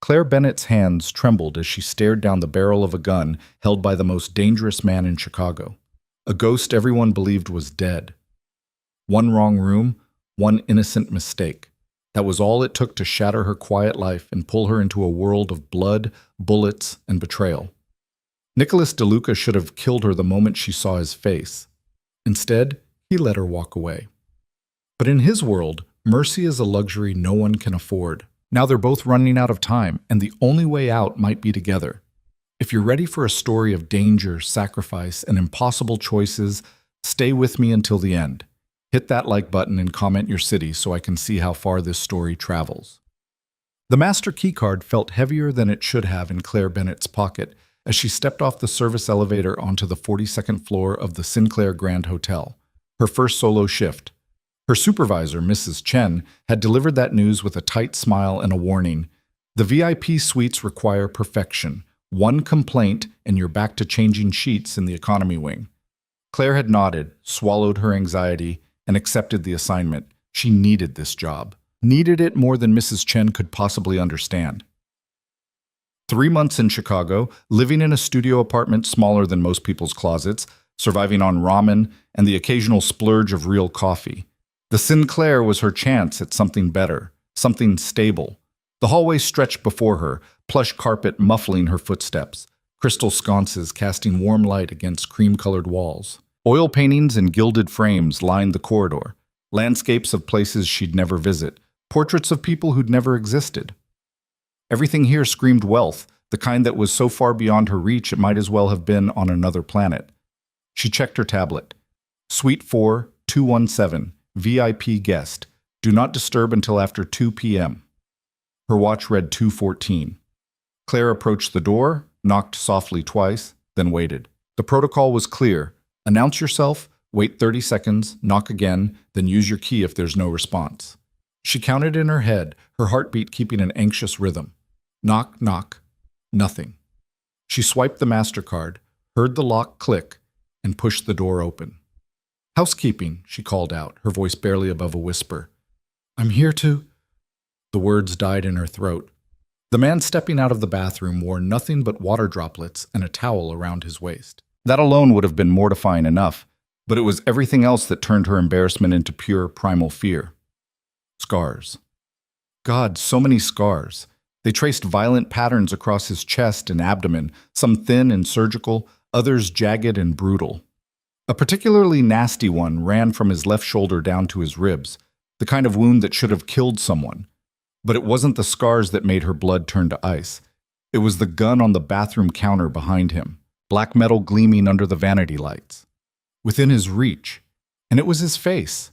Claire Bennett's hands trembled as she stared down the barrel of a gun held by the most dangerous man in Chicago. A ghost everyone believed was dead. One wrong room, one innocent mistake. That was all it took to shatter her quiet life and pull her into a world of blood, bullets, and betrayal. Nicholas DeLuca should have killed her the moment she saw his face. Instead, he let her walk away. But in his world, mercy is a luxury no one can afford. Now they're both running out of time, and the only way out might be together. If you're ready for a story of danger, sacrifice, and impossible choices, stay with me until the end. Hit that like button and comment your city so I can see how far this story travels. The master keycard felt heavier than it should have in Claire Bennett's pocket as she stepped off the service elevator onto the 42nd floor of the Sinclair Grand Hotel, her first solo shift. Her supervisor, Mrs. Chen, had delivered that news with a tight smile and a warning. The VIP suites require perfection. One complaint and you're back to changing sheets in the economy wing. Claire had nodded, swallowed her anxiety, and accepted the assignment. She needed this job. Needed it more than Mrs. Chen could possibly understand. 3 months in Chicago, living in a studio apartment smaller than most people's closets, surviving on ramen and the occasional splurge of real coffee. The Sinclair was her chance at something better, something stable. The hallway stretched before her, plush carpet muffling her footsteps, crystal sconces casting warm light against cream-colored walls. Oil paintings and gilded frames lined the corridor, landscapes of places she'd never visit, portraits of people who'd never existed. Everything here screamed wealth, the kind that was so far beyond her reach it might as well have been on another planet. She checked her tablet. Suite 4, 217, VIP guest. Do not disturb until after 2 p.m. Her watch read 2:14. Claire approached the door, knocked softly twice, then waited. The protocol was clear. Announce yourself, wait 30 seconds, knock again, then use your key if there's no response. She counted in her head, her heartbeat keeping an anxious rhythm. Knock, knock. Nothing. She swiped the MasterCard, heard the lock click, and pushed the door open. Housekeeping, she called out, her voice barely above a whisper. I'm here to... The words died in her throat. The man stepping out of the bathroom wore nothing but water droplets and a towel around his waist. That alone would have been mortifying enough, but it was everything else that turned her embarrassment into pure primal fear. Scars. God, so many scars. They traced violent patterns across his chest and abdomen, some thin and surgical, others jagged and brutal. A particularly nasty one ran from his left shoulder down to his ribs, the kind of wound that should have killed someone. But it wasn't the scars that made her blood turn to ice. It was the gun on the bathroom counter behind him, black metal gleaming under the vanity lights. Within his reach. And it was his face.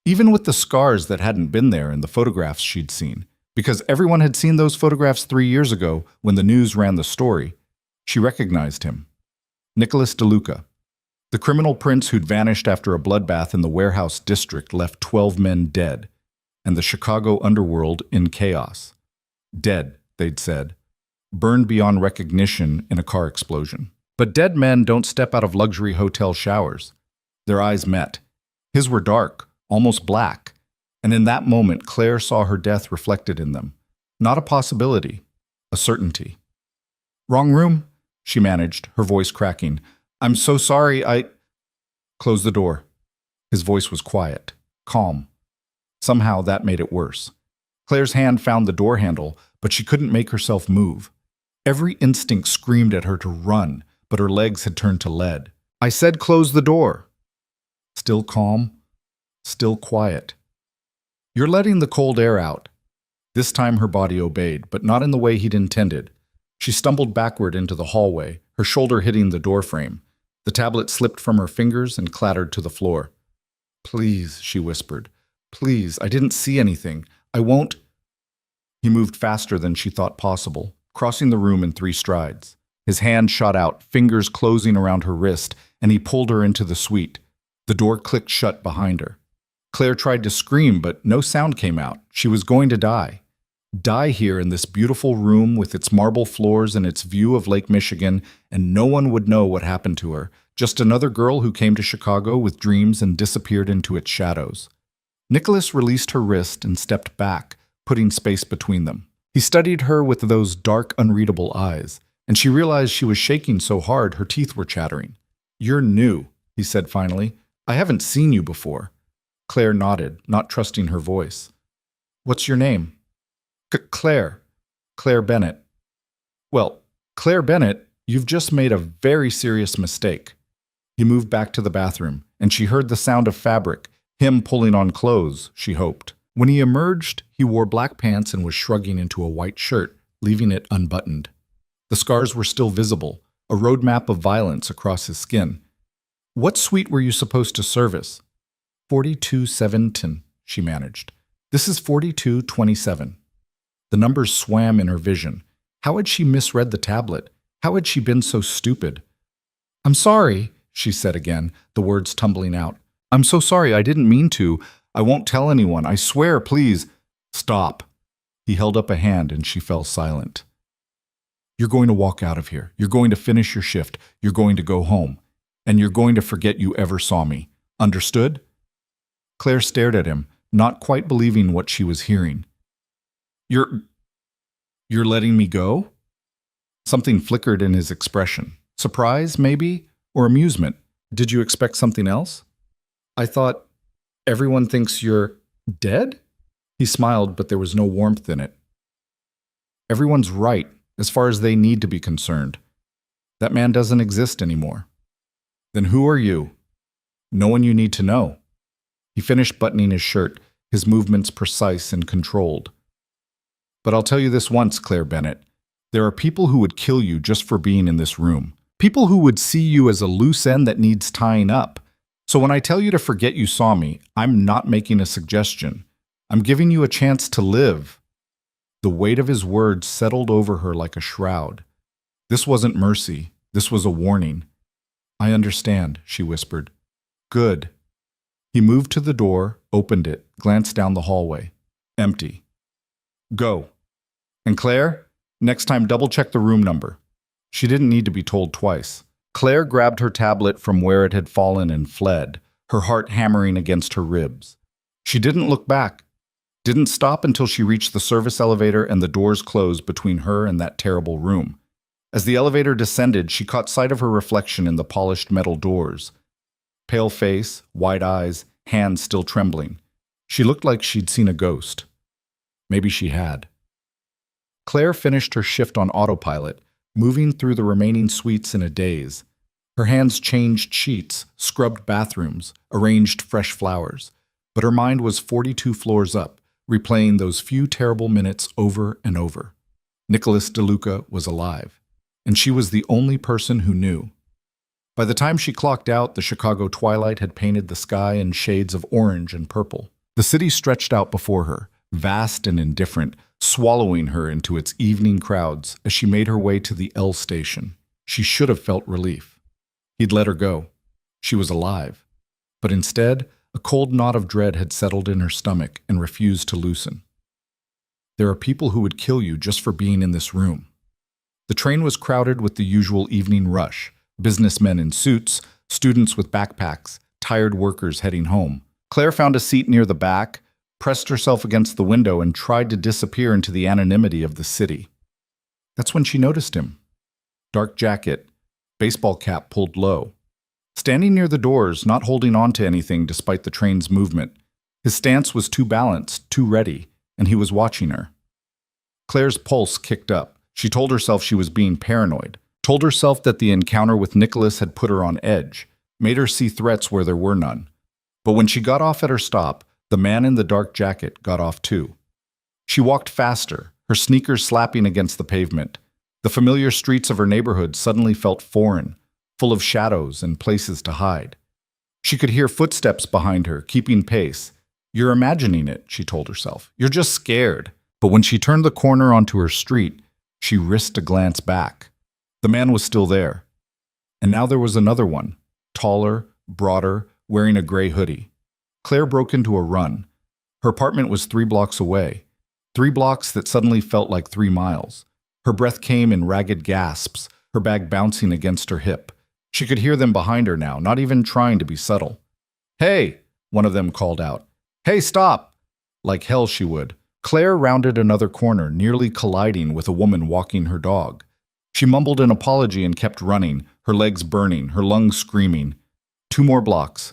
Even with the scars that hadn't been there in the photographs she'd seen, because everyone had seen those photographs 3 years ago when the news ran the story, she recognized him. Nicholas DeLuca. The criminal prince who'd vanished after a bloodbath in the warehouse district left 12 men dead, and the Chicago underworld in chaos. Dead, they'd said. Burned beyond recognition in a car explosion. But dead men don't step out of luxury hotel showers. Their eyes met. His were dark, almost black, and in that moment Claire saw her death reflected in them. Not a possibility, a certainty. Wrong room? She managed, her voice cracking. I'm so sorry, Close the door. His voice was quiet, calm. Somehow that made it worse. Claire's hand found the door handle, but she couldn't make herself move. Every instinct screamed at her to run, but her legs had turned to lead. I said close the door. Still calm, still quiet. You're letting the cold air out. This time her body obeyed, but not in the way he'd intended. She stumbled backward into the hallway, her shoulder hitting the doorframe. The tablet slipped from her fingers and clattered to the floor. Please, she whispered. Please, I didn't see anything. I won't. He moved faster than she thought possible, crossing the room in 3 strides. His hand shot out, fingers closing around her wrist, and he pulled her into the suite. The door clicked shut behind her. Claire tried to scream, but no sound came out. She was going to die. Die here in this beautiful room with its marble floors and its view of Lake Michigan, and no one would know what happened to her. Just another girl who came to Chicago with dreams and disappeared into its shadows. Nicholas released her wrist and stepped back, putting space between them. He studied her with those dark, unreadable eyes, and she realized she was shaking so hard her teeth were chattering. "You're new," he said finally. "I haven't seen you before." Claire nodded, not trusting her voice. "What's your name?" Claire. Claire Bennett." "Well, Claire Bennett, you've just made a very serious mistake." He moved back to the bathroom, and she heard the sound of fabric, him pulling on clothes, she hoped. When he emerged, he wore black pants and was shrugging into a white shirt, leaving it unbuttoned. The scars were still visible, a roadmap of violence across his skin. "What suite were you supposed to service?" 4217, she managed. "This is 4227. The numbers swam in her vision. How had she misread the tablet? How had she been so stupid? "I'm sorry," she said again, the words tumbling out. "I'm so sorry, I didn't mean to. I won't tell anyone, I swear, please." "Stop." He held up a hand and she fell silent. "You're going to walk out of here. You're going to finish your shift. You're going to go home. And you're going to forget you ever saw me. Understood?" Claire stared at him, not quite believing what she was hearing. You're letting me go?" Something flickered in his expression. Surprise, maybe? Or amusement? "Did you expect something else?" "I thought everyone thinks you're dead?" He smiled, but there was no warmth in it. "Everyone's right, as far as they need to be concerned. That man doesn't exist anymore." "Then who are you?" "No one you need to know." He finished buttoning his shirt, his movements precise and controlled. "But I'll tell you this once, Claire Bennett. There are people who would kill you just for being in this room. People who would see you as a loose end that needs tying up. So when I tell you to forget you saw me, I'm not making a suggestion. I'm giving you a chance to live." The weight of his words settled over her like a shroud. This wasn't mercy. This was a warning. "I understand," she whispered. "Good." He moved to the door, opened it, glanced down the hallway. Empty. "Go. And Claire, next time double-check the room number." She didn't need to be told twice. Claire grabbed her tablet from where it had fallen and fled, her heart hammering against her ribs. She didn't look back, didn't stop until she reached the service elevator and the doors closed between her and that terrible room. As the elevator descended, she caught sight of her reflection in the polished metal doors. Pale face, wide eyes, hands still trembling. She looked like she'd seen a ghost. Maybe she had. Claire finished her shift on autopilot, moving through the remaining suites in a daze. Her hands changed sheets, scrubbed bathrooms, arranged fresh flowers. But her mind was 42 floors up, replaying those few terrible minutes over and over. Nicholas DeLuca was alive, and she was the only person who knew. By the time she clocked out, the Chicago twilight had painted the sky in shades of orange and purple. The city stretched out before her, vast and indifferent, swallowing her into its evening crowds as she made her way to the L station. She should have felt relief. He'd let her go. She was alive. But instead, a cold knot of dread had settled in her stomach and refused to loosen. There are people who would kill you just for being in this room. The train was crowded with the usual evening rush, businessmen in suits, students with backpacks, tired workers heading home. Claire found a seat near the back, pressed herself against the window, and tried to disappear into the anonymity of the city. That's when she noticed him. Dark jacket, baseball cap pulled low. Standing near the doors, not holding on to anything despite the train's movement. His stance was too balanced, too ready, and he was watching her. Claire's pulse kicked up. She told herself she was being paranoid, told herself that the encounter with Nicholas had put her on edge, made her see threats where there were none. But when she got off at her stop, the man in the dark jacket got off too. She walked faster, her sneakers slapping against the pavement. The familiar streets of her neighborhood suddenly felt foreign, full of shadows and places to hide. She could hear footsteps behind her, keeping pace. "You're imagining it," she told herself. "You're just scared." But when she turned the corner onto her street, she risked a glance back. The man was still there. And now there was another one, taller, broader, wearing a gray hoodie. Claire broke into a run. Her apartment was 3 blocks away. 3 blocks that suddenly felt like 3 miles. Her breath came in ragged gasps, her bag bouncing against her hip. She could hear them behind her now, not even trying to be subtle. "Hey!" one of them called out. "Hey, stop!" Like hell she would. Claire rounded another corner, nearly colliding with a woman walking her dog. She mumbled an apology and kept running, her legs burning, her lungs screaming. 2 more blocks.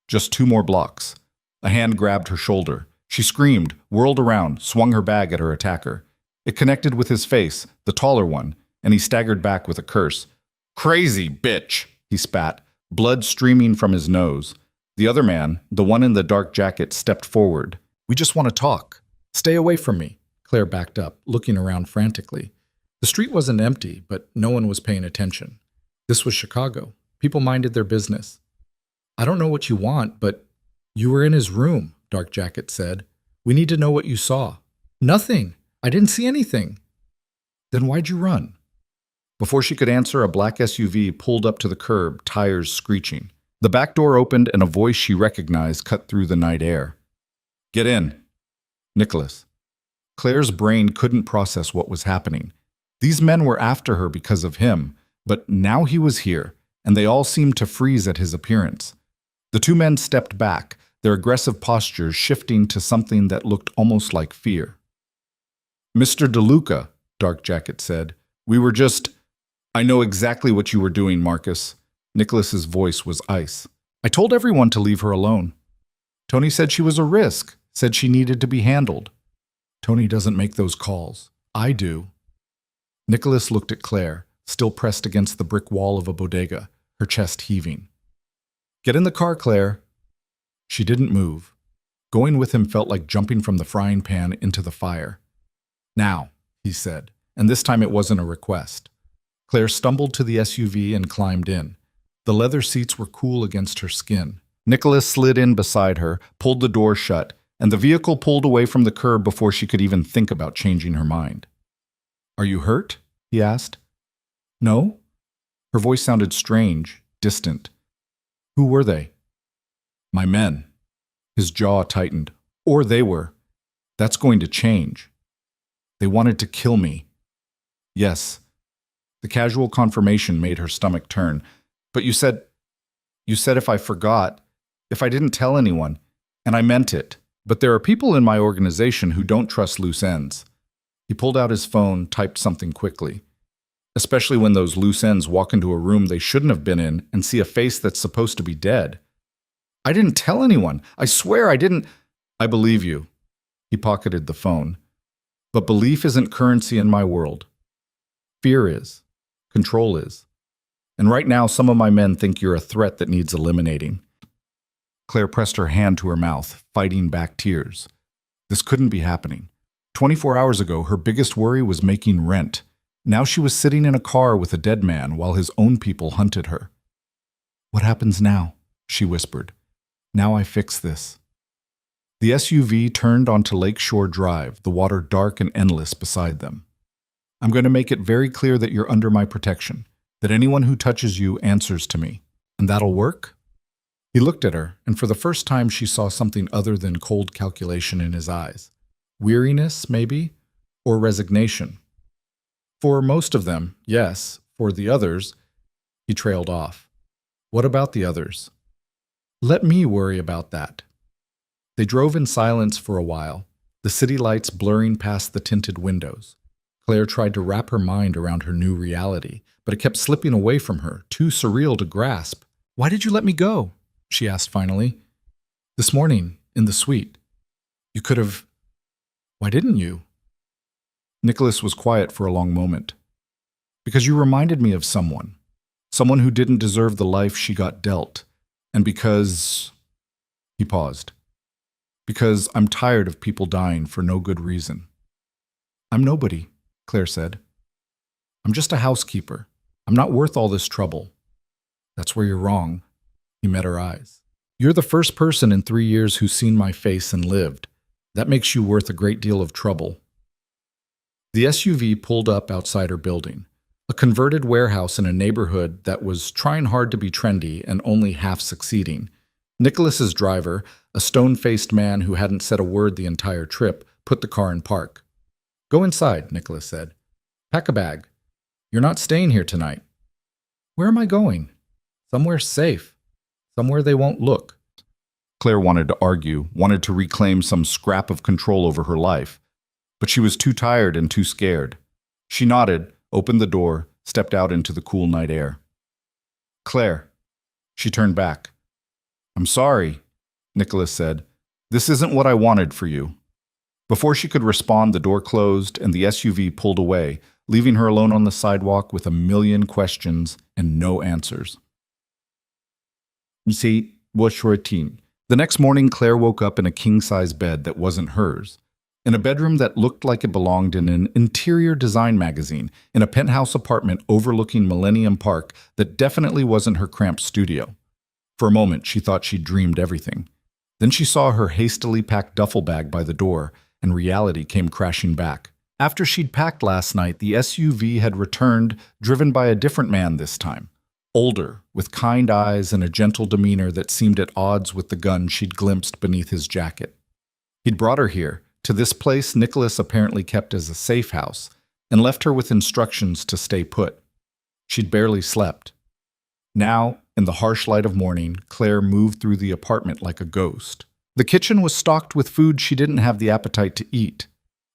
Just 2 more blocks. A hand grabbed her shoulder. She screamed, whirled around, swung her bag at her attacker. It connected with his face, the taller one, and he staggered back with a curse. "Crazy bitch," he spat, blood streaming from his nose. The other man, the one in the dark jacket, stepped forward. "We just want to talk. Stay away from me." Claire backed up, looking around frantically. The street wasn't empty, but no one was paying attention. This was Chicago. People minded their business. "I don't know what you want, but you were in his room," Dark Jacket said. "We need to know what you saw." "Nothing. I didn't see anything." "Then why'd you run?" Before she could answer, a black SUV pulled up to the curb, tires screeching. The back door opened and a voice she recognized cut through the night air. "Get in." Nicholas. Claire's brain couldn't process what was happening. These men were after her because of him, but now he was here, and they all seemed to freeze at his appearance. The 2 men stepped back, their aggressive postures shifting to something that looked almost like fear. "Mr. DeLuca," Dark Jacket said, "we were just—" "I know exactly what you were doing, Marcus." Nicholas's voice was ice. "I told everyone to leave her alone. Tony said she was a risk, said she needed to be handled." "Tony doesn't make those calls. I do." Nicholas looked at Claire, still pressed against the brick wall of a bodega, her chest heaving. "Get in the car, Claire." She didn't move. Going with him felt like jumping from the frying pan into the fire. "Now," he said, and this time it wasn't a request. Claire stumbled to the SUV and climbed in. The leather seats were cool against her skin. Nicholas slid in beside her, pulled the door shut, and the vehicle pulled away from the curb before she could even think about changing her mind. "Are you hurt?" he asked. "No?" Her voice sounded strange, distant. "Who were they?" "My men." His jaw tightened. "Or they were. That's going to change." "They wanted to kill me." "Yes." The casual confirmation made her stomach turn. "But you said if I forgot, if I didn't tell anyone, and I meant it. But there are people in my organization who don't trust loose ends." He pulled out his phone, typed something quickly. "Especially when those loose ends walk into a room they shouldn't have been in and see a face that's supposed to be dead." "I didn't tell anyone. I swear I didn't." "I believe you." He pocketed the phone. "But belief isn't currency in my world. Fear is. Control is. And right now some of my men think you're a threat that needs eliminating." Claire pressed her hand to her mouth, fighting back tears. This couldn't be happening. 24 hours ago, her biggest worry was making rent. Now she was sitting in a car with a dead man while his own people hunted her. "What happens now?" she whispered. "Now I fix this." The SUV turned onto Lakeshore Drive, the water dark and endless beside them. "I'm going to make it very clear that you're under my protection, that anyone who touches you answers to me. And that'll work?" He looked at her, and for the first time she saw something other than cold calculation in his eyes. Weariness, maybe? Or resignation? For most of them, yes. For the others, he trailed off. "What about the others?" "Let me worry about that." They drove in silence for a while, the city lights blurring past the tinted windows. Claire tried to wrap her mind around her new reality, but it kept slipping away from her, too surreal to grasp. "Why did you let me go?" she asked finally. "This morning, in the suite. You could have—" "Why didn't you?" Nicholas was quiet for a long moment. "Because you reminded me of someone. Someone who didn't deserve the life she got dealt. And because—" He paused. "Because I'm tired of people dying for no good reason." "I'm nobody," Claire said. "I'm just a housekeeper. I'm not worth all this trouble." "That's where you're wrong." He met her eyes. "You're the first person in 3 years who's seen my face and lived. That makes you worth a great deal of trouble." The SUV pulled up outside her building, a converted warehouse in a neighborhood that was trying hard to be trendy and only half succeeding. Nicholas's driver, a stone-faced man who hadn't said a word the entire trip, put the car in park. "Go inside," Nicholas said. "Pack a bag. You're not staying here tonight." "Where am I going?" "Somewhere safe. Somewhere they won't look." Claire wanted to argue, wanted to reclaim some scrap of control over her life, but she was too tired and too scared. She nodded, opened the door, stepped out into the cool night air. Claire. She turned back. I'm sorry, Nicholas said. This isn't what I wanted for you. Before she could respond, the door closed and the SUV pulled away, leaving her alone on the sidewalk with a million questions and no answers. See, what's your routine? The next morning, Claire woke up in a king-size bed that wasn't hers, in a bedroom that looked like it belonged in an interior design magazine, in a penthouse apartment overlooking Millennium Park that definitely wasn't her cramped studio. For a moment, she thought she'd dreamed everything. Then she saw her hastily packed duffel bag by the door, and reality came crashing back. After she'd packed last night, the SUV had returned, driven by a different man this time. Older, with kind eyes and a gentle demeanor that seemed at odds with the gun she'd glimpsed beneath his jacket. He'd brought her here, to this place Nicholas apparently kept as a safe house, and left her with instructions to stay put. She'd barely slept. Now, in the harsh light of morning, Claire moved through the apartment like a ghost. The kitchen was stocked with food she didn't have the appetite to eat.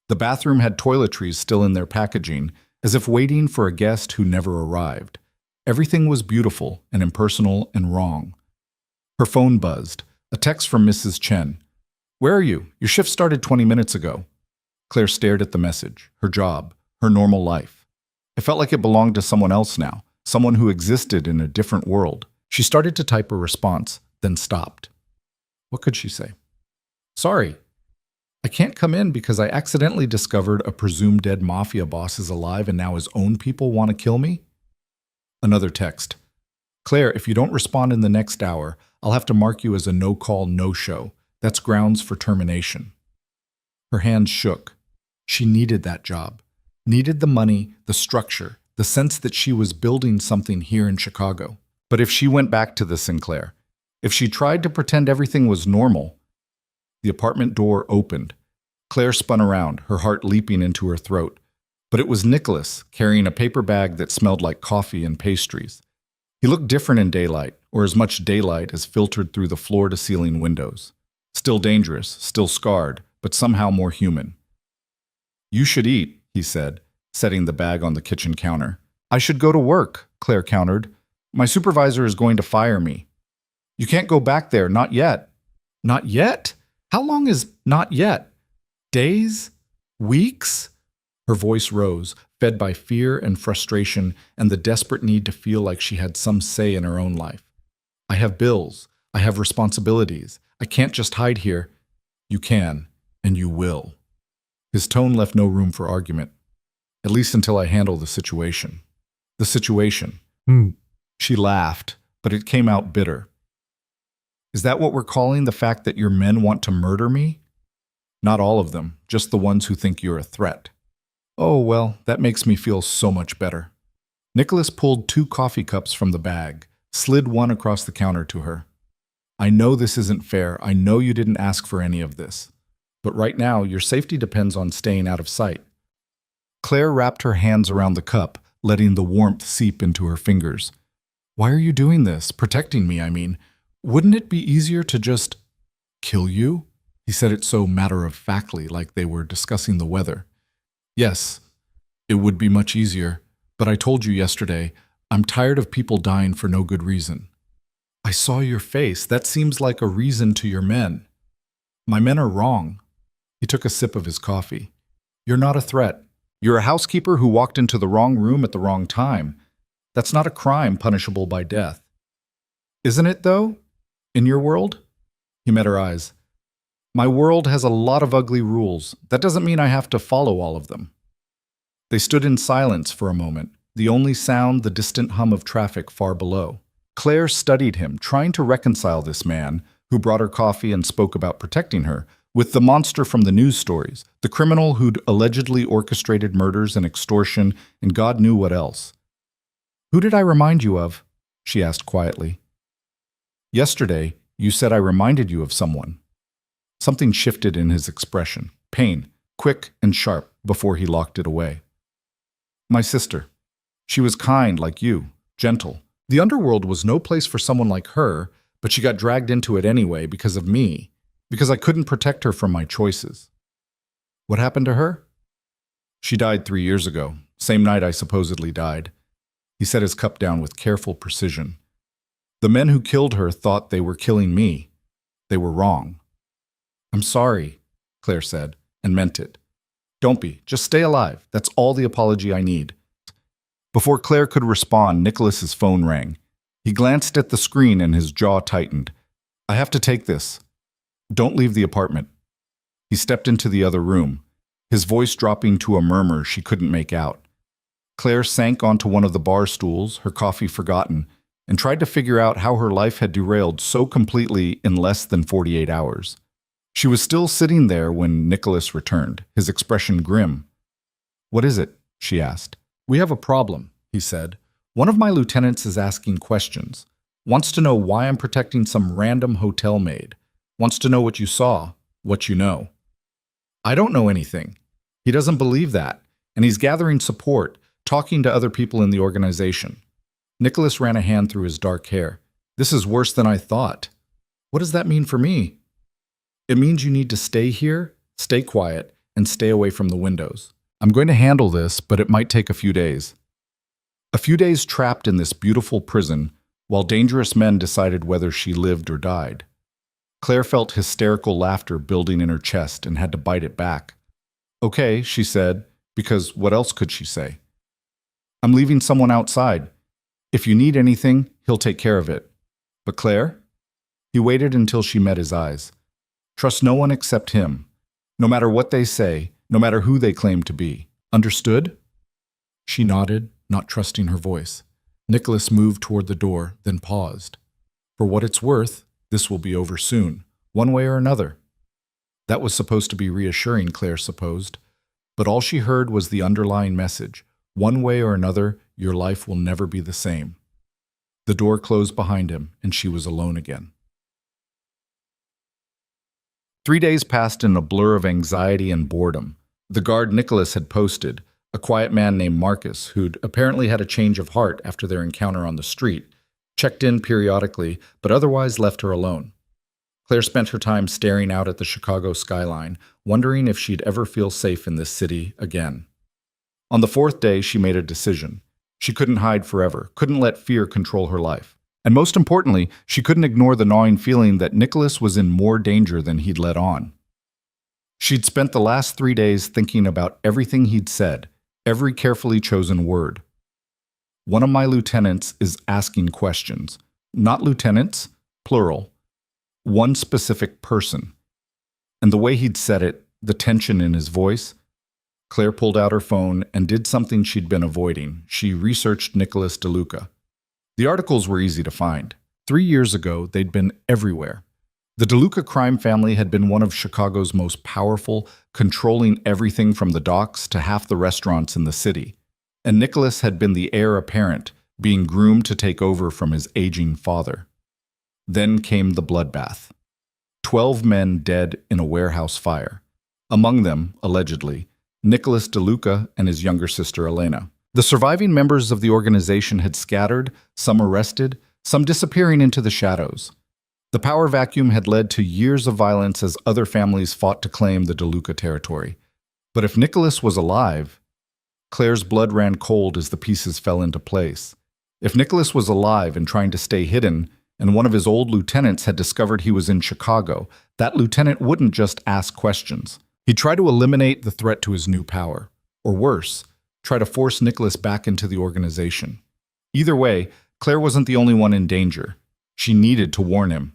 The bathroom had toiletries still in their packaging, as if waiting for a guest who never arrived. Everything was beautiful and impersonal and wrong. Her phone buzzed, a text from Mrs. Chen. Where are you? Your shift started 20 minutes ago. Claire stared at the message, her job, her normal life. It felt like it belonged to someone else now, someone who existed in a different world. She started to type a response, then stopped. What could she say? Sorry, I can't come in because I accidentally discovered a presumed dead Mafia boss is alive and now his own people want to kill me? Another text. Claire, if you don't respond in the next hour, I'll have to mark you as a no-call, no-show. That's grounds for termination. Her hands shook. She needed that job. Needed the money, the structure, the sense that she was building something here in Chicago. But if she went back to the Sinclair, if she tried to pretend everything was normal. The apartment door opened. Claire spun around, her heart leaping into her throat. But it was Nicholas, carrying a paper bag that smelled like coffee and pastries. He looked different in daylight, or as much daylight as filtered through the floor-to-ceiling windows. Still dangerous, still scarred, but somehow more human. You should eat, he said, setting the bag on the kitchen counter. I should go to work, Claire countered. My supervisor is going to fire me. You can't go back there, not yet. Not yet? How long is not yet? Days? Weeks? Her voice rose, fed by fear and frustration and the desperate need to feel like she had some say in her own life. I have bills. I have responsibilities. I can't just hide here. You can, and you will. His tone left no room for argument, at least until I handle the situation. The situation. She laughed, but it came out bitter. Is that what we're calling the fact that your men want to murder me? Not all of them, just the ones who think you're a threat. Oh, well, that makes me feel so much better. Nicholas pulled 2 coffee cups from the bag, slid one across the counter to her. I know this isn't fair. I know you didn't ask for any of this. But right now, your safety depends on staying out of sight. Claire wrapped her hands around the cup, letting the warmth seep into her fingers. Why are you doing this? Protecting me, I mean. Wouldn't it be easier to just kill you? He said it so matter-of-factly, like they were discussing the weather. Yes, it would be much easier, but I told you yesterday, I'm tired of people dying for no good reason. I saw your face. That seems like a reason to your men. My men are wrong. He took a sip of his coffee. You're not a threat. You're a housekeeper who walked into the wrong room at the wrong time. That's not a crime punishable by death. Isn't it, though? In your world? He met her eyes. My world has a lot of ugly rules. That doesn't mean I have to follow all of them. They stood in silence for a moment, the only sound the distant hum of traffic far below. Claire studied him, trying to reconcile this man, who brought her coffee and spoke about protecting her, with the monster from the news stories, the criminal who'd allegedly orchestrated murders and extortion and God knew what else. Who did I remind you of? She asked quietly. Yesterday, you said I reminded you of someone. Something shifted in his expression, pain, quick and sharp, before he locked it away. My sister. She was kind like you, gentle. The underworld was no place for someone like her, but she got dragged into it anyway because of me, because I couldn't protect her from my choices. What happened to her? She died 3 years ago, same night I supposedly died. He set his cup down with careful precision. The men who killed her thought they were killing me. They were wrong. I'm sorry, Claire said, and meant it. Don't be. Just stay alive. That's all the apology I need. Before Claire could respond, Nicholas's phone rang. He glanced at the screen and his jaw tightened. I have to take this. Don't leave the apartment. He stepped into the other room, his voice dropping to a murmur she couldn't make out. Claire sank onto one of the bar stools, her coffee forgotten, and tried to figure out how her life had derailed so completely in less than 48 hours. She was still sitting there when Nicholas returned, his expression grim. What is it? She asked. We have a problem, he said. One of my lieutenants is asking questions. Wants to know why I'm protecting some random hotel maid. Wants to know what you saw, what you know. I don't know anything. He doesn't believe that, and he's gathering support, talking to other people in the organization. Nicholas ran a hand through his dark hair. This is worse than I thought. What does that mean for me? It means you need to stay here, stay quiet, and stay away from the windows. I'm going to handle this, but it might take a few days. A few days trapped in this beautiful prison, while dangerous men decided whether she lived or died. Claire felt hysterical laughter building in her chest and had to bite it back. Okay, she said, because what else could she say? I'm leaving someone outside. If you need anything, he'll take care of it. But Claire? He waited until she met his eyes. Trust no one except him, no matter what they say, no matter who they claim to be. Understood? She nodded, not trusting her voice. Nicholas moved toward the door, then paused. For what it's worth, this will be over soon, one way or another. That was supposed to be reassuring, Claire supposed, but all she heard was the underlying message. One way or another, your life will never be the same. The door closed behind him, and she was alone again. 3 days passed in a blur of anxiety and boredom. The guard Nicholas had posted, a quiet man named Marcus, who'd apparently had a change of heart after their encounter on the street, checked in periodically, but otherwise left her alone. Claire spent her time staring out at the Chicago skyline, wondering if she'd ever feel safe in this city again. On the 4th day, she made a decision. She couldn't hide forever, couldn't let fear control her life. And most importantly, she couldn't ignore the gnawing feeling that Nicholas was in more danger than he'd let on. She'd spent the last 3 days thinking about everything he'd said, every carefully chosen word. One of my lieutenants is asking questions. Not lieutenants, plural. One specific person. And the way he'd said it, the tension in his voice. Claire pulled out her phone and did something she'd been avoiding. She researched Nicholas DeLuca. The articles were easy to find. 3 years ago, they'd been everywhere. The DeLuca crime family had been one of Chicago's most powerful, controlling everything from the docks to half the restaurants in the city. And Nicholas had been the heir apparent, being groomed to take over from his aging father. Then came the bloodbath. 12 men dead in a warehouse fire. Among them, allegedly, Nicholas DeLuca and his younger sister Elena. The surviving members of the organization had scattered, some arrested, some disappearing into the shadows. The power vacuum had led to years of violence as other families fought to claim the DeLuca territory. But if Nicholas was alive, Claire's blood ran cold as the pieces fell into place. If Nicholas was alive and trying to stay hidden, and one of his old lieutenants had discovered he was in Chicago, that lieutenant wouldn't just ask questions. He'd try to eliminate the threat to his new power. Or worse, try to force Nicholas back into the organization. Either way, Claire wasn't the only one in danger. She needed to warn him.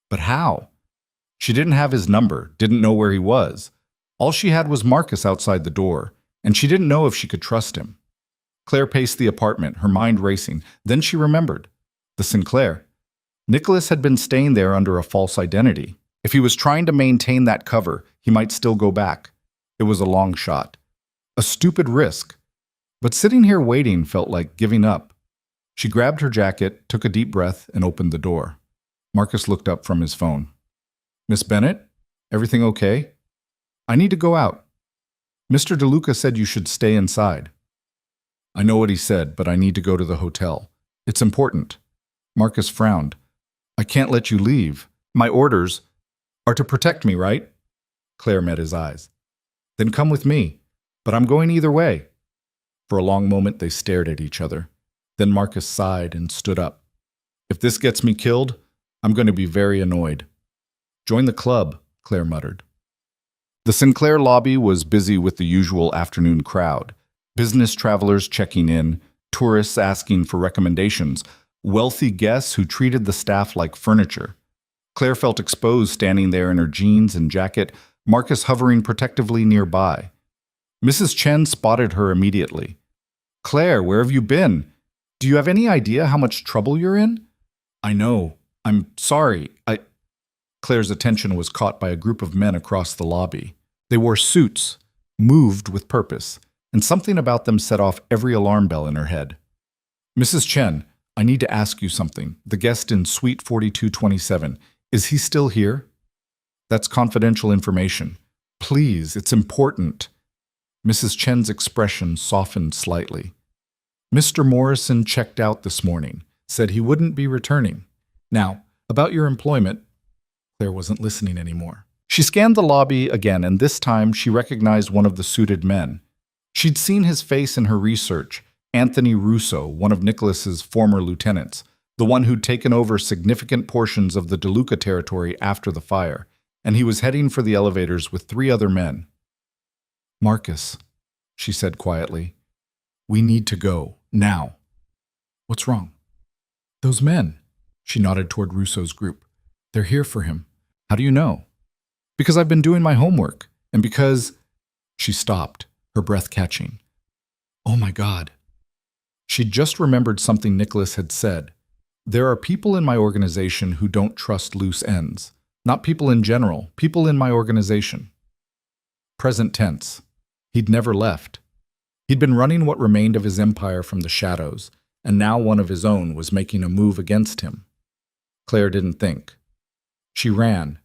But how? She didn't have his number, didn't know where he was. All she had was Marcus outside the door, and she didn't know if she could trust him. Claire paced the apartment, her mind racing. Then she remembered. The Sinclair. Nicholas had been staying there under a false identity. If he was trying to maintain that cover, he might still go back. It was a long shot. A stupid risk. But sitting here waiting felt like giving up. She grabbed her jacket, took a deep breath, and opened the door. Marcus looked up from his phone. Miss Bennett? Everything okay? I need to go out. Mr. DeLuca said you should stay inside. I know what he said, but I need to go to the hotel. It's important. Marcus frowned. I can't let you leave. My orders are to protect me, right? Claire met his eyes. Then come with me. But I'm going either way. For a long moment they stared at each other. Then Marcus sighed and stood up. If this gets me killed, I'm going to be very annoyed. Join the club, Claire muttered. The Sinclair lobby was busy with the usual afternoon crowd. Business travelers checking in, tourists asking for recommendations, wealthy guests who treated the staff like furniture. Claire felt exposed standing there in her jeans and jacket, Marcus hovering protectively nearby. Mrs. Chen spotted her immediately. Claire, where have you been? Do you have any idea how much trouble you're in? I know. I'm sorry. Claire's attention was caught by a group of men across the lobby. They wore suits, moved with purpose, and something about them set off every alarm bell in her head. Mrs. Chen, I need to ask you something. The guest in Suite 4227, is he still here? That's confidential information. Please, it's important. Mrs. Chen's expression softened slightly. Mr. Morrison checked out this morning, said he wouldn't be returning. Now, about your employment, Claire wasn't listening anymore. She scanned the lobby again, and this time she recognized one of the suited men. She'd seen his face in her research, Anthony Russo, one of Nicholas's former lieutenants, the one who'd taken over significant portions of the DeLuca territory after the fire, and he was heading for the elevators with 3 other men. Marcus, she said quietly, we need to go, now. What's wrong? Those men, she nodded toward Russo's group. They're here for him. How do you know? Because I've been doing my homework, and because… She stopped, her breath catching. Oh my God. She'd just remembered something Nicholas had said. There are people in my organization who don't trust loose ends. Not people in general, people in my organization. Present tense. He'd never left. He'd been running what remained of his empire from the shadows, and now one of his own was making a move against him. Claire didn't think. She ran.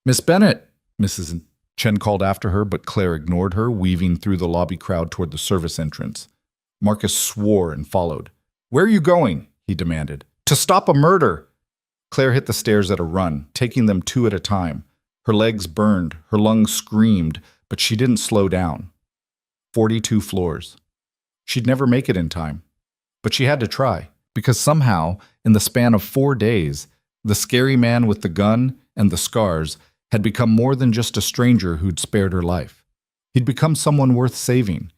Miss Bennett, Mrs. Chen called after her, but Claire ignored her, weaving through the lobby crowd toward the service entrance. Marcus swore and followed. Where are you going? He demanded. To stop a murder! Claire hit the stairs at a run, taking them 2 at a time. Her legs burned, her lungs screamed, but she didn't slow down. 42 floors. She'd never make it in time. But she had to try, because somehow, in the span of 4 days, the scary man with the gun and the scars had become more than just a stranger who'd spared her life. He'd become someone worth saving,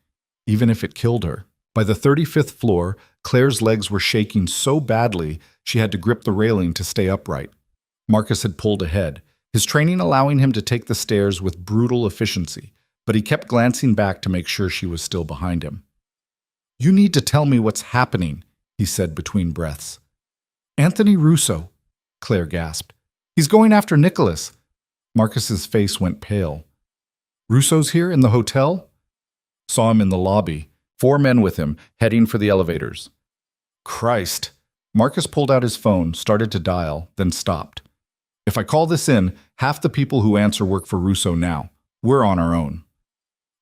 even if it killed her. By the 35th floor, Claire's legs were shaking so badly she had to grip the railing to stay upright. Marcus had pulled ahead, his training allowing him to take the stairs with brutal efficiency, but he kept glancing back to make sure she was still behind him. You need to tell me what's happening, he said between breaths. Anthony Russo, Claire gasped. He's going after Nicholas. Marcus's face went pale. Russo's here in the hotel? Saw him in the lobby. 4 men with him, heading for the elevators. Christ. Marcus pulled out his phone, started to dial, then stopped. If I call this in, half the people who answer work for Russo now. We're on our own.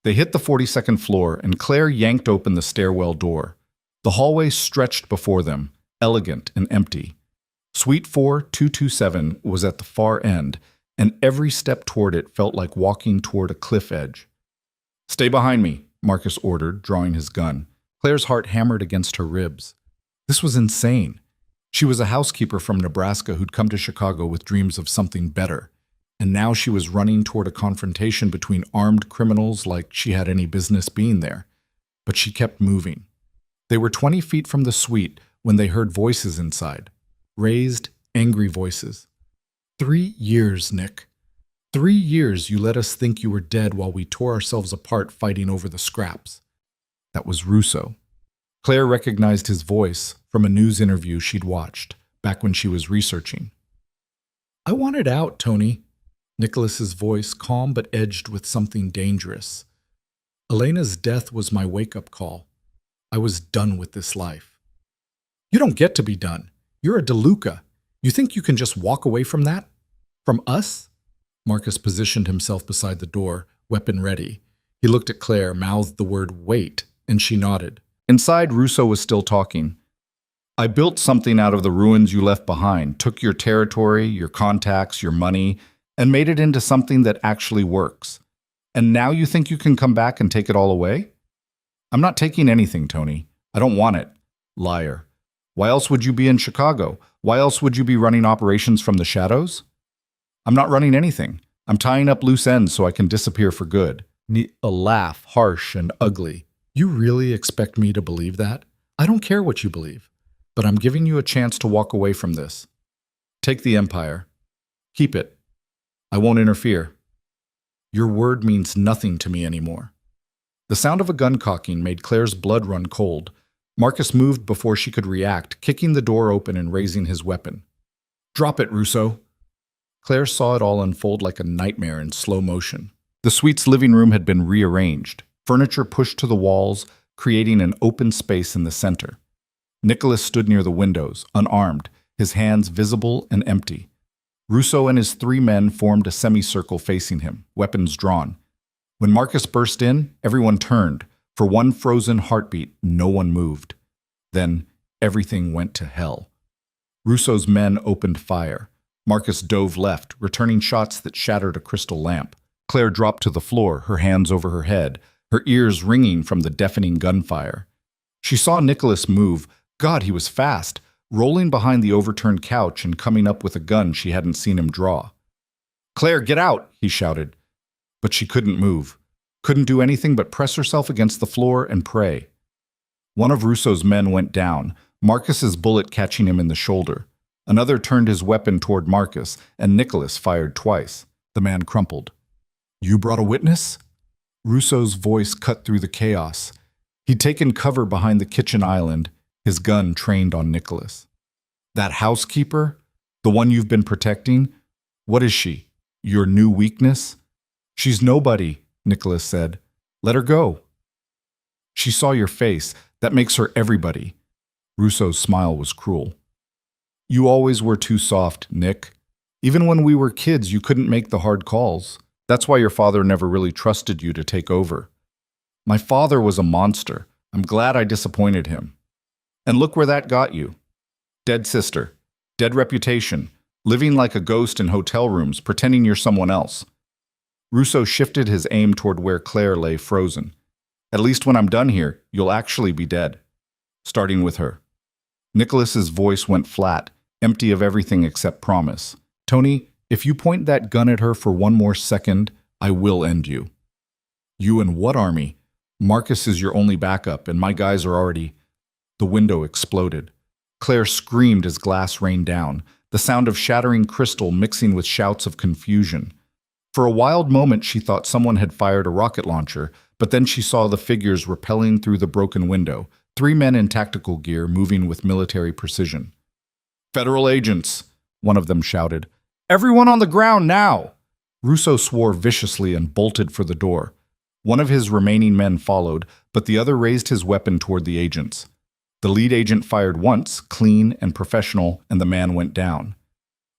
They hit the 42nd floor, and Claire yanked open the stairwell door. The hallway stretched before them, elegant and empty. Suite 4227 was at the far end, and every step toward it felt like walking toward a cliff edge. Stay behind me, Marcus ordered, drawing his gun. Claire's heart hammered against her ribs. This was insane. She was a housekeeper from Nebraska who'd come to Chicago with dreams of something better, and now she was running toward a confrontation between armed criminals like she had any business being there. But she kept moving. They were 20 feet from the suite when they heard voices inside. Raised, angry voices. 3 years, Nick. 3 years you let us think you were dead while we tore ourselves apart fighting over the scraps. That was Russo. Claire recognized his voice from a news interview she'd watched back when she was researching. I wanted out, Tony. Nicholas's voice, calm but edged with something dangerous. Elena's death was my wake-up call. I was done with this life. You don't get to be done. You're a DeLuca. You think you can just walk away from that? From us? Marcus positioned himself beside the door, weapon ready. He looked at Claire, mouthed the word wait, and she nodded. Inside, Russo was still talking. I built something out of the ruins you left behind, took your territory, your contacts, your money, and made it into something that actually works. And now you think you can come back and take it all away? I'm not taking anything, Tony. I don't want it. Liar. Why else would you be in Chicago? Why else would you be running operations from the shadows? I'm not running anything. I'm tying up loose ends so I can disappear for good. A laugh, harsh and ugly. You really expect me to believe that? I don't care what you believe, but I'm giving you a chance to walk away from this. Take the Empire. Keep it. I won't interfere. Your word means nothing to me anymore. The sound of a gun cocking made Claire's blood run cold. Marcus moved before she could react, kicking the door open and raising his weapon. Drop it, Russo. Claire saw it all unfold like a nightmare in slow motion. The suite's living room had been rearranged, furniture pushed to the walls, creating an open space in the center. Nicholas stood near the windows, unarmed, his hands visible and empty. Russo and his 3 men formed a semicircle facing him, weapons drawn. When Marcus burst in, everyone turned. For one frozen heartbeat, no one moved. Then, everything went to hell. Russo's men opened fire. Marcus dove left, returning shots that shattered a crystal lamp. Claire dropped to the floor, her hands over her head, her ears ringing from the deafening gunfire. She saw Nicholas move. God, he was fast, rolling behind the overturned couch and coming up with a gun she hadn't seen him draw. Claire, get out, he shouted. But she couldn't move. Couldn't do anything but press herself against the floor and pray. One of Russo's men went down, Marcus's bullet catching him in the shoulder. Another turned his weapon toward Marcus, and Nicholas fired twice. The man crumpled. You brought a witness? Russo's voice cut through the chaos. He'd taken cover behind the kitchen island, his gun trained on Nicholas. That housekeeper? The one you've been protecting? What is she? Your new weakness? She's nobody, Nicholas said. Let her go. She saw your face. That makes her everybody. Russo's smile was cruel. You always were too soft, Nick. Even when we were kids, you couldn't make the hard calls. That's why your father never really trusted you to take over. My father was a monster. I'm glad I disappointed him. And look where that got you. Dead sister, dead reputation, living like a ghost in hotel rooms, pretending you're someone else. Russo shifted his aim toward where Claire lay frozen. At least when I'm done here, you'll actually be dead. Starting with her. Nicholas's voice went flat, empty of everything except promise. Tony, if you point that gun at her for one more second, I will end you. You and what army? Marcus is your only backup, and my guys are already... The window exploded. Claire screamed as glass rained down, the sound of shattering crystal mixing with shouts of confusion. For a wild moment, she thought someone had fired a rocket launcher, but then she saw the figures rappelling through the broken window, 3 men in tactical gear moving with military precision. Federal agents, one of them shouted. Everyone on the ground now! Russo swore viciously and bolted for the door. One of his remaining men followed, but the other raised his weapon toward the agents. The lead agent fired once, clean and professional, and the man went down.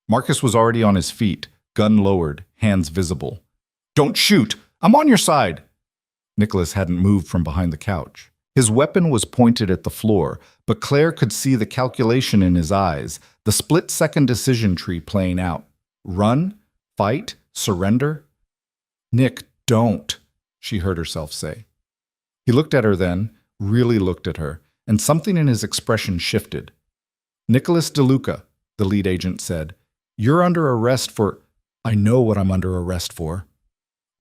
Marcus was already on his feet, gun lowered, hands visible. Don't shoot! I'm on your side! Nicholas hadn't moved from behind the couch. His weapon was pointed at the floor, but Claire could see the calculation in his eyes, the split-second decision tree playing out. Run? Fight? Surrender? Nick, don't, she heard herself say. He looked at her then, really looked at her, and something in his expression shifted. Nicholas DeLuca, the lead agent said, you're under arrest for... I know what I'm under arrest for.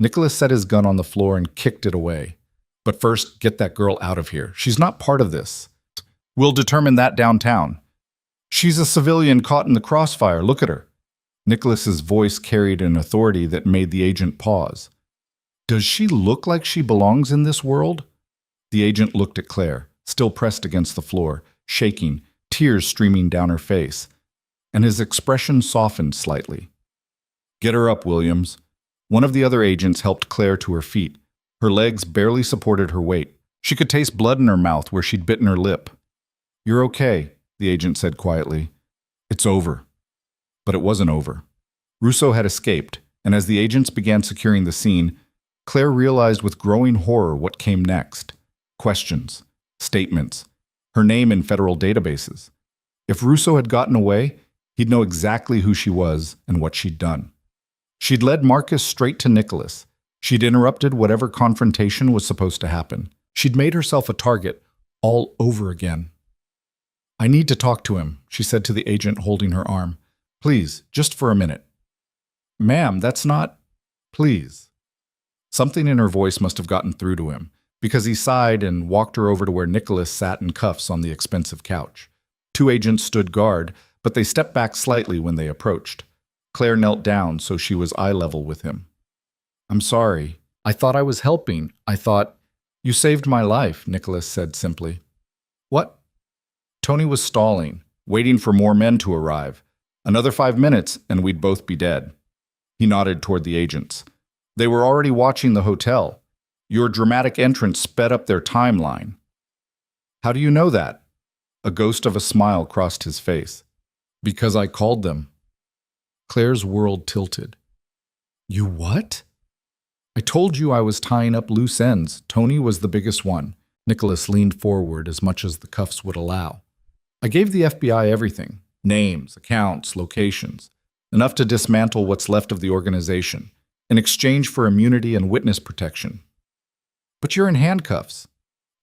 Nicholas set his gun on the floor and kicked it away. But first, get that girl out of here. She's not part of this. We'll determine that downtown. She's a civilian caught in the crossfire. Look at her. Nicholas's voice carried an authority that made the agent pause. Does she look like she belongs in this world? The agent looked at Claire, still pressed against the floor, shaking, tears streaming down her face, and his expression softened slightly. Get her up, Williams. One of the other agents helped Claire to her feet. Her legs barely supported her weight. She could taste blood in her mouth where she'd bitten her lip. You're okay, the agent said quietly. It's over. But it wasn't over. Russo had escaped, and as the agents began securing the scene, Claire realized with growing horror what came next. Questions, statements, her name in federal databases. If Russo had gotten away, he'd know exactly who she was and what she'd done. She'd led Marcus straight to Nicholas, She'd interrupted whatever confrontation was supposed to happen. She'd made herself a target all over again. "I need to talk to him," she said to the agent holding her arm. "Please, just for a minute." "Ma'am, that's not—" "Please." Something in her voice must have gotten through to him, because he sighed and walked her over to where Nicholas sat in cuffs on the expensive couch. Two agents stood guard, but they stepped back slightly when they approached. Claire knelt down so she was eye level with him. "I'm sorry. I thought I was helping. I thought—" "You saved my life," Nicholas said simply. "What?" Tony was stalling, waiting for more men to arrive. Another 5 minutes, and we'd both be dead. He nodded toward the agents. "They were already watching the hotel. Your dramatic entrance sped up their timeline." "How do you know that?" A ghost of a smile crossed his face. "Because I called them." Claire's world tilted. "You what?" "I told you I was tying up loose ends. Tony was the biggest one." Nicholas leaned forward as much as the cuffs would allow. "I gave the FBI everything. Names, accounts, locations. Enough to dismantle what's left of the organization, in exchange for immunity and witness protection." "But you're in handcuffs."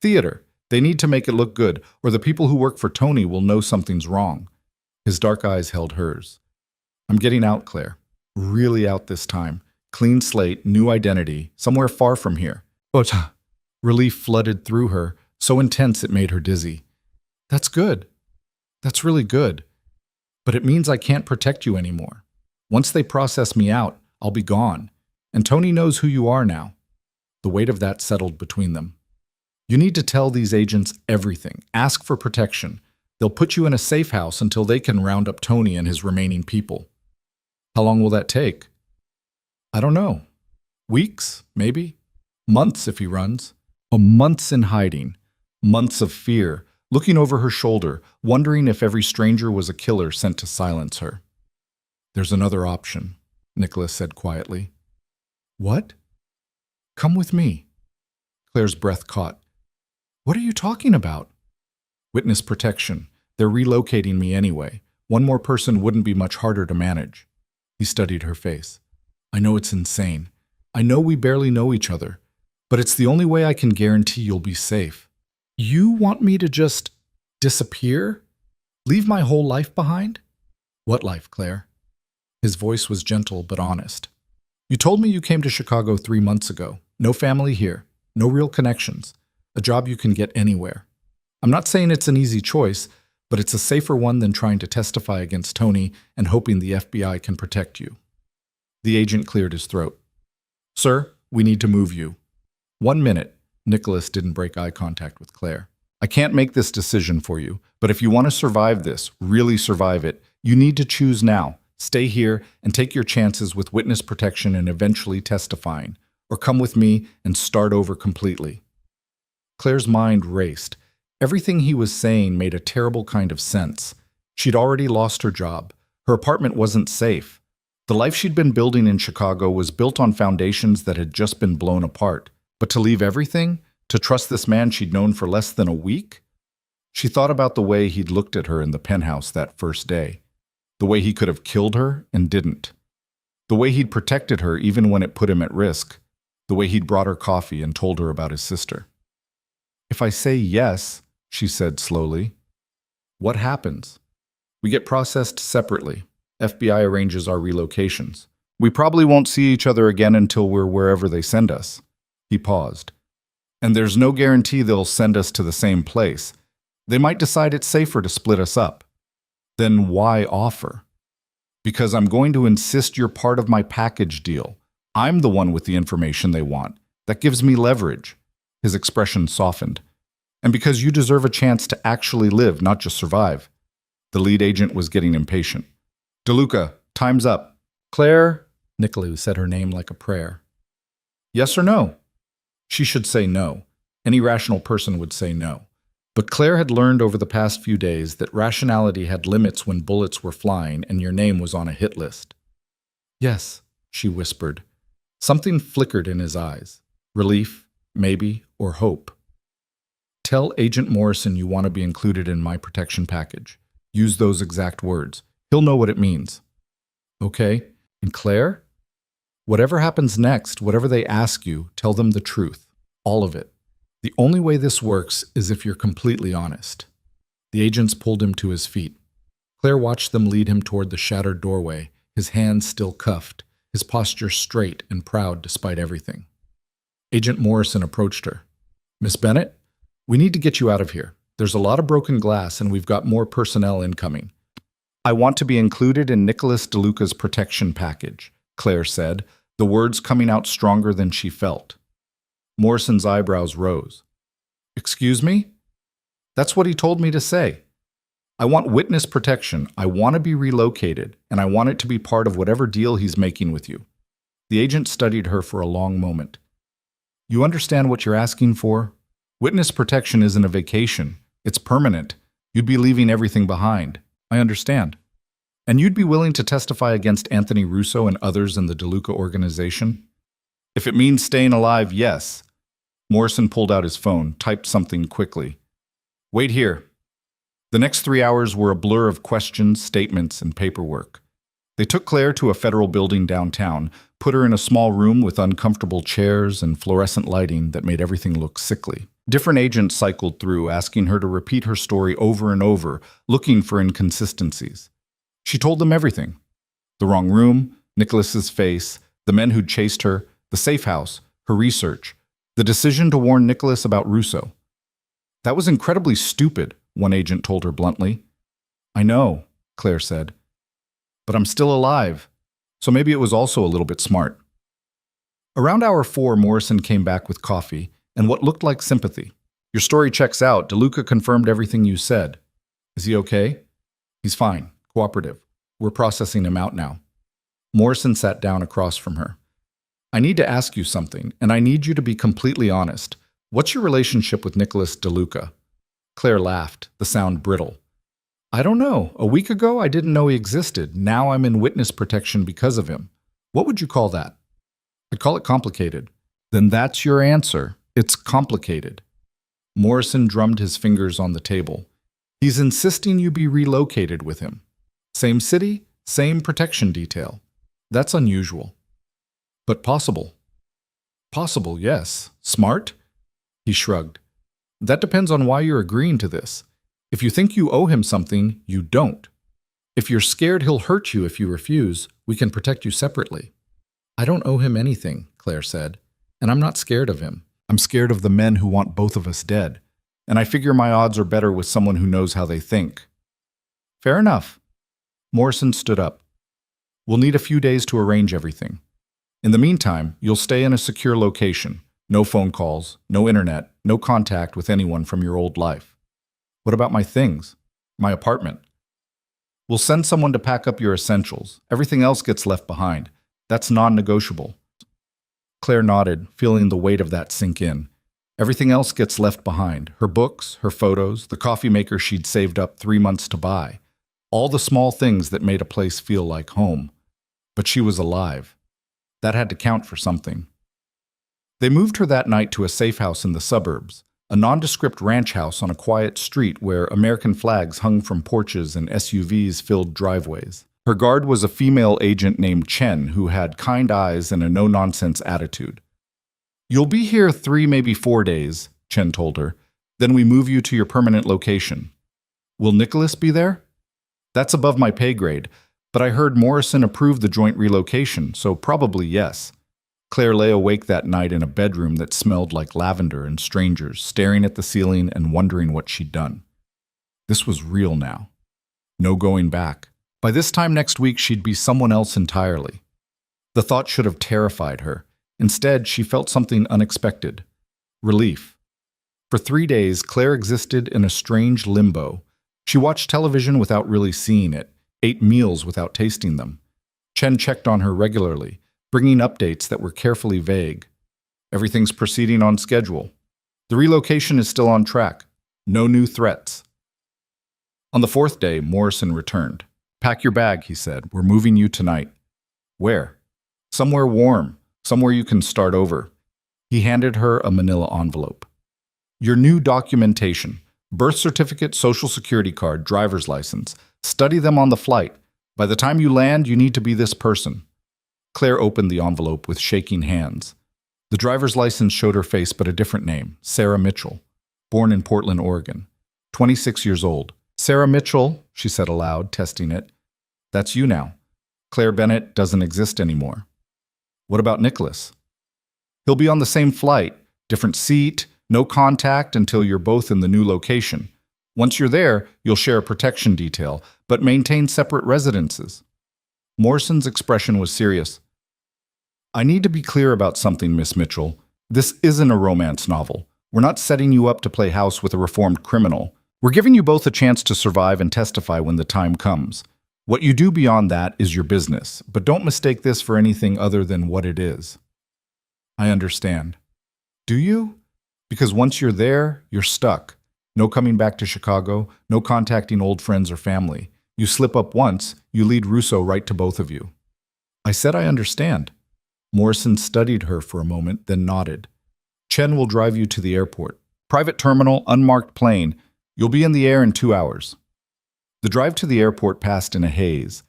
"Theater. They need to make it look good, or the people who work for Tony will know something's wrong." His dark eyes held hers. "I'm getting out, Claire. Really out this time. Clean slate, new identity, somewhere far from here." But relief flooded through her, so intense it made her dizzy. "That's good. That's really good. But it means I can't protect you anymore. Once they process me out, I'll be gone. And Tony knows who you are now." The weight of that settled between them. "You need to tell these agents everything. Ask for protection. They'll put you in a safe house until they can round up Tony and his remaining people." "How long will that take?" "I don't know. Weeks, maybe. Months if he runs." Months in hiding. Months of fear, looking over her shoulder, wondering if every stranger was a killer sent to silence her. "There's another option," Nicholas said quietly. "What?" "Come with me." Claire's breath caught. "What are you talking about?" "Witness protection. They're relocating me anyway. One more person wouldn't be much harder to manage." He studied her face. "I know it's insane. I know we barely know each other. But it's the only way I can guarantee you'll be safe." "You want me to just disappear? Leave my whole life behind?" "What life, Claire?" His voice was gentle but honest. "You told me you came to Chicago 3 months ago. No family here. No real connections. A job you can get anywhere. I'm not saying it's an easy choice, but it's a safer one than trying to testify against Tony and hoping the FBI can protect you." The agent cleared his throat. "Sir, we need to move you." "1 minute." Nicholas didn't break eye contact with Claire. "I can't make this decision for you, but if you want to survive this, really survive it, you need to choose now. Stay here and take your chances with witness protection and eventually testifying, or come with me and start over completely." Claire's mind raced. Everything he was saying made a terrible kind of sense. She'd already lost her job. Her apartment wasn't safe. The life she'd been building in Chicago was built on foundations that had just been blown apart. But to leave everything? To trust this man she'd known for less than a week? She thought about the way he'd looked at her in the penthouse that first day. The way he could have killed her and didn't. The way he'd protected her even when it put him at risk. The way he'd brought her coffee and told her about his sister. "If I say yes," she said slowly, "what happens?" "We get processed separately. FBI arranges our relocations. We probably won't see each other again until we're wherever they send us." He paused. "And there's no guarantee they'll send us to the same place. They might decide it's safer to split us up." "Then why offer?" "Because I'm going to insist you're part of my package deal. I'm the one with the information they want. That gives me leverage." His expression softened. "And because you deserve a chance to actually live, not just survive." The lead agent was getting impatient. "DeLuca, time's up." "Claire," Nicholas said her name like a prayer. "Yes or no?" She should say no. Any rational person would say no. But Claire had learned over the past few days that rationality had limits when bullets were flying and your name was on a hit list. "Yes," she whispered. Something flickered in his eyes. Relief, maybe, or hope. "Tell Agent Morrison you want to be included in my protection package. Use those exact words. He'll know what it means." "Okay. And Claire?" Whatever happens next, whatever they ask you, tell them the truth. All of it. The only way this works is if you're completely honest. The agents pulled him to his feet. Claire watched them lead him toward the shattered doorway, his hands still cuffed, his posture straight and proud despite everything. Agent Morrison approached her. "Miss Bennett, we need to get you out of here. There's a lot of broken glass and we've got more personnel incoming." "I want to be included in Nicholas DeLuca's protection package," Claire said, the words coming out stronger than she felt. Morrison's eyebrows rose. "Excuse me? That's what he told me to say. I want witness protection, I want to be relocated, and I want it to be part of whatever deal he's making with you." The agent studied her for a long moment. "You understand what you're asking for? Witness protection isn't a vacation. It's permanent. You'd be leaving everything behind. I understand. And you'd be willing to testify against Anthony Russo and others in the DeLuca organization?" "If it means staying alive, yes." Morrison pulled out his phone, typed something quickly. "Wait here." The next 3 hours were a blur of questions, statements, and paperwork. They took Claire to a federal building downtown, put her in a small room with uncomfortable chairs and fluorescent lighting that made everything look sickly. Different agents cycled through, asking her to repeat her story over and over, looking for inconsistencies. She told them everything. The wrong room, Nicholas's face, the men who'd chased her, the safe house, her research, the decision to warn Nicholas about Russo. "That was incredibly stupid," one agent told her bluntly. "I know," Claire said. "But I'm still alive, so maybe it was also a little bit smart." Around hour 4, Morrison came back with coffee and what looked like sympathy. "Your story checks out. DeLuca confirmed everything you said. Is he okay?" "He's fine. Cooperative. We're processing him out now." Morrison sat down across from her. "I need to ask you something, and I need you to be completely honest. What's your relationship with Nicholas DeLuca?" Claire laughed, the sound brittle. "I don't know. A week ago, I didn't know he existed. Now I'm in witness protection because of him. What would you call that?" "I'd call it complicated." "Then that's your answer. It's complicated." Morrison drummed his fingers on the table. "He's insisting you be relocated with him. Same city, same protection detail. That's unusual. But possible." "Possible, yes. Smart?" He shrugged. "That depends on why you're agreeing to this. If you think you owe him something, you don't. If you're scared he'll hurt you if you refuse, we can protect you separately." "I don't owe him anything," Claire said, "and I'm not scared of him. I'm scared of the men who want both of us dead, and I figure my odds are better with someone who knows how they think." "Fair enough." Morrison stood up. "We'll need a few days to arrange everything. In the meantime, you'll stay in a secure location. No phone calls, no internet, no contact with anyone from your old life." "What about my things? My apartment?" "We'll send someone to pack up your essentials. Everything else gets left behind. That's non-negotiable." Claire nodded, feeling the weight of that sink in. Everything else gets left behind. Her books, her photos, the coffee maker she'd saved up 3 months to buy. All the small things that made a place feel like home. But she was alive. That had to count for something. They moved her that night to a safe house in the suburbs, a nondescript ranch house on a quiet street where American flags hung from porches and SUVs filled driveways. Her guard was a female agent named Chen who had kind eyes and a no-nonsense attitude. "You'll be here 3, maybe 4 days," Chen told her. "Then we move you to your permanent location." "Will Nicholas be there?" "That's above my pay grade, but I heard Morrison approved the joint relocation, so probably yes." Claire lay awake that night in a bedroom that smelled like lavender and strangers, staring at the ceiling and wondering what she'd done. This was real now. No going back. By this time next week, she'd be someone else entirely. The thought should have terrified her. Instead, she felt something unexpected. Relief. For 3 days, Claire existed in a strange limbo. She watched television without really seeing it, ate meals without tasting them. Chen checked on her regularly, bringing updates that were carefully vague. "Everything's proceeding on schedule. The relocation is still on track. No new threats." On the 4th day, Morrison returned. "Pack your bag," he said. "We're moving you tonight." "Where?" "Somewhere warm. Somewhere you can start over." He handed her a manila envelope. "Your new documentation. Birth certificate, social security card, driver's license. Study them on the flight. By the time you land, you need to be this person." Claire opened the envelope with shaking hands. The driver's license showed her face but a different name, Sarah Mitchell, born in Portland, Oregon. 26 years old. Sarah Mitchell, she said aloud, testing it. That's you now. Claire Bennett doesn't exist anymore. What about Nicholas? He'll be on the same flight, different seat, no contact until you're both in the new location. Once you're there, you'll share a protection detail, but maintain separate residences. Morrison's expression was serious. I need to be clear about something, Miss Mitchell. This isn't a romance novel. We're not setting you up to play house with a reformed criminal. We're giving you both a chance to survive and testify when the time comes. What you do beyond that is your business, but don't mistake this for anything other than what it is. I understand. Do you? Because once you're there, you're stuck. No coming back to Chicago, no contacting old friends or family. You slip up once, you lead Russo right to both of you. I said I understand. Morrison studied her for a moment, then nodded. Chen will drive you to the airport. Private terminal, unmarked plane. You'll be in the air in 2 hours. The drive to the airport passed in a haze.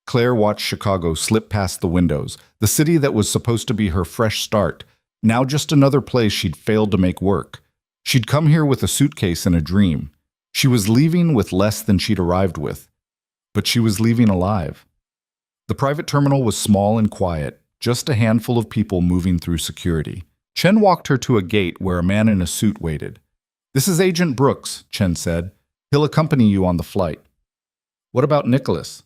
Claire watched Chicago slip past the windows, the city that was supposed to be her fresh start, now just another place she'd failed to make work. She'd come here with a suitcase and a dream. She was leaving with less than she'd arrived with. But she was leaving alive. The private terminal was small and quiet, just a handful of people moving through security. Chen walked her to a gate where a man in a suit waited. This is Agent Brooks, Chen said. He'll accompany you on the flight. What about Nicholas?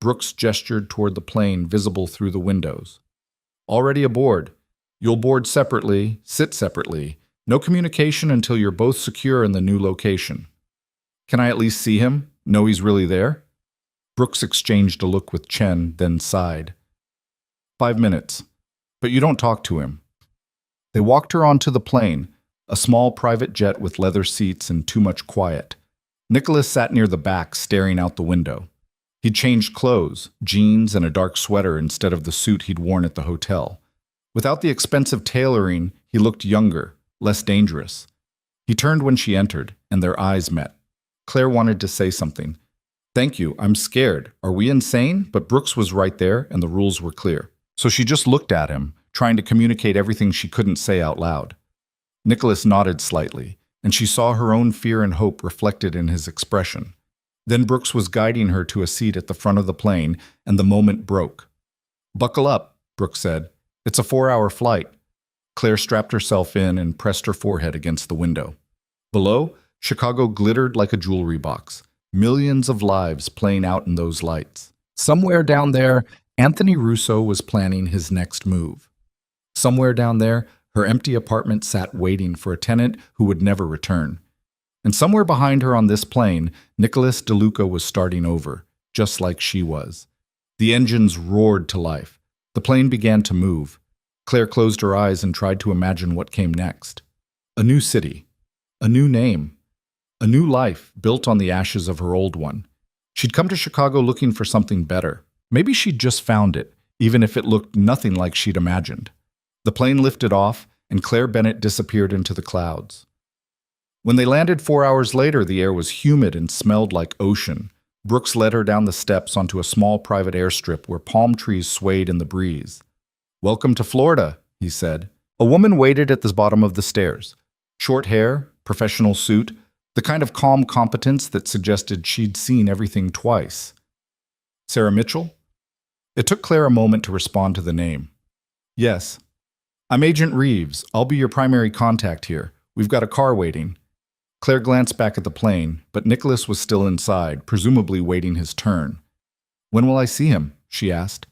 Brooks gestured toward the plane visible through the windows. Already aboard. You'll board separately, sit separately. No communication until you're both secure in the new location. Can I at least see him? Know he's really there? Brooks exchanged a look with Chen, then sighed. 5 minutes. But you don't talk to him. They walked her onto the plane, a small private jet with leather seats and too much quiet. Nicholas sat near the back, staring out the window. He'd changed clothes, jeans and a dark sweater instead of the suit he'd worn at the hotel. Without the expensive tailoring, he looked younger, less dangerous. He turned when she entered, and their eyes met. Claire wanted to say something. Thank you, I'm scared. Are we insane? But Brooks was right there, and the rules were clear. So she just looked at him, trying to communicate everything she couldn't say out loud. Nicholas nodded slightly, and she saw her own fear and hope reflected in his expression. Then Brooks was guiding her to a seat at the front of the plane, and the moment broke. Buckle up, Brooks said. It's a 4-hour flight. Claire strapped herself in and pressed her forehead against the window. Below, Chicago glittered like a jewelry box, millions of lives playing out in those lights. Somewhere down there, Anthony Russo was planning his next move. Somewhere down there, her empty apartment sat waiting for a tenant who would never return. And somewhere behind her on this plane, Nicholas DeLuca was starting over, just like she was. The engines roared to life. The plane began to move. Claire closed her eyes and tried to imagine what came next. A new city. A new name. A new life built on the ashes of her old one. She'd come to Chicago looking for something better. Maybe she'd just found it, even if it looked nothing like she'd imagined. The plane lifted off, and Claire Bennett disappeared into the clouds. When they landed 4 hours later, the air was humid and smelled like ocean. Brooks led her down the steps onto a small private airstrip where palm trees swayed in the breeze. Welcome to Florida, he said. A woman waited at the bottom of the stairs. Short hair, professional suit, the kind of calm competence that suggested she'd seen everything twice. Sarah Mitchell? It took Claire a moment to respond to the name. Yes. I'm Agent Reeves. I'll be your primary contact here. We've got a car waiting. Claire glanced back at the plane, but Nicholas was still inside, presumably waiting his turn. When will I see him? She asked.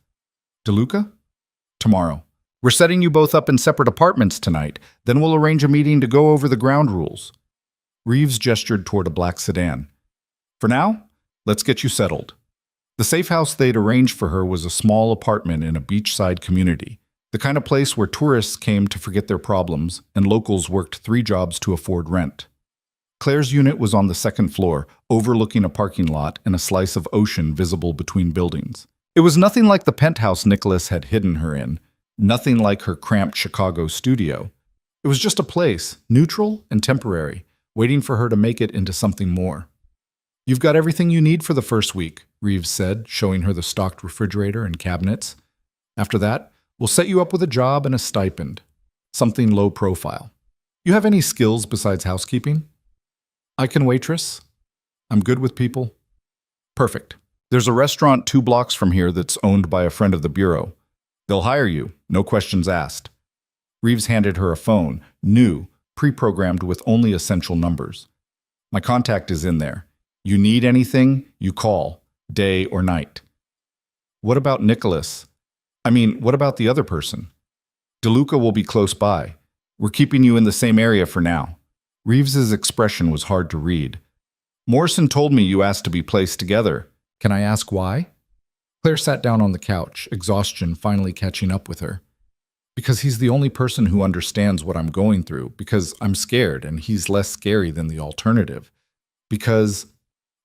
DeLuca? Tomorrow. We're setting you both up in separate apartments tonight. Then we'll arrange a meeting to go over the ground rules. Reeves gestured toward a black sedan. For now, let's get you settled. The safe house they'd arranged for her was a small apartment in a beachside community, the kind of place where tourists came to forget their problems and locals worked 3 jobs to afford rent. Claire's unit was on the 2nd floor, overlooking a parking lot and a slice of ocean visible between buildings. It was nothing like the penthouse Nicholas had hidden her in, nothing like her cramped Chicago studio. It was just a place, neutral and temporary, waiting for her to make it into something more. You've got everything you need for the first week, Reeves said, showing her the stocked refrigerator and cabinets. After that, we'll set you up with a job and a stipend. Something low profile. You have any skills besides housekeeping? I can waitress. I'm good with people. Perfect. There's a restaurant 2 blocks from here that's owned by a friend of the bureau. They'll hire you, no questions asked. Reeves handed her a phone, new, pre-programmed with only essential numbers. My contact is in there. You need anything, you call, day or night. What about Nicholas? What about the other person? DeLuca will be close by. We're keeping you in the same area for now. Reeves's expression was hard to read. Morrison told me you asked to be placed together. Can I ask why? Claire sat down on the couch, exhaustion finally catching up with her. Because he's the only person who understands what I'm going through. Because I'm scared, and he's less scary than the alternative. Because...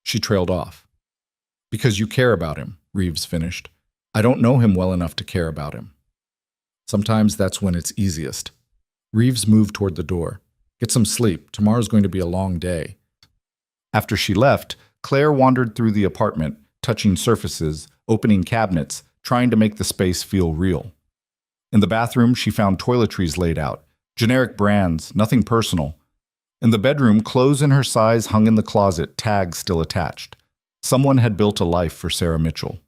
She trailed off. Because you care about him, Reeves finished. I don't know him well enough to care about him. Sometimes that's when it's easiest. Reeves moved toward the door. Get some sleep. Tomorrow's going to be a long day. After she left, Claire wandered through the apartment, touching surfaces, opening cabinets, trying to make the space feel real. In the bathroom, she found toiletries laid out. Generic brands, nothing personal. In the bedroom, clothes in her size hung in the closet, tags still attached. Someone had built a life for Sarah Mitchell.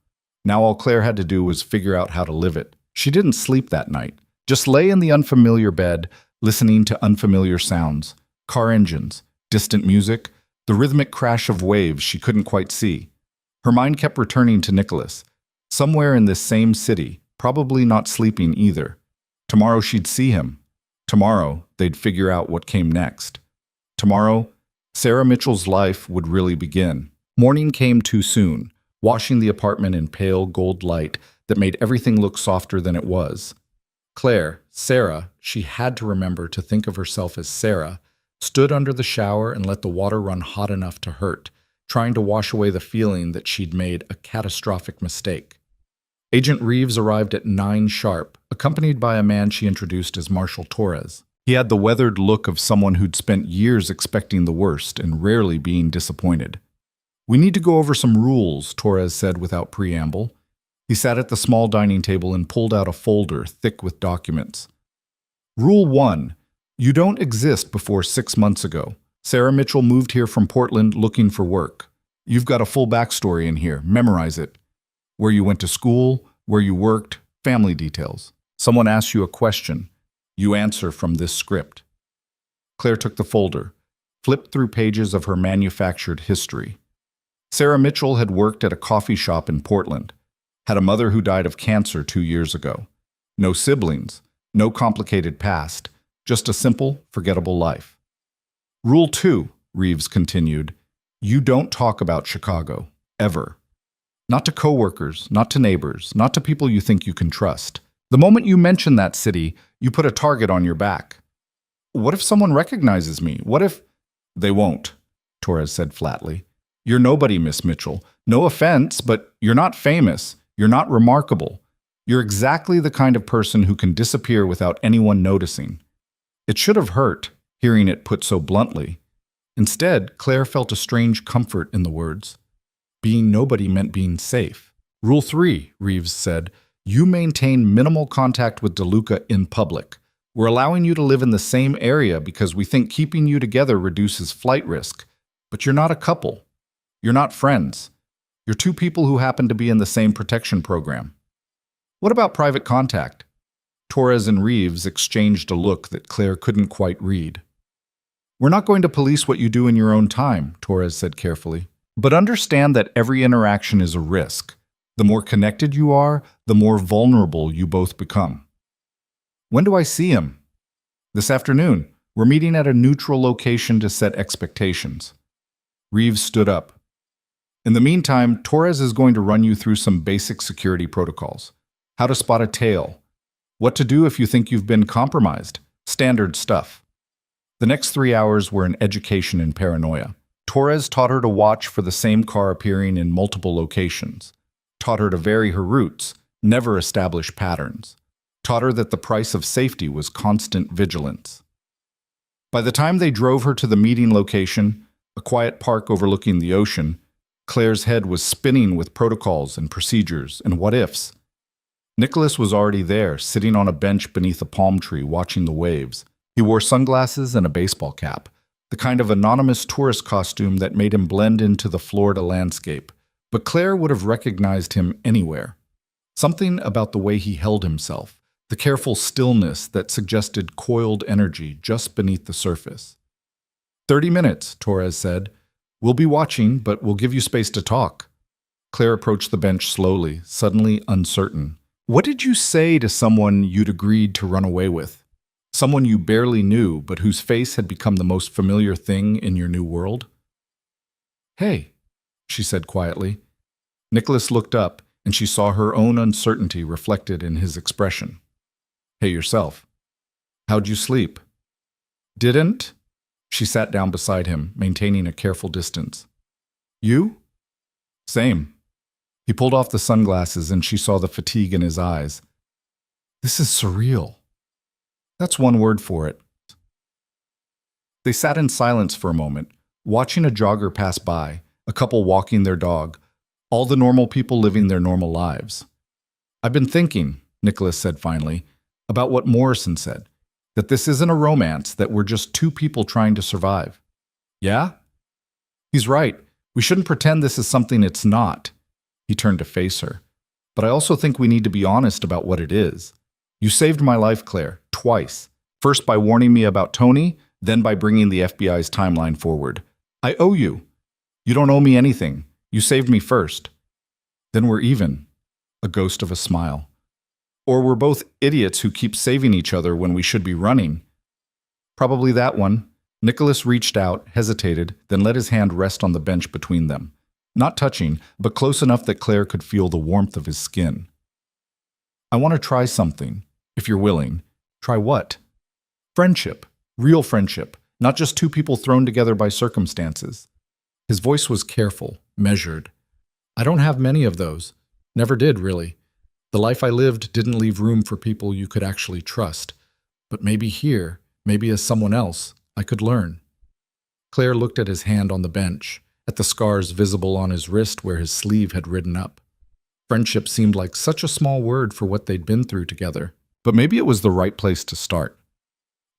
Now all Claire had to do was figure out how to live it. She didn't sleep that night. Just lay in the unfamiliar bed, listening to unfamiliar sounds. Car engines, distant music, the rhythmic crash of waves she couldn't quite see. Her mind kept returning to Nicholas. Somewhere in this same city, probably not sleeping either. Tomorrow she'd see him. Tomorrow, they'd figure out what came next. Tomorrow, Sarah Mitchell's life would really begin. Morning came too soon, washing the apartment in pale gold light that made everything look softer than it was. Claire, Sarah, she had to remember to think of herself as Sarah, stood under the shower and let the water run hot enough to hurt, trying to wash away the feeling that she'd made a catastrophic mistake. Agent Reeves arrived at 9 sharp, accompanied by a man she introduced as Marshal Torres. He had the weathered look of someone who'd spent years expecting the worst and rarely being disappointed. We need to go over some rules, Torres said without preamble. He sat at the small dining table and pulled out a folder thick with documents. Rule 1. You don't exist before 6 months ago. Sarah Mitchell moved here from Portland looking for work. You've got a full backstory in here. Memorize it. Where you went to school, where you worked, family details. Someone asks you a question. You answer from this script. Claire took the folder, flipped through pages of her manufactured history. Sarah Mitchell had worked at a coffee shop in Portland, had a mother who died of cancer 2 years ago. No siblings, no complicated past, just a simple, forgettable life. Rule 2, Reeves continued, you don't talk about Chicago, ever. Not to coworkers, not to neighbors, not to people you think you can trust. The moment you mention that city, you put a target on your back. What if someone recognizes me? What if... They won't, Torres said flatly. You're nobody, Miss Mitchell. No offense, but you're not famous. You're not remarkable. You're exactly the kind of person who can disappear without anyone noticing. It should have hurt, hearing it put so bluntly. Instead, Claire felt a strange comfort in the words. Being nobody meant being safe. Rule 3, Reeves said, you maintain minimal contact with DeLuca in public. We're allowing you to live in the same area because we think keeping you together reduces flight risk. But you're not a couple. You're not friends. You're 2 people who happen to be in the same protection program. What about private contact? Torres and Reeves exchanged a look that Claire couldn't quite read. We're not going to police what you do in your own time, Torres said carefully. But understand that every interaction is a risk. The more connected you are, the more vulnerable you both become. When do I see him? This afternoon. We're meeting at a neutral location to set expectations. Reeves stood up. In the meantime, Torres is going to run you through some basic security protocols. How to spot a tail. What to do if you think you've been compromised. Standard stuff. The next 3 hours were an education in paranoia. Torres taught her to watch for the same car appearing in multiple locations. Taught her to vary her routes, never establish patterns. Taught her that the price of safety was constant vigilance. By the time they drove her to the meeting location, a quiet park overlooking the ocean, Claire's head was spinning with protocols and procedures and what-ifs. Nicholas was already there, sitting on a bench beneath a palm tree, watching the waves. He wore sunglasses and a baseball cap, the kind of anonymous tourist costume that made him blend into the Florida landscape. But Claire would have recognized him anywhere. Something about the way he held himself, the careful stillness that suggested coiled energy just beneath the surface. 30 minutes, Torres said. We'll be watching, but we'll give you space to talk. Claire approached the bench slowly, suddenly uncertain. What did you say to someone you'd agreed to run away with? Someone you barely knew, but whose face had become the most familiar thing in your new world? Hey, she said quietly. Nicholas looked up, and she saw her own uncertainty reflected in his expression. Hey yourself. How'd you sleep? Didn't? She sat down beside him, maintaining a careful distance. You? Same. He pulled off the sunglasses and she saw the fatigue in his eyes. This is surreal. That's one word for it. They sat in silence for a moment, watching a jogger pass by, a couple walking their dog, all the normal people living their normal lives. I've been thinking, Nicholas said finally, about what Morrison said, that this isn't a romance, that we're just two people trying to survive. Yeah? He's right. We shouldn't pretend this is something it's not. He turned to face her. But I also think we need to be honest about what it is. You saved my life, Claire, twice. First by warning me about Tony, then by bringing the FBI's timeline forward. I owe you. You don't owe me anything. You saved me first. Then we're even. A ghost of a smile. Or we're both idiots who keep saving each other when we should be running. Probably that one. Nicholas reached out, hesitated, then let his hand rest on the bench between them. Not touching, but close enough that Claire could feel the warmth of his skin. I want to try something, if you're willing. Try what? Friendship. Real friendship. Not just two people thrown together by circumstances. His voice was careful, measured. I don't have many of those. Never did, really. The life I lived didn't leave room for people you could actually trust. But maybe here, maybe as someone else, I could learn. Claire looked at his hand on the bench, at the scars visible on his wrist where his sleeve had ridden up. Friendship seemed like such a small word for what they'd been through together. But maybe it was the right place to start.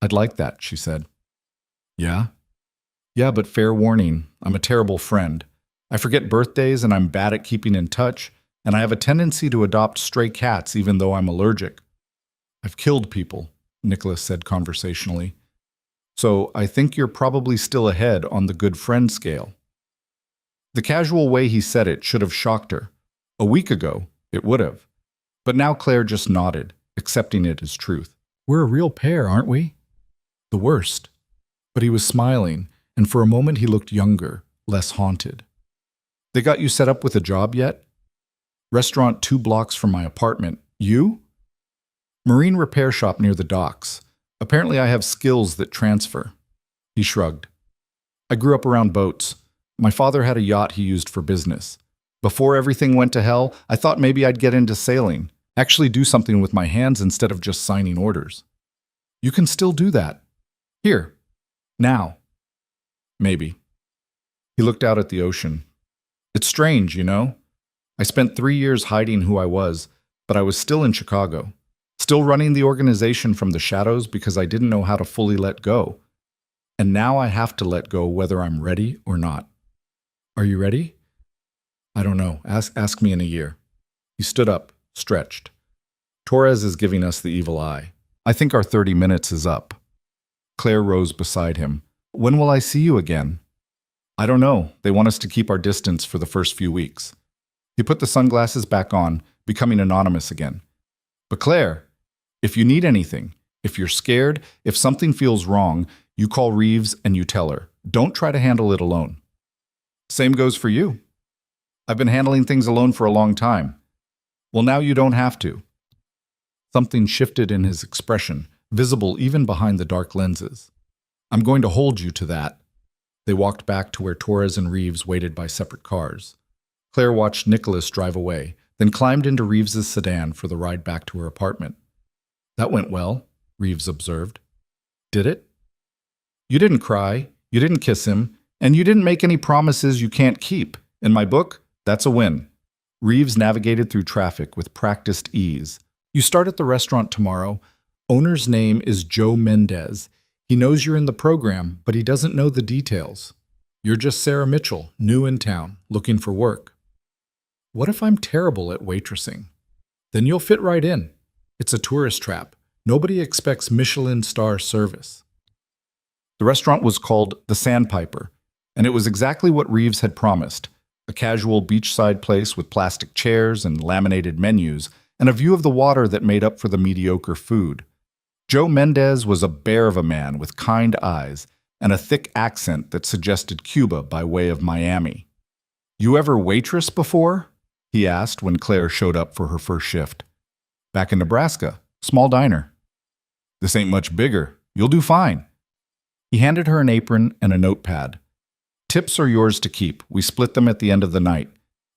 I'd like that, she said. Yeah? Yeah, but fair warning, I'm a terrible friend. I forget birthdays and I'm bad at keeping in touch, and I have a tendency to adopt stray cats even though I'm allergic. I've killed people, Nicholas said conversationally. So I think you're probably still ahead on the good friend scale. The casual way he said it should have shocked her. A week ago, it would have. But now Claire just nodded, accepting it as truth. We're a real pair, aren't we? The worst. But he was smiling, and for a moment he looked younger, less haunted. They got you set up with a job yet? Restaurant 2 blocks from my apartment. You? Marine repair shop near the docks. Apparently I have skills that transfer. He shrugged. I grew up around boats. My father had a yacht he used for business. Before everything went to hell, I thought maybe I'd get into sailing, actually do something with my hands instead of just signing orders. You can still do that. Here. Now. Maybe. He looked out at the ocean. It's strange, you know? I spent 3 years hiding who I was, but I was still in Chicago. Still running the organization from the shadows because I didn't know how to fully let go. And now I have to let go whether I'm ready or not. Are you ready? I don't know. Ask me in a year. He stood up, stretched. Torres is giving us the evil eye. I think our 30 minutes is up. Claire rose beside him. When will I see you again? I don't know. They want us to keep our distance for the first few weeks. He put the sunglasses back on, becoming anonymous again. But Claire, if you need anything, if you're scared, if something feels wrong, you call Reeves and you tell her. Don't try to handle it alone. Same goes for you. I've been handling things alone for a long time. Well, now you don't have to. Something shifted in his expression, visible even behind the dark lenses. I'm going to hold you to that. They walked back to where Torres and Reeves waited by separate cars. Claire watched Nicholas drive away, then climbed into Reeves's sedan for the ride back to her apartment. That went well, Reeves observed. Did it? You didn't cry, you didn't kiss him, and you didn't make any promises you can't keep. In my book, that's a win. Reeves navigated through traffic with practiced ease. You start at the restaurant tomorrow. Owner's name is Joe Mendez. He knows you're in the program, but he doesn't know the details. You're just Sarah Mitchell, new in town, looking for work. What if I'm terrible at waitressing? Then you'll fit right in. It's a tourist trap. Nobody expects Michelin star service. The restaurant was called The Sandpiper, and it was exactly what Reeves had promised: a casual beachside place with plastic chairs and laminated menus, and a view of the water that made up for the mediocre food. Joe Mendez was a bear of a man with kind eyes and a thick accent that suggested Cuba by way of Miami. "You ever waitress before?" he asked when Claire showed up for her first shift. "Back in Nebraska, small diner." "This ain't much bigger. You'll do fine." He handed her an apron and a notepad. "Tips are yours to keep. We split them at the end of the night.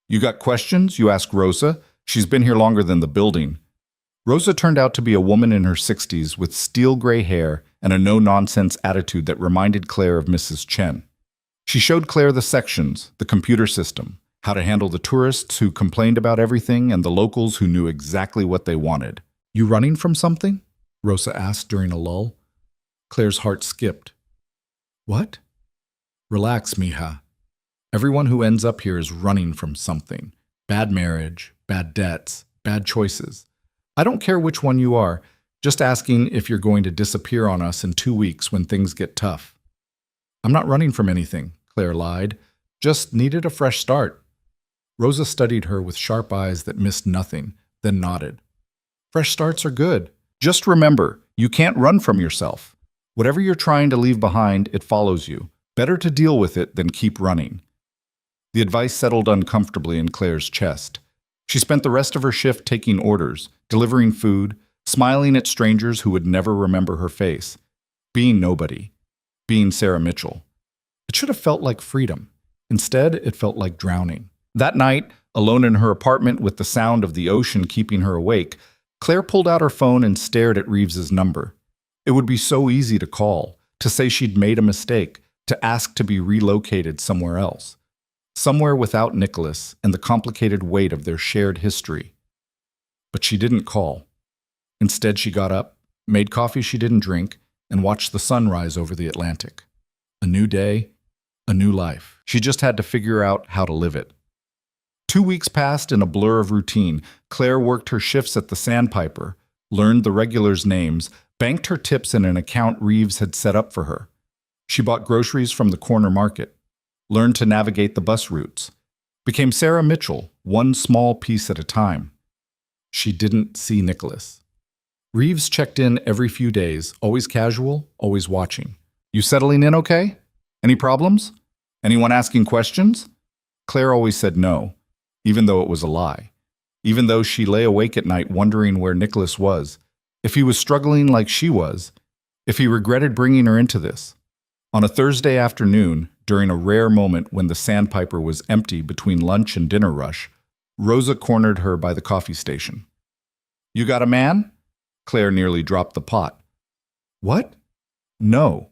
You got questions? You ask Rosa. She's been here longer than the building." Rosa turned out to be a woman in her 60s with steel gray hair and a no-nonsense attitude that reminded Claire of Mrs. Chen. She showed Claire the sections, the computer system, how to handle the tourists who complained about everything and the locals who knew exactly what they wanted. "You running from something?" Rosa asked during a lull. Claire's heart skipped. "What?" "Relax, mija. Everyone who ends up here is running from something. Bad marriage, bad debts, bad choices. I don't care which one you are, just asking if you're going to disappear on us in 2 weeks when things get tough." "I'm not running from anything," Claire lied. "Just needed a fresh start." Rosa studied her with sharp eyes that missed nothing, then nodded. "Fresh starts are good. Just remember, you can't run from yourself. Whatever you're trying to leave behind, it follows you. Better to deal with it than keep running." The advice settled uncomfortably in Claire's chest. She spent the rest of her shift taking orders, delivering food, smiling at strangers who would never remember her face, being nobody, being Sarah Mitchell. It should have felt like freedom. Instead, it felt like drowning. That night, alone in her apartment with the sound of the ocean keeping her awake, Claire pulled out her phone and stared at Reeves's number. It would be so easy to call, to say she'd made a mistake, to ask to be relocated somewhere else. Somewhere without Nicholas and the complicated weight of their shared history. But she didn't call. Instead, she got up, made coffee she didn't drink, and watched the sun rise over the Atlantic. A new day, a new life. She just had to figure out how to live it. 2 weeks passed in a blur of routine. Claire worked her shifts at the Sandpiper, learned the regulars' names, banked her tips in an account Reeves had set up for her. She bought groceries from the corner market, learned to navigate the bus routes, became Sarah Mitchell, one small piece at a time. She didn't see Nicholas. Reeves checked in every few days, always casual, always watching. "You settling in okay? Any problems? Anyone asking questions?" Claire always said no, even though it was a lie. Even though she lay awake at night wondering where Nicholas was, if he was struggling like she was, if he regretted bringing her into this. On a Thursday afternoon, during a rare moment when the Sandpiper was empty between lunch and dinner rush, Rosa cornered her by the coffee station. "You got a man?" Claire nearly dropped the pot. "What?" "No."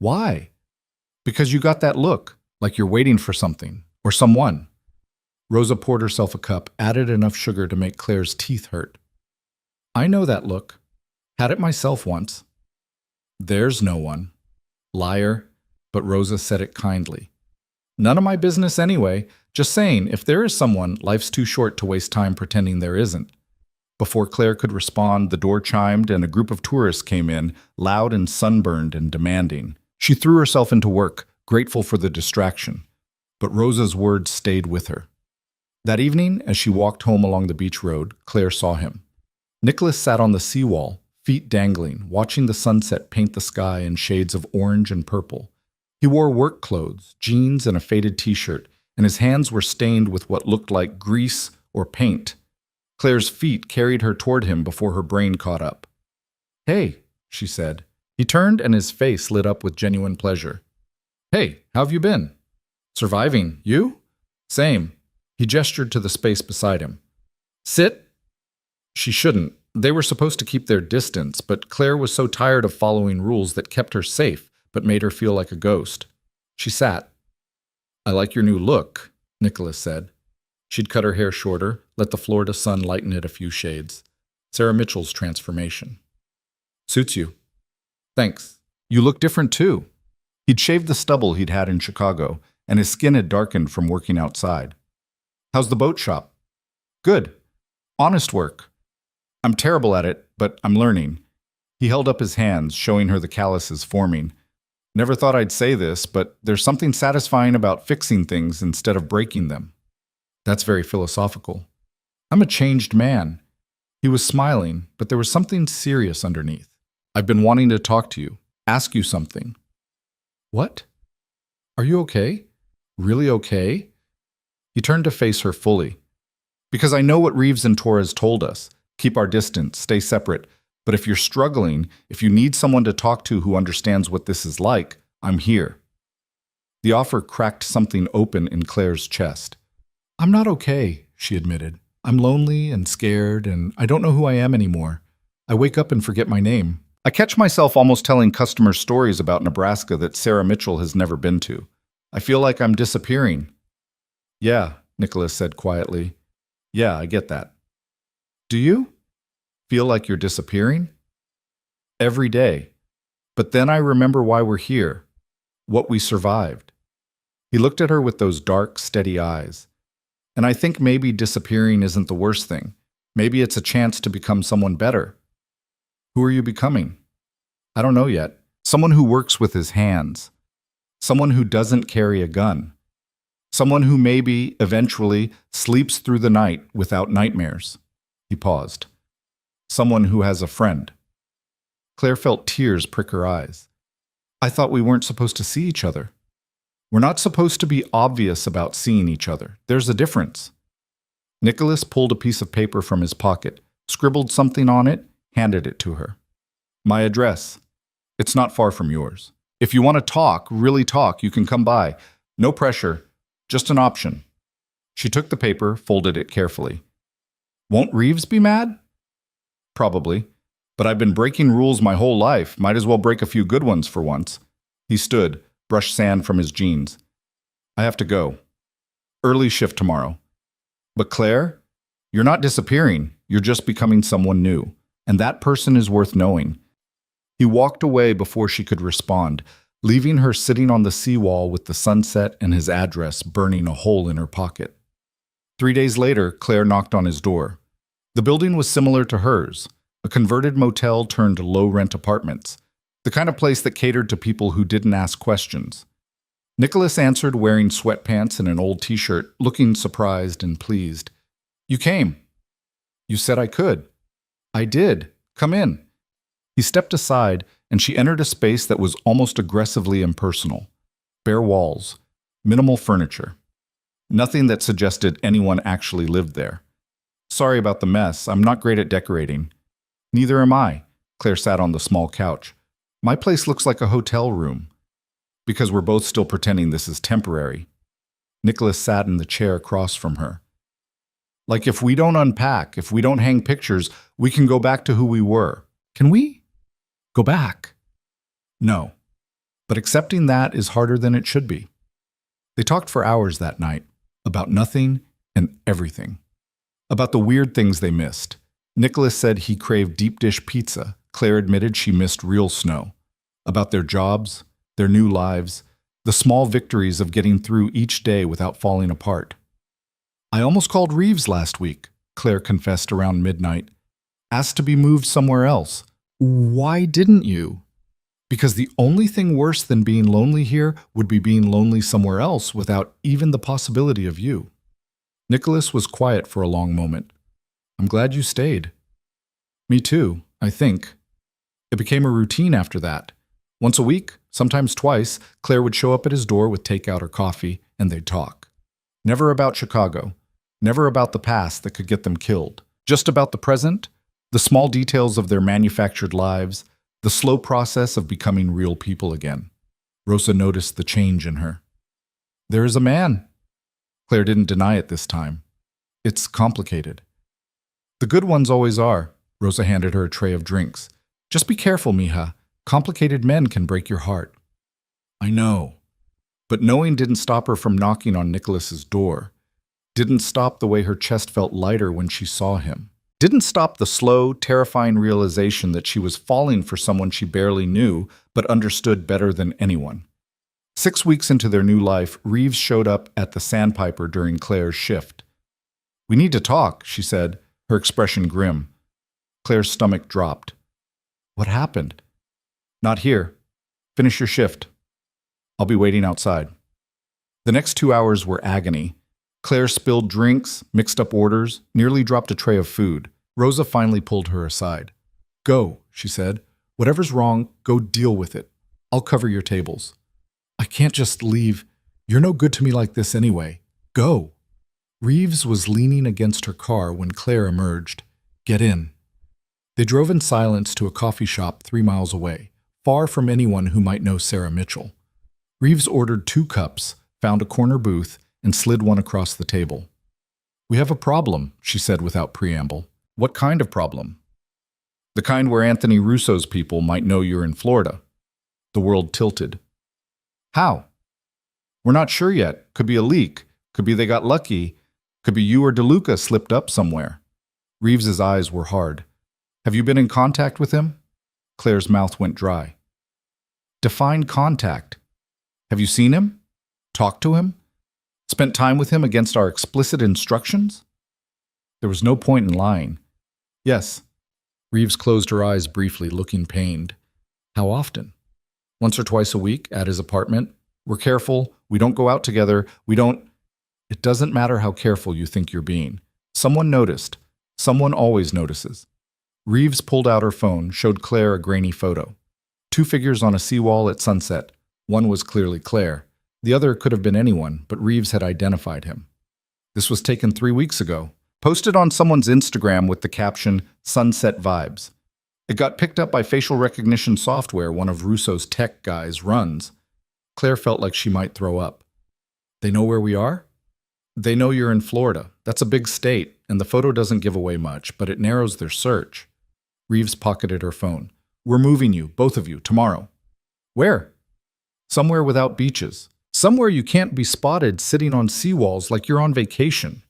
"Why?" "Because you got that look, like you're waiting for something, or someone." Rosa poured herself a cup, added enough sugar to make Claire's teeth hurt. "I know that look. Had it myself once." "There's no one." Liar, but Rosa said it kindly. "None of my business anyway. Just saying, if there is someone, life's too short to waste time pretending there isn't." Before Claire could respond, the door chimed and a group of tourists came in, loud and sunburned and demanding. She threw herself into work, grateful for the distraction. But Rosa's words stayed with her. That evening, as she walked home along the beach road, Claire saw him. Nicholas sat on the seawall, feet dangling, watching the sunset paint the sky in shades of orange and purple. He wore work clothes, jeans, and a faded t-shirt, and his hands were stained with what looked like grease or paint. Claire's feet carried her toward him before her brain caught up. "Hey," she said. He turned and his face lit up with genuine pleasure. "Hey, how have you been?" "Surviving. You?" "Same." He gestured to the space beside him. "Sit." She shouldn't. They were supposed to keep their distance, but Claire was so tired of following rules that kept her safe, but made her feel like a ghost. She sat. "I like your new look," Nicholas said. She'd cut her hair shorter, let the Florida sun lighten it a few shades. Sarah Mitchell's transformation. Suits you. Thanks. You look different too. He'd shaved the stubble he'd had in Chicago, and his skin had darkened from working outside. How's the boat shop? Good. Honest work. I'm terrible at it, but I'm learning. He held up his hands, showing her the calluses forming. Never thought I'd say this, but there's something satisfying about fixing things instead of breaking them. That's very philosophical. I'm a changed man. He was smiling, but there was something serious underneath. I've been wanting to talk to you, ask you something. What? Are you okay? Really okay? He turned to face her fully. Because I know what Reeves and Torres told us. Keep our distance, stay separate. But if you're struggling, if you need someone to talk to who understands what this is like, I'm here. The offer cracked something open in Claire's chest. I'm not okay, she admitted. I'm lonely and scared, and I don't know who I am anymore. I wake up and forget my name. I catch myself almost telling customers stories about Nebraska that Sarah Mitchell has never been to. I feel like I'm disappearing. Yeah, Nicholas said quietly. Yeah, I get that. Do you? Feel like you're disappearing? Every day. But then I remember why we're here, what we survived. He looked at her with those dark, steady eyes. And I think maybe disappearing isn't the worst thing. Maybe it's a chance to become someone better. Who are you becoming? I don't know yet. Someone who works with his hands. Someone who doesn't carry a gun. Someone who maybe, eventually, sleeps through the night without nightmares. He paused. Someone who has a friend. Claire felt tears prick her eyes. I thought we weren't supposed to see each other. We're not supposed to be obvious about seeing each other. There's a difference. Nicholas pulled a piece of paper from his pocket, scribbled something on it, handed it to her. My address. It's not far from yours. If you want to talk, really talk, you can come by. No pressure, just an option. She took the paper, folded it carefully. Won't Reeves be mad? Probably. But I've been breaking rules my whole life. Might as well break a few good ones for once. He stood, brushed sand from his jeans. I have to go. Early shift tomorrow. But Claire, you're not disappearing. You're just becoming someone new. And that person is worth knowing. He walked away before she could respond, leaving her sitting on the seawall with the sunset and his address burning a hole in her pocket. 3 days later, Claire knocked on his door. The building was similar to hers, a converted motel turned low-rent apartments, the kind of place that catered to people who didn't ask questions. Nicholas answered wearing sweatpants and an old t-shirt, looking surprised and pleased. You came. You said I could. I did. Come in. He stepped aside, and she entered a space that was almost aggressively impersonal. Bare walls, minimal furniture. Nothing that suggested anyone actually lived there. Sorry about the mess. I'm not great at decorating. Neither am I. Claire sat on the small couch. My place looks like a hotel room. Because we're both still pretending this is temporary. Nicholas sat in the chair across from her. Like if we don't unpack, if we don't hang pictures, we can go back to who we were. Can we? Go back? No. But accepting that is harder than it should be. They talked for hours that night, about nothing and everything. About the weird things they missed. Nicholas said he craved deep dish pizza. Claire admitted she missed real snow. About their jobs, their new lives, the small victories of getting through each day without falling apart. I almost called Reeves last week, Claire confessed around midnight. Asked to be moved somewhere else. Why didn't you? Because the only thing worse than being lonely here would be being lonely somewhere else without even the possibility of you. Nicholas was quiet for a long moment. I'm glad you stayed. Me too, I think. It became a routine after that. Once a week, sometimes twice, Claire would show up at his door with takeout or coffee, and they'd talk. Never about Chicago. Never about the past that could get them killed. Just about the present, the small details of their manufactured lives, the slow process of becoming real people again. Rosa noticed the change in her. There is a man. Claire didn't deny it this time. It's complicated. The good ones always are. Rosa handed her a tray of drinks. Just be careful, mija. Complicated men can break your heart. I know. But knowing didn't stop her from knocking on Nicholas's door. Didn't stop the way her chest felt lighter when she saw him. didn't stop the slow, terrifying realization that she was falling for someone she barely knew but understood better than anyone. 6 weeks into their new life, Reeves showed up at the Sandpiper during Claire's shift. "We need to talk," she said, her expression grim. Claire's stomach dropped. "What happened?" "Not here. Finish your shift. I'll be waiting outside." The next 2 hours were agony. Claire spilled drinks, mixed up orders, nearly dropped a tray of food. Rosa finally pulled her aside. "Go," she said. "Whatever's wrong, go deal with it. I'll cover your tables." "I can't just leave. You're no good to me like this anyway. Go." Reeves was leaning against her car when Claire emerged. "Get in." They drove in silence to a coffee shop 3 miles away, far from anyone who might know Sarah Mitchell. Reeves ordered 2 cups, found a corner booth, and slid one across the table. "We have a problem," she said without preamble. "What kind of problem?" "The kind where Anthony Russo's people might know you're in Florida." The world tilted. "How?" "We're not sure yet. Could be a leak. Could be they got lucky. Could be you or DeLuca slipped up somewhere." Reeves's eyes were hard. "Have you been in contact with him?" Claire's mouth went dry. "Define contact. Have you seen him? Talked to him? Spent time with him against our explicit instructions?" There was no point in lying. "Yes." Reeves closed her eyes briefly, looking pained. "How often?" "Once or twice a week, at his apartment. We're careful. We don't go out together. We don't—" "It doesn't matter how careful you think you're being. Someone noticed. Someone always notices." Reeves pulled out her phone, showed Claire a grainy photo. 2 figures on a seawall at sunset. One was clearly Claire. The other could have been anyone, but Reeves had identified him. This was taken 3 weeks ago, posted on someone's Instagram with the caption, "Sunset Vibes." It got picked up by facial recognition software one of Russo's tech guys runs. Claire felt like she might throw up. "They know where we are?" "They know you're in Florida. That's a big state, and the photo doesn't give away much, but it narrows their search." Reeves pocketed her phone. "We're moving you, both of you, tomorrow." "Where?" "Somewhere without beaches. Somewhere you can't be spotted sitting on seawalls like you're on vacation."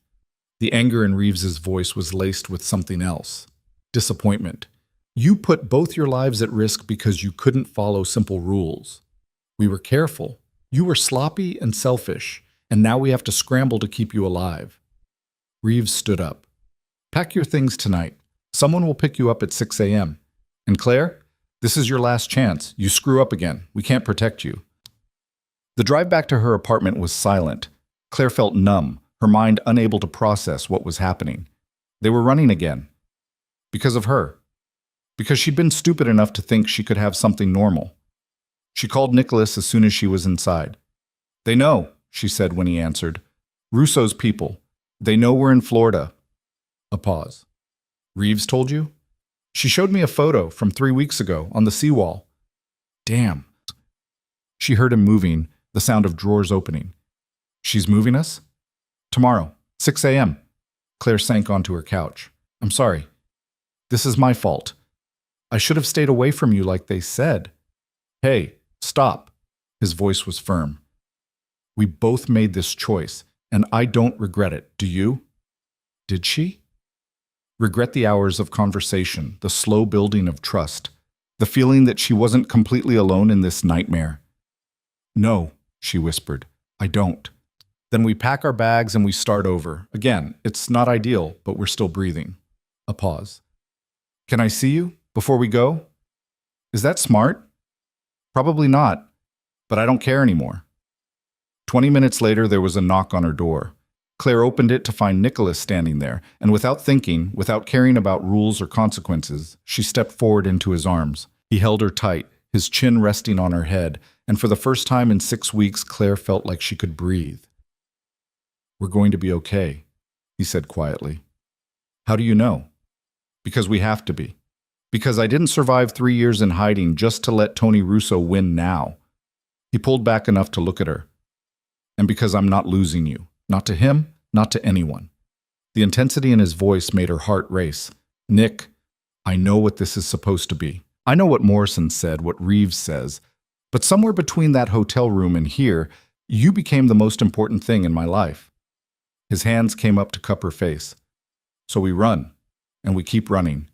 The anger in Reeves's voice was laced with something else. Disappointment. "You put both your lives at risk because you couldn't follow simple rules. We were careful. You were sloppy and selfish, and now we have to scramble to keep you alive." Reeves stood up. "Pack your things tonight. Someone will pick you up at 6 a.m. And Claire, this is your last chance. You screw up again. We can't protect you." The drive back to her apartment was silent. Claire felt numb, her mind unable to process what was happening. They were running again. Because of her. Because she'd been stupid enough to think she could have something normal. She called Nicholas as soon as she was inside. "They know," she said when he answered. "Russo's people. They know we're in Florida." A pause. "Reeves told you?" "She showed me a photo from 3 weeks ago on the seawall." "Damn." She heard him moving, the sound of drawers opening. "She's moving us?" "Tomorrow, 6 a.m. Claire sank onto her couch. "I'm sorry. This is my fault. I should have stayed away from you like they said." "Hey, stop." His voice was firm. "We both made this choice, and I don't regret it. Do you?" Did she? Regret the hours of conversation, the slow building of trust, the feeling that she wasn't completely alone in this nightmare. "No," she whispered, "I don't." "Then we pack our bags and we start over. Again, it's not ideal, but we're still breathing." A pause. "Can I see you before we go?" "Is that smart?" "Probably not, but I don't care anymore." 20 minutes later, there was a knock on her door. Claire opened it to find Nicholas standing there, and without thinking, without caring about rules or consequences, she stepped forward into his arms. He held her tight, his chin resting on her head, and for the first time in 6 weeks, Claire felt like she could breathe. "We're going to be okay," he said quietly. "How do you know?" "Because we have to be. Because I didn't survive 3 years in hiding just to let Tony Russo win now." He pulled back enough to look at her. "And because I'm not losing you. Not to him, not to anyone." The intensity in his voice made her heart race. "Nick, I know what this is supposed to be. I know what Morrison said, what Reeves says. But somewhere between that hotel room and here, you became the most important thing in my life." His hands came up to cup her face. "So we run. and we keep running,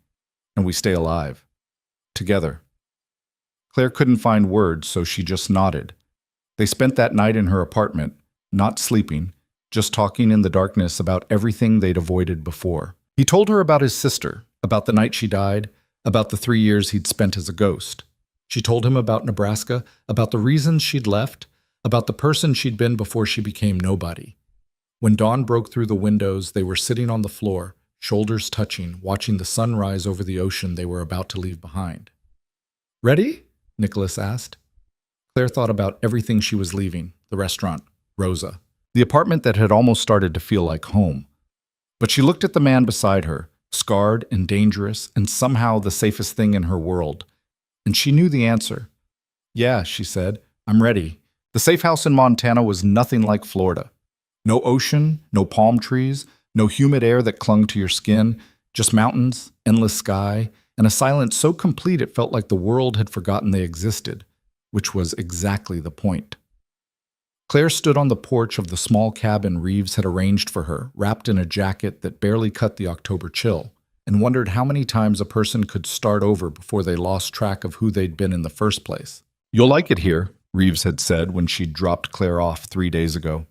and we stay alive. Together. Claire couldn't find words, so she just nodded. They spent that night in her apartment, not sleeping, just talking in the darkness about everything they'd avoided before. He told her about his sister, about the night she died, about the 3 years he'd spent as a ghost. She told him about Nebraska, about the reasons she'd left, about the person she'd been before she became nobody. When dawn broke through the windows, they were sitting on the floor, shoulders touching, watching the sun rise over the ocean they were about to leave behind. "Ready?" Nicholas asked. Claire thought about everything she was leaving, the restaurant, Rosa, the apartment that had almost started to feel like home. But she looked at the man beside her, scarred and dangerous and somehow the safest thing in her world. And she knew the answer. "Yeah," she said, "I'm ready." The safe house in Montana was nothing like Florida. No ocean, no palm trees, no humid air that clung to your skin, just mountains, endless sky, and a silence so complete it felt like the world had forgotten they existed, which was exactly the point. Claire stood on the porch of the small cabin Reeves had arranged for her, wrapped in a jacket that barely cut the October chill, and wondered how many times a person could start over before they lost track of who they'd been in the first place. "You'll like it here," Reeves had said when she'd dropped Claire off 3 days ago.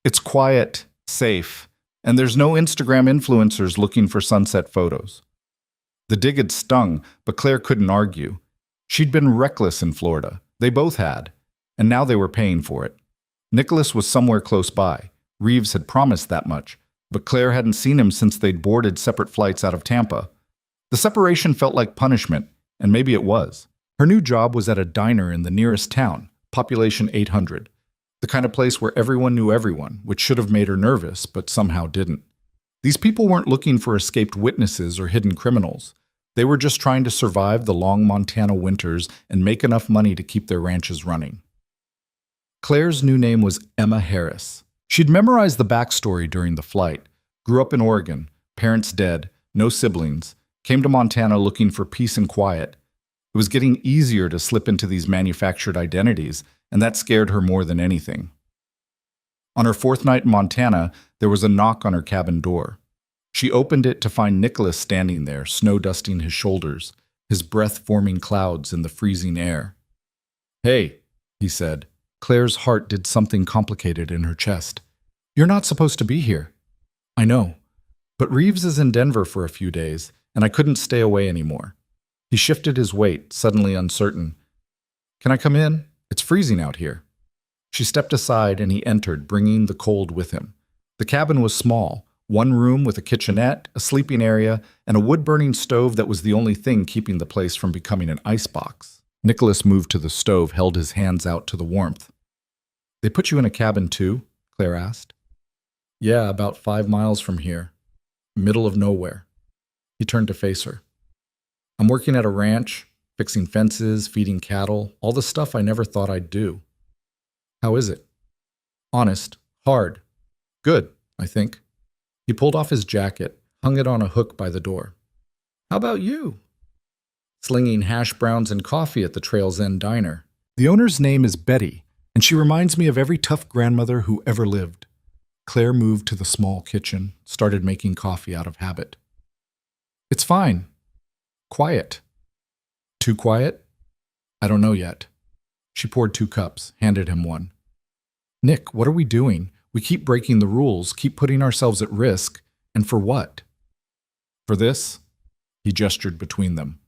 "It's quiet, safe, and there's no Instagram influencers looking for sunset photos." The dig had stung, but Claire couldn't argue. She'd been reckless in Florida. They both had, and now they were paying for it. Nicholas was somewhere close by. Reeves had promised that much, but Claire hadn't seen him since they'd boarded separate flights out of Tampa. The separation felt like punishment, and maybe it was. Her new job was at a diner in the nearest town, population 800, the kind of place where everyone knew everyone, which should have made her nervous, but somehow didn't. These people weren't looking for escaped witnesses or hidden criminals. They were just trying to survive the long Montana winters and make enough money to keep their ranches running. Claire's new name was Emma Harris. She'd memorized the backstory during the flight, grew up in Oregon, parents dead, no siblings, came to Montana looking for peace and quiet. It was getting easier to slip into these manufactured identities, and that scared her more than anything. On her 4th night in Montana, there was a knock on her cabin door. She opened it to find Nicholas standing there, snow dusting his shoulders, his breath forming clouds in the freezing air. "Hey," he said. Claire's heart did something complicated in her chest. "You're not supposed to be here." "I know, but Reeves is in Denver for a few days, and I couldn't stay away anymore." He shifted his weight, suddenly uncertain. "Can I come in? It's freezing out here." She stepped aside and he entered, bringing the cold with him. The cabin was small, one room with a kitchenette, a sleeping area, and a wood-burning stove that was the only thing keeping the place from becoming an icebox. Nicholas moved to the stove, held his hands out to the warmth. "They put you in a cabin too?" Claire asked. "Yeah, about 5 miles from here. Middle of nowhere." He turned to face her. "I'm working at a ranch, fixing fences, feeding cattle, all the stuff I never thought I'd do." "How is it?" "Honest, hard. Good, I think." He pulled off his jacket, hung it on a hook by the door. "How about you?" "Slinging hash browns and coffee at the Trail's End Diner. The owner's name is Betty, and she reminds me of every tough grandmother who ever lived." Claire moved to the small kitchen, started making coffee out of habit. "It's fine. Quiet." "Too quiet?" "I don't know yet." She poured 2 cups, handed him one. "Nick, what are we doing? We keep breaking the rules, keep putting ourselves at risk. And for what?" "For this?" He gestured between them.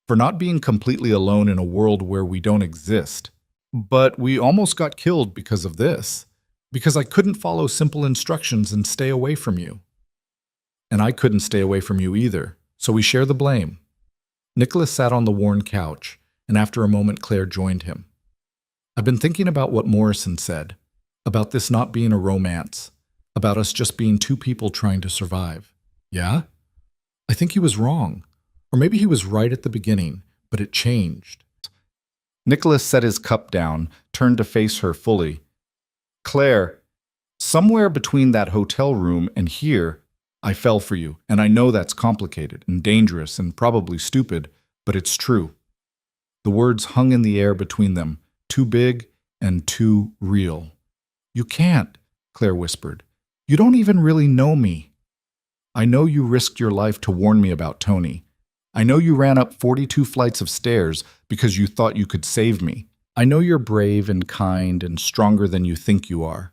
"For not being completely alone in a world where we don't exist. But we almost got killed because of this. Because I couldn't follow simple instructions and stay away from you. And I couldn't stay away from you either, so we share the blame." Nicholas sat on the worn couch, and after a moment Claire joined him. "I've been thinking about what Morrison said, about this not being a romance, about us just being 2 people trying to survive." "Yeah?" "I think he was wrong. Or maybe he was right at the beginning, but it changed." Nicholas set his cup down, turned to face her fully. "Claire, somewhere between that hotel room and here, I fell for you, and I know that's complicated and dangerous and probably stupid, but it's true." The words hung in the air between them, too big and too real. "You can't," Claire whispered. "You don't even really know me." I know you risked your life to warn me about Tony. I know you ran up 42 flights of stairs because you thought you could save me. I know you're brave and kind and stronger than you think you are."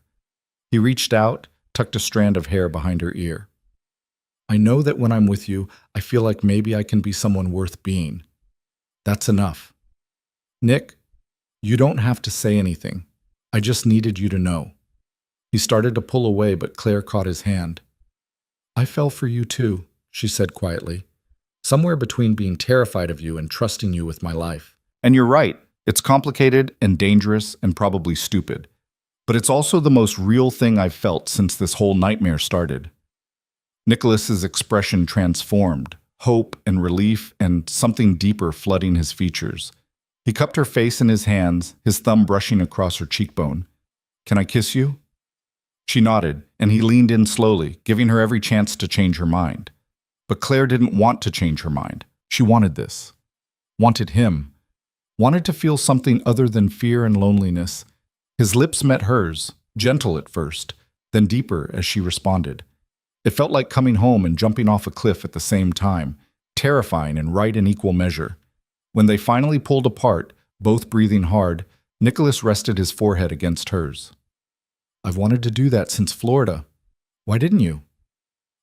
He reached out, tucked a strand of hair behind her ear. "I know that when I'm with you, I feel like maybe I can be someone worth being. That's enough. Nick, you don't have to say anything. I just needed you to know." He started to pull away, but Claire caught his hand. "I fell for you too," she said quietly. "Somewhere between being terrified of you and trusting you with my life. And you're right. It's complicated and dangerous and probably stupid. But it's also the most real thing I've felt since this whole nightmare started." Nicholas's expression transformed, hope and relief and something deeper flooding his features. He cupped her face in his hands, his thumb brushing across her cheekbone. "Can I kiss you?" She nodded, and he leaned in slowly, giving her every chance to change her mind. But Claire didn't want to change her mind. She wanted this. Wanted him. Wanted to feel something other than fear and loneliness. His lips met hers, gentle at first, then deeper as she responded. It felt like coming home and jumping off a cliff at the same time, terrifying and right in equal measure. When they finally pulled apart, both breathing hard, Nicholas rested his forehead against hers. "I've wanted to do that since Florida. Why didn't you?"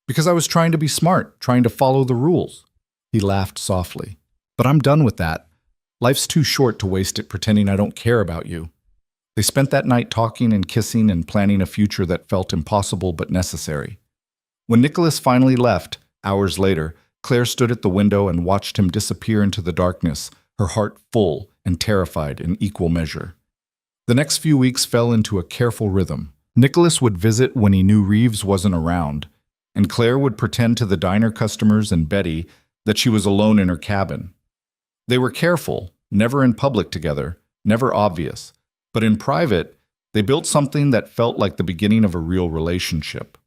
"Because I was trying to be smart, trying to follow the rules." He laughed softly. "But I'm done with that. Life's too short to waste it pretending I don't care about you." They spent that night talking and kissing and planning a future that felt impossible but necessary. When Nicholas finally left, hours later, Claire stood at the window and watched him disappear into the darkness, her heart full and terrified in equal measure. The next few weeks fell into a careful rhythm. Nicholas would visit when he knew Reeves wasn't around, and Claire would pretend to the diner customers and Betty that she was alone in her cabin. They were careful, never in public together, never obvious, but in private, they built something that felt like the beginning of a real relationship.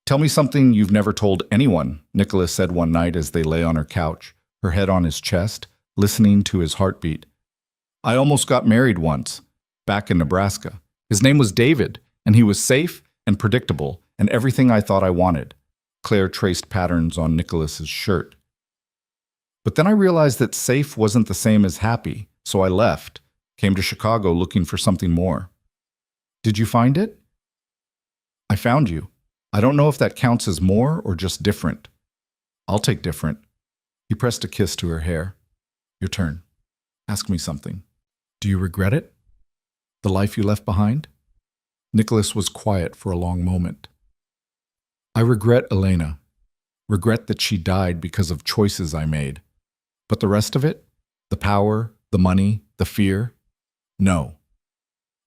"Tell me something you've never told anyone," Nicholas said one night as they lay on her couch, her head on his chest, listening to his heartbeat. "I almost got married once, back in Nebraska. His name was David, and he was safe and predictable, and everything I thought I wanted." Claire traced patterns on Nicholas's shirt. "But then I realized that safe wasn't the same as happy, so I left, came to Chicago looking for something more." "Did you find it?" "I found you. I don't know if that counts as more or just different." "I'll take different." He pressed a kiss to her hair. "Your turn. Ask me something. Do you regret it? The life you left behind?" Nicholas was quiet for a long moment. "I regret Elena. Regret that she died because of choices I made. But the rest of it? The power, the money, the fear? No.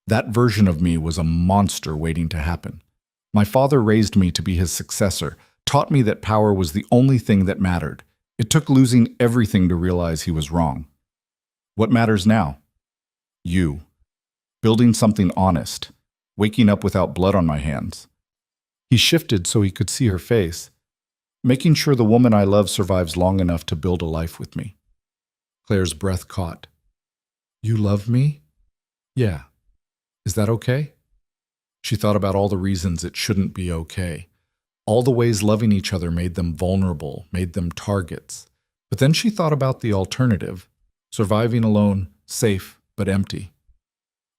That version of me was a monster waiting to happen. My father raised me to be his successor, taught me that power was the only thing that mattered. It took losing everything to realize he was wrong. What matters now? You. Building something honest. Waking up without blood on my hands." He shifted so he could see her face. "Making sure the woman I love survives long enough to build a life with me." Claire's breath caught. "You love me?" "Yeah. Is that okay?" She thought about all the reasons it shouldn't be okay. All the ways loving each other made them vulnerable, made them targets. But then she thought about the alternative, surviving alone, safe but empty.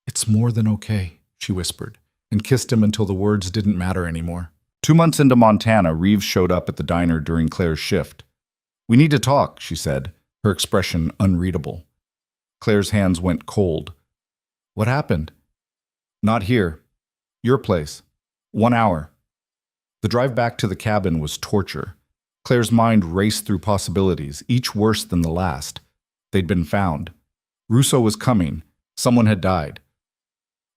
"It's more than okay," she whispered, and kissed him until the words didn't matter anymore. 2 months into Montana, Reeves showed up at the diner during Claire's shift. "We need to talk," she said, her expression unreadable. Claire's hands went cold. "What happened?" "Not here. Your place. 1 hour." The drive back to the cabin was torture. Claire's mind raced through possibilities, each worse than the last. They'd been found. Russo was coming. Someone had died.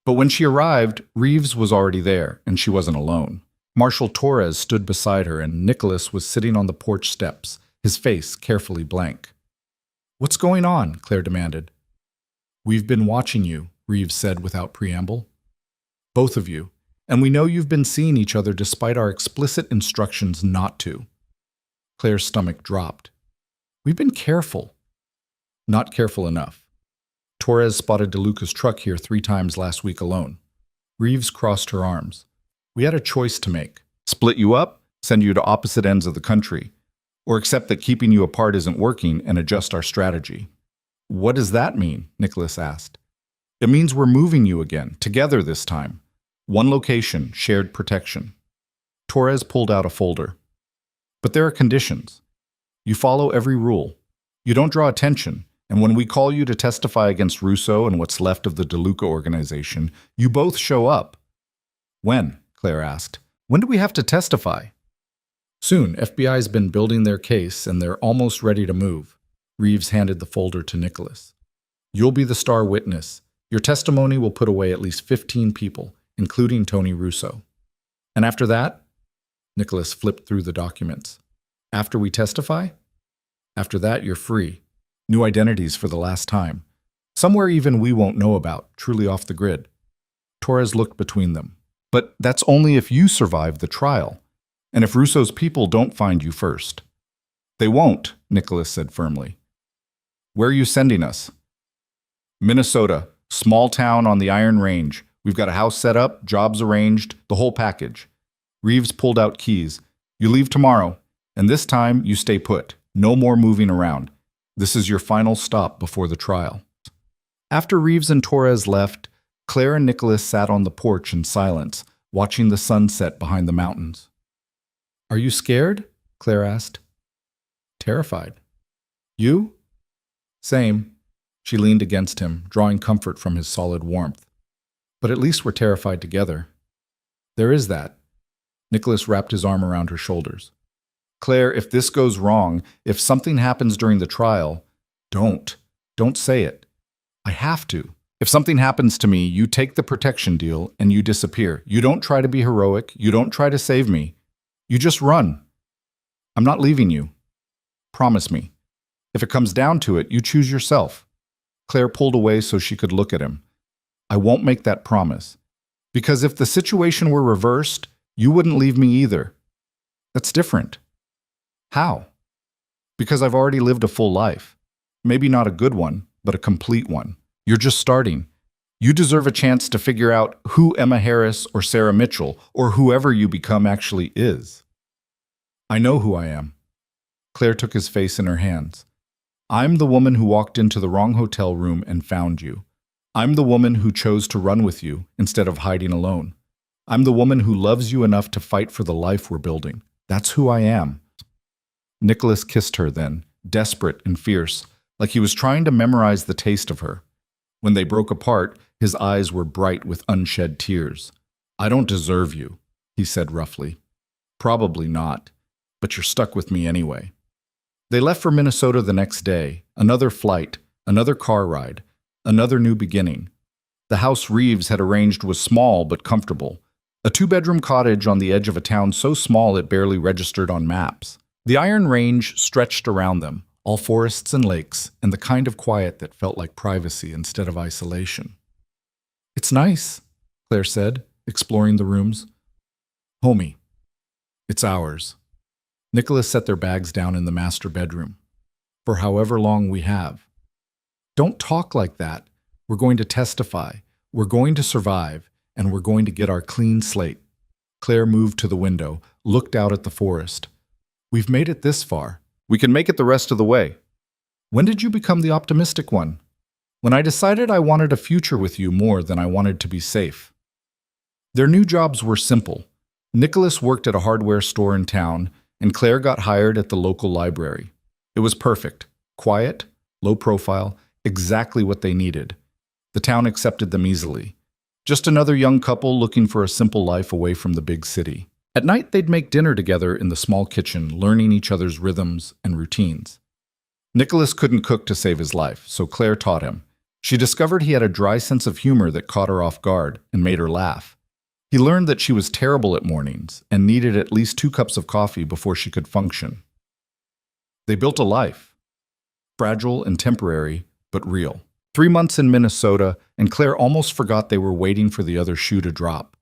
But when she arrived, Reeves was already there, and she wasn't alone. Marshal Torres stood beside her, and Nicholas was sitting on the porch steps, his face carefully blank. "What's going on?" Claire demanded. "We've been watching you," Reeves said without preamble. "Both of you. And we know you've been seeing each other despite our explicit instructions not to." Claire's stomach dropped. "We've been careful." "Not careful enough. Torres spotted DeLuca's truck here 3 times last week alone." Reeves crossed her arms. "We had a choice to make. Split you up, send you to opposite ends of the country, or accept that keeping you apart isn't working and adjust our strategy. What does that mean? Nicholas asked. It means we're moving you again, together this time. One location, shared protection. Torres pulled out a folder. But there are conditions. You follow every rule. You don't draw attention, and when we call you to testify against Russo and what's left of the DeLuca organization, you both show up. When? Claire asked. When do we have to testify? Soon. FBI's been building their case, and they're almost ready to move. Reeves handed the folder to Nicholas. You'll be the star witness. Your testimony will put away at least 15 people, including Tony Russo. And after that? Nicholas flipped through the documents. After we testify? After that, you're free. New identities for the last time. Somewhere even we won't know about, truly off the grid. Torres looked between them. But that's only if you survive the trial, and if Russo's people don't find you first. They won't, Nicholas said firmly. Where are you sending us? Minnesota, small town on the Iron Range. We've got a house set up, jobs arranged, the whole package. Reeves pulled out keys. You leave tomorrow, and this time you stay put. No more moving around. This is your final stop before the trial. After Reeves and Torres left, Claire and Nicholas sat on the porch in silence, watching the sun set behind the mountains. Are you scared? Claire asked. Terrified. You? Same. She leaned against him, drawing comfort from his solid warmth. But at least we're terrified together. There is that. Nicholas wrapped his arm around her shoulders. Claire, if this goes wrong, if something happens during the trial, don't say it. I have to. If something happens to me, you take the protection deal and you disappear. You don't try to be heroic. You don't try to save me. You just run. I'm not leaving you. Promise me. If it comes down to it, you choose yourself. Claire pulled away so she could look at him. I won't make that promise. Because if the situation were reversed, you wouldn't leave me either. That's different. How? Because I've already lived a full life. Maybe not a good one, but a complete one. You're just starting. You deserve a chance to figure out who Emma Harris or Sarah Mitchell or whoever you become actually is. I know who I am. Claire took his face in her hands. I'm the woman who walked into the wrong hotel room and found you. I'm the woman who chose to run with you instead of hiding alone. I'm the woman who loves you enough to fight for the life we're building. That's who I am. Nicholas kissed her then, desperate and fierce, like he was trying to memorize the taste of her. When they broke apart, his eyes were bright with unshed tears. I don't deserve you, he said roughly. Probably not, but you're stuck with me anyway. They left for Minnesota the next day, another flight, another car ride, another new beginning. The house Reeves had arranged was small but comfortable, a two-bedroom cottage on the edge of a town so small it barely registered on maps. The Iron Range stretched around them, all forests and lakes, and the kind of quiet that felt like privacy instead of isolation. It's nice, Claire said, exploring the rooms. Homey. It's ours. Nicholas set their bags down in the master bedroom. For however long we have. Don't talk like that. We're going to testify. We're going to survive, and we're going to get our clean slate. Claire moved to the window, looked out at the forest. We've made it this far. We can make it the rest of the way. When did you become the optimistic one? When I decided I wanted a future with you more than I wanted to be safe. Their new jobs were simple. Nicholas worked at a hardware store in town, and Claire got hired at the local library. It was perfect. Quiet, low profile, exactly what they needed. The town accepted them easily. Just another young couple looking for a simple life away from the big city. At night, they'd make dinner together in the small kitchen, learning each other's rhythms and routines. Nicholas couldn't cook to save his life, so Claire taught him. She discovered he had a dry sense of humor that caught her off guard and made her laugh. He learned that she was terrible at mornings and needed at least 2 cups of coffee before she could function. They built a life. Fragile and temporary, but real. 3 months in Minnesota, and Claire almost forgot they were waiting for the other shoe to drop.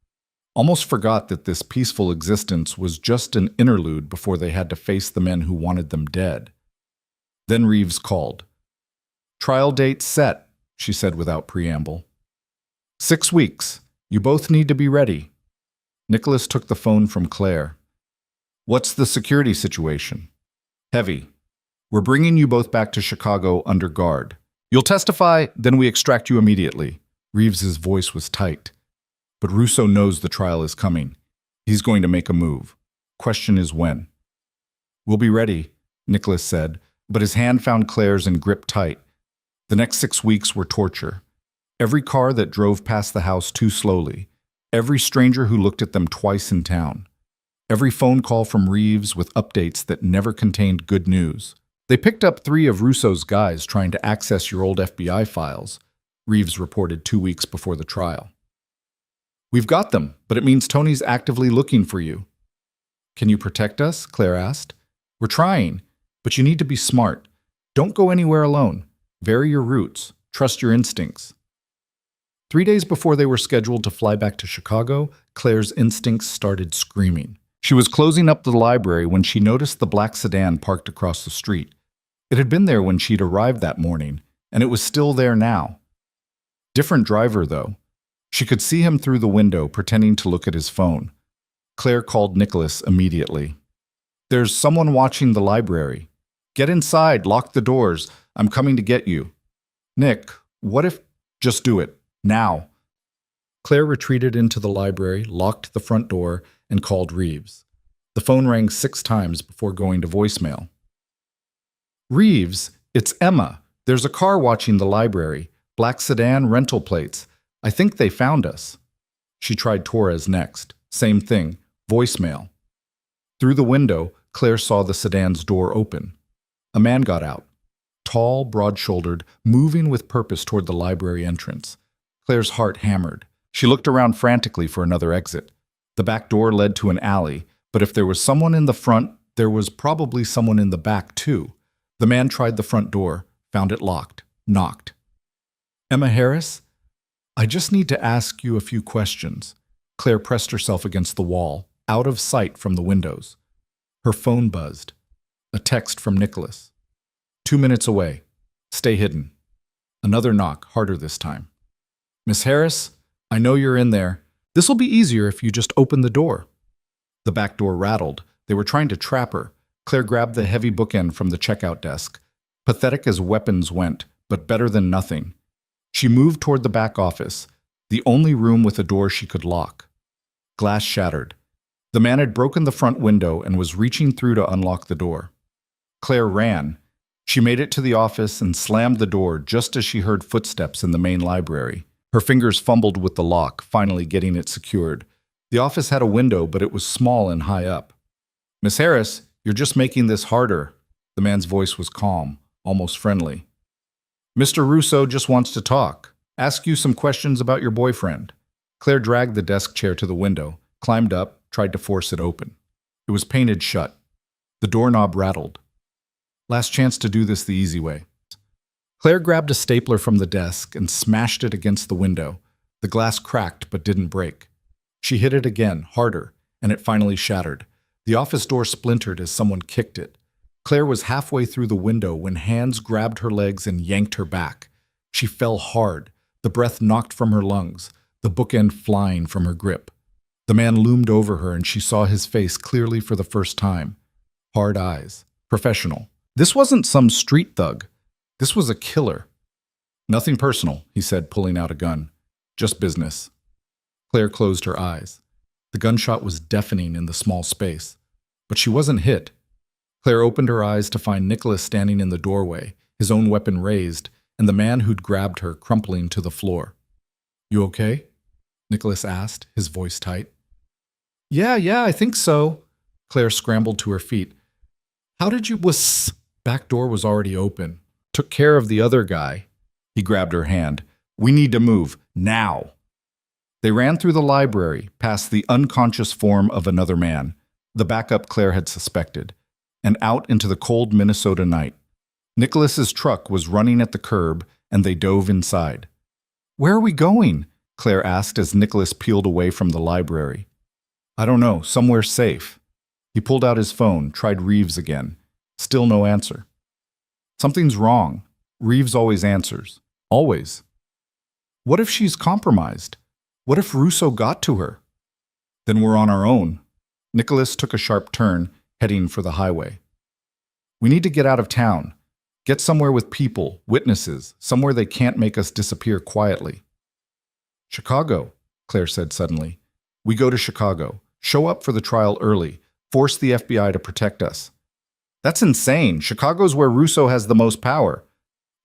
Almost forgot that this peaceful existence was just an interlude before they had to face the men who wanted them dead. Then Reeves called. Trial date set, she said without preamble. 6 weeks. You both need to be ready. Nicholas took the phone from Claire. What's the security situation? Heavy. We're bringing you both back to Chicago under guard. You'll testify, then we extract you immediately. Reeves's voice was tight. But Russo knows the trial is coming. He's going to make a move. Question is when. We'll be ready, Nicholas said, but his hand found Claire's and gripped tight. The next 6 weeks were torture. Every car that drove past the house too slowly. Every stranger who looked at them twice in town. Every phone call from Reeves with updates that never contained good news. They picked up 3 of Russo's guys trying to access your old FBI files, Reeves reported 2 weeks before the trial. We've got them, but it means Tony's actively looking for you. Can you protect us? Claire asked. We're trying, but you need to be smart. Don't go anywhere alone. Vary your routes. Trust your instincts. 3 days before they were scheduled to fly back to Chicago, Claire's instincts started screaming. She was closing up the library when she noticed the black sedan parked across the street. It had been there when she'd arrived that morning, and it was still there now. Different driver, though. She could see him through the window, pretending to look at his phone. Claire called Nicholas immediately. There's someone watching the library. Get inside, lock the doors. I'm coming to get you. Nick, what if... Just do it. Now. Claire retreated into the library, locked the front door, and called Reeves. The phone rang 6 times before going to voicemail. Reeves, it's Emma. There's a car watching the library. Black sedan, rental plates. I think they found us. She tried Torres next. Same thing. Voicemail. Through the window, Claire saw the sedan's door open. A man got out. Tall, broad-shouldered, moving with purpose toward the library entrance. Claire's heart hammered. She looked around frantically for another exit. The back door led to an alley, but if there was someone in the front, there was probably someone in the back, too. The man tried the front door, found it locked, knocked. Emma Harris? I just need to ask you a few questions. Claire pressed herself against the wall, out of sight from the windows. Her phone buzzed. A text from Nicholas. 2 minutes away. Stay hidden. Another knock, harder this time. Miss Harris, I know you're in there. This'll be easier if you just open the door. The back door rattled. They were trying to trap her. Claire grabbed the heavy bookend from the checkout desk. Pathetic as weapons went, but better than nothing. She moved toward the back office, the only room with a door she could lock. Glass shattered. The man had broken the front window and was reaching through to unlock the door. Claire ran. She made it to the office and slammed the door just as she heard footsteps in the main library. Her fingers fumbled with the lock, finally getting it secured. The office had a window, but it was small and high up. Miss Harris, you're just making this harder. The man's voice was calm, almost friendly. Mr. Russo just wants to talk. Ask you some questions about your boyfriend. Claire dragged the desk chair to the window, climbed up, tried to force it open. It was painted shut. The doorknob rattled. Last chance to do this the easy way. Claire grabbed a stapler from the desk and smashed it against the window. The glass cracked but didn't break. She hit it again, harder, and it finally shattered. The office door splintered as someone kicked it. Claire was halfway through the window when hands grabbed her legs and yanked her back. She fell hard, the breath knocked from her lungs, the bookend flying from her grip. The man loomed over her and she saw his face clearly for the first time. Hard eyes. Professional. This wasn't some street thug. This was a killer. Nothing personal, he said, pulling out a gun. Just business. Claire closed her eyes. The gunshot was deafening in the small space. But she wasn't hit. Claire opened her eyes to find Nicholas standing in the doorway, his own weapon raised, and the man who'd grabbed her crumpling to the floor. You okay? Nicholas asked, his voice tight. Yeah, I think so. Claire scrambled to her feet. How did you... Back door was already open. Took care of the other guy. He grabbed her hand. We need to move. Now. They ran through the library, past the unconscious form of another man, the backup Claire had suspected, and out into the cold Minnesota night. Nicholas's truck was running at the curb, and they dove inside. Where are we going? Claire asked as Nicholas peeled away from the library. I don't know, somewhere safe. He pulled out his phone, tried Reeves again. Still no answer. Something's wrong. Reeves always answers. Always. What if she's compromised? What if Russo got to her? Then we're on our own. Nicholas took a sharp turn, heading for the highway. We need to get out of town. Get somewhere with people, witnesses, somewhere they can't make us disappear quietly. Chicago, Claire said suddenly. We go to Chicago. Show up for the trial early. Force the FBI to protect us. That's insane. Chicago's where Russo has the most power.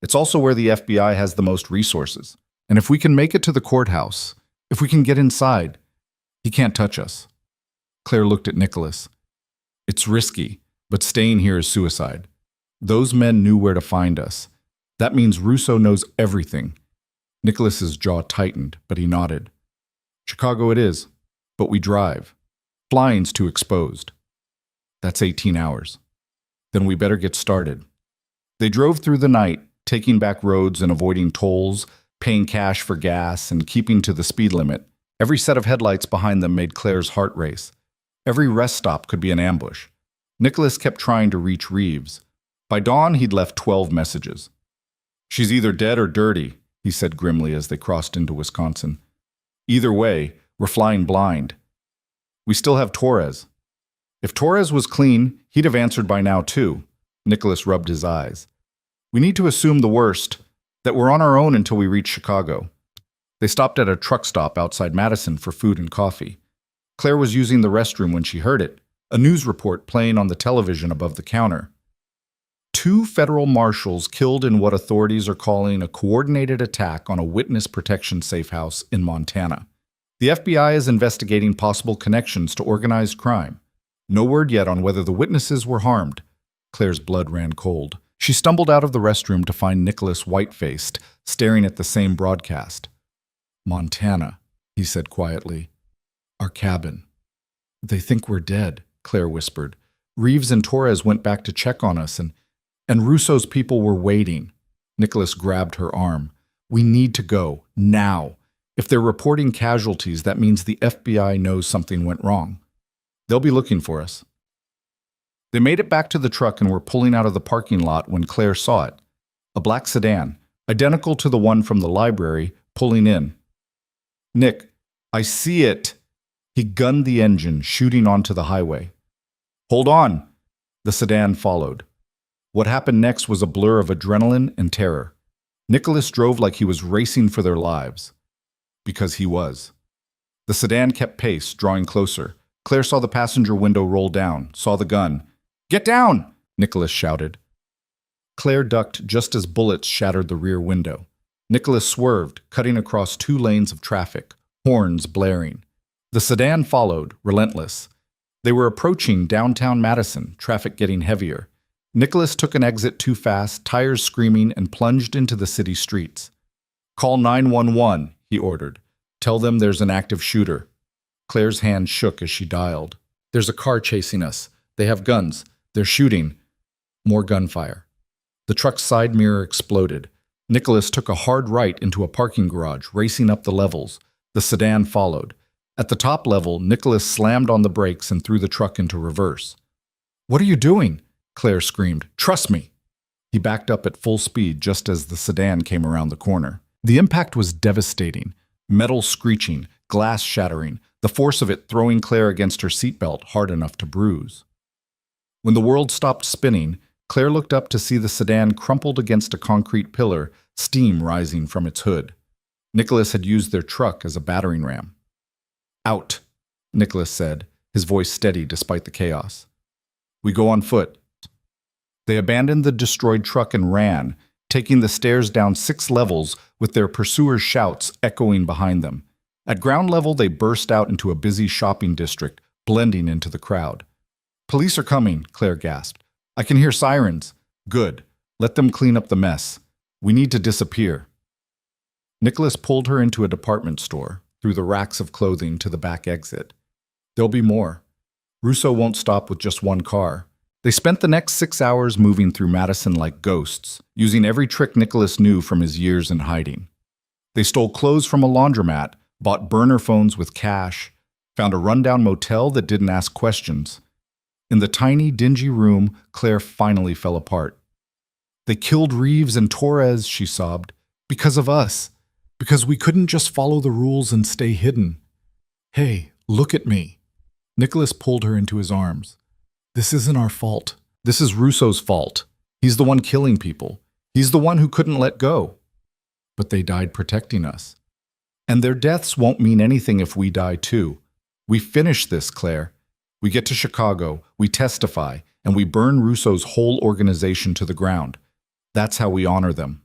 It's also where the FBI has the most resources. And if we can make it to the courthouse, if we can get inside, he can't touch us. Claire looked at Nicholas. It's risky, but staying here is suicide. Those men knew where to find us. That means Russo knows everything. Nicholas's jaw tightened, but he nodded. Chicago it is, but we drive. Flying's too exposed. That's 18 hours. Then we better get started. They drove through the night, taking back roads and avoiding tolls, paying cash for gas and keeping to the speed limit. Every set of headlights behind them made Claire's heart race. Every rest stop could be an ambush. Nicholas kept trying to reach Reeves. By dawn, he'd left 12 messages. She's either dead or dirty, he said grimly as they crossed into Wisconsin. Either way, we're flying blind. We still have Torres. If Torres was clean, he'd have answered by now too. Nicholas rubbed his eyes. We need to assume the worst, that we're on our own until we reach Chicago. They stopped at a truck stop outside Madison for food and coffee. Claire was using the restroom when she heard it, a news report playing on the television above the counter. 2 federal marshals killed in what authorities are calling a coordinated attack on a witness protection safe house in Montana. The FBI is investigating possible connections to organized crime. No word yet on whether the witnesses were harmed. Claire's blood ran cold. She stumbled out of the restroom to find Nicholas white-faced, staring at the same broadcast. Montana, he said quietly. Our cabin. They think we're dead, Claire whispered. Reeves and Torres went back to check on us, and Russo's people were waiting. Nicholas grabbed her arm. We need to go, now. If they're reporting casualties, that means the FBI knows something went wrong. They'll be looking for us. They made it back to the truck and were pulling out of the parking lot when Claire saw it. A black sedan, identical to the one from the library, pulling in. Nick, I see it. He gunned the engine, shooting onto the highway. Hold on. The sedan followed. What happened next was a blur of adrenaline and terror. Nicholas drove like he was racing for their lives. Because he was. The sedan kept pace, drawing closer. Claire saw the passenger window roll down, saw the gun. Get down! Nicholas shouted. Claire ducked just as bullets shattered the rear window. Nicholas swerved, cutting across 2 lanes of traffic, horns blaring. The sedan followed, relentless. They were approaching downtown Madison, traffic getting heavier. Nicholas took an exit too fast, tires screaming, and plunged into the city streets. Call 911, he ordered. Tell them there's an active shooter. Claire's hand shook as she dialed. There's a car chasing us. They have guns. They're shooting. More gunfire. The truck's side mirror exploded. Nicholas took a hard right into a parking garage, racing up the levels. The sedan followed. At the top level, Nicholas slammed on the brakes and threw the truck into reverse. What are you doing? Claire screamed. Trust me. He backed up at full speed just as the sedan came around the corner. The impact was devastating. Metal screeching, glass shattering, the force of it throwing Claire against her seatbelt hard enough to bruise. When the world stopped spinning, Claire looked up to see the sedan crumpled against a concrete pillar, steam rising from its hood. Nicholas had used their truck as a battering ram. Out, Nicholas said, his voice steady despite the chaos. We go on foot. They abandoned the destroyed truck and ran, taking the stairs down 6 levels with their pursuers' shouts echoing behind them. At ground level, they burst out into a busy shopping district, blending into the crowd. Police are coming, Claire gasped. I can hear sirens. Good. Let them clean up the mess. We need to disappear. Nicholas pulled her into a department store, through the racks of clothing to the back exit. There'll be more. Russo won't stop with just one car. They spent the next 6 hours moving through Madison like ghosts, using every trick Nicholas knew from his years in hiding. They stole clothes from a laundromat, bought burner phones with cash, found a rundown motel that didn't ask questions. In the tiny, dingy room, Claire finally fell apart. They killed Reeves and Torres, she sobbed, because of us. Because we couldn't just follow the rules and stay hidden. Hey, look at me. Nicholas pulled her into his arms. This isn't our fault. This is Russo's fault. He's the one killing people. He's the one who couldn't let go. But they died protecting us. And their deaths won't mean anything if we die too. We finish this, Claire. We get to Chicago, we testify, and we burn Russo's whole organization to the ground. That's how we honor them.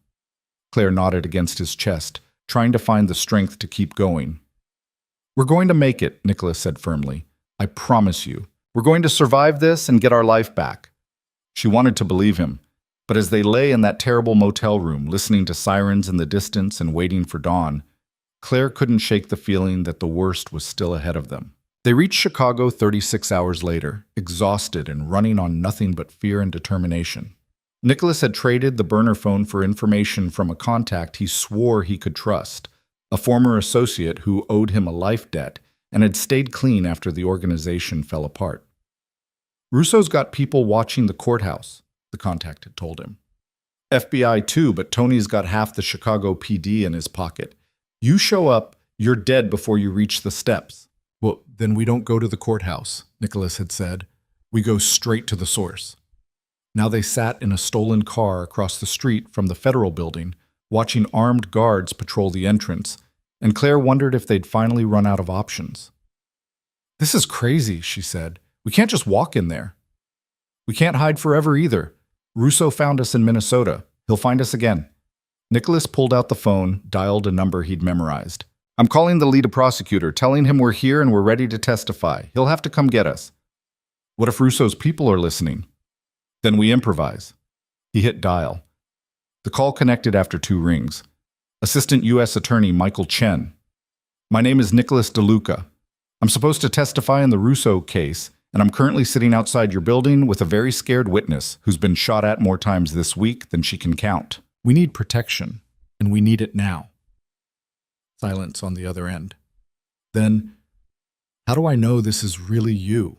Claire nodded against his chest, trying to find the strength to keep going. We're going to make it, Nicholas said firmly. I promise you. We're going to survive this and get our life back. She wanted to believe him, but as they lay in that terrible motel room, listening to sirens in the distance and waiting for dawn, Claire couldn't shake the feeling that the worst was still ahead of them. They reached Chicago 36 hours later, exhausted and running on nothing but fear and determination. Nicholas had traded the burner phone for information from a contact he swore he could trust, a former associate who owed him a life debt and had stayed clean after the organization fell apart. Russo's got people watching the courthouse, the contact had told him. FBI too, but Tony's got half the Chicago PD in his pocket. You show up, you're dead before you reach the steps. Well, then we don't go to the courthouse, Nicholas had said. We go straight to the source. Now they sat in a stolen car across the street from the federal building, watching armed guards patrol the entrance, and Claire wondered if they'd finally run out of options. This is crazy, she said. We can't just walk in there. We can't hide forever either. Russo found us in Minnesota. He'll find us again. Nicholas pulled out the phone, dialed a number he'd memorized. I'm calling the lead prosecutor, telling him we're here and we're ready to testify. He'll have to come get us. What if Russo's people are listening? Then we improvise. He hit dial. The call connected after 2 rings. Assistant U.S. Attorney Michael Chen. My name is Nicholas DeLuca. I'm supposed to testify in the Russo case, and I'm currently sitting outside your building with a very scared witness who's been shot at more times this week than she can count. We need protection, and we need it now. Silence on the other end. Then, how do I know this is really you?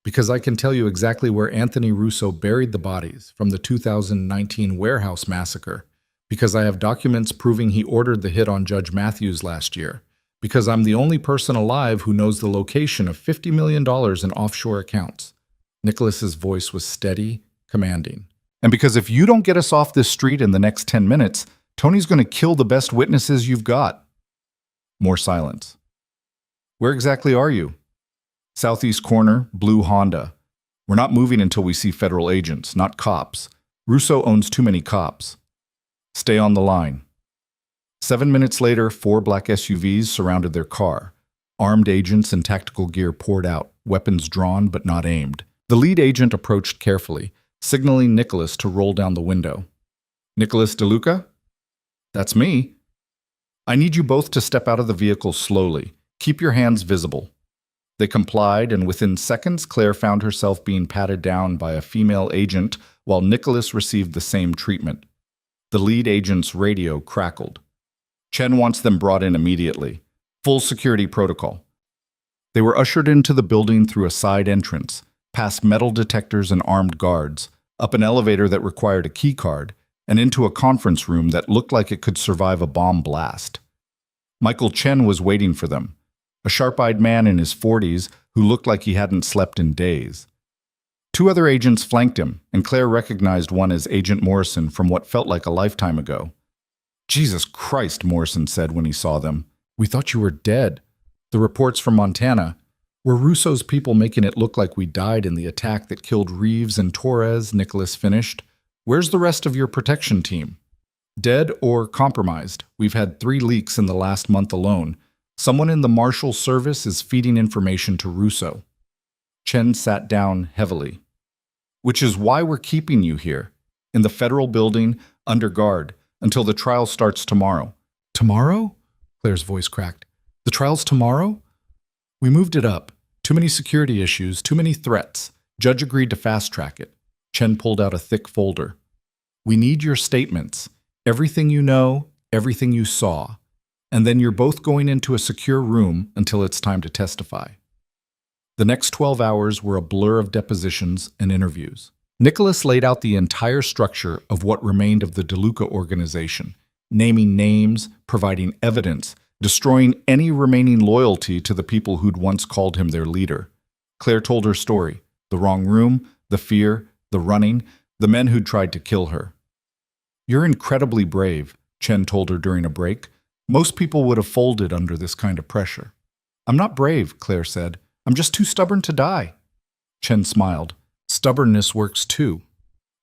Because I can tell you exactly where Anthony Russo buried the bodies from the 2019 warehouse massacre, because I have documents proving he ordered the hit on Judge Matthews last year, because I'm the only person alive who knows the location of $50 million in offshore accounts. Nicholas's voice was steady, commanding. And because if you don't get us off this street in the next 10 minutes, Tony's going to kill the best witnesses you've got. More silence. Where exactly are you? Southeast corner, blue Honda. We're not moving until we see federal agents, not cops. Russo owns too many cops. Stay on the line. 7 minutes later, 4 black SUVs surrounded their car. Armed agents in tactical gear poured out, weapons drawn but not aimed. The lead agent approached carefully, signaling Nicholas to roll down the window. Nicholas DeLuca? That's me. I need you both to step out of the vehicle slowly. Keep your hands visible. They complied, and within seconds, Claire found herself being patted down by a female agent while Nicholas received the same treatment. The lead agent's radio crackled. Chen wants them brought in immediately. Full security protocol. They were ushered into the building through a side entrance, past metal detectors and armed guards, up an elevator that required a key card, and into a conference room that looked like it could survive a bomb blast. Michael Chen was waiting for them, a sharp-eyed man in his 40s who looked like he hadn't slept in days. 2 other agents flanked him, and Claire recognized one as Agent Morrison from what felt like a lifetime ago. Jesus Christ, Morrison said when he saw them. We thought you were dead. The reports from Montana. Were Russo's people making it look like we died in the attack that killed Reeves and Torres? Nicholas finished. Where's the rest of your protection team? Dead or compromised. We've had 3 leaks in the last month alone. Someone in the Marshal Service is feeding information to Russo. Chen sat down heavily. Which is why we're keeping you here, in the federal building, under guard, until the trial starts tomorrow. Tomorrow? Claire's voice cracked. The trial's tomorrow? We moved it up. Too many security issues, too many threats. Judge agreed to fast-track it. Chen pulled out a thick folder. We need your statements. Everything you know, everything you saw. And then you're both going into a secure room until it's time to testify. The next 12 hours were a blur of depositions and interviews. Nicholas laid out the entire structure of what remained of the DeLuca organization, naming names, providing evidence, destroying any remaining loyalty to the people who'd once called him their leader. Claire told her story, The wrong room, the fear, the running, the men who'd tried to kill her. "You're incredibly brave," Chen told her during a break. "Most people would have folded under this kind of pressure." "I'm not brave," Claire said. "I'm just too stubborn to die." Chen smiled. "Stubbornness works too."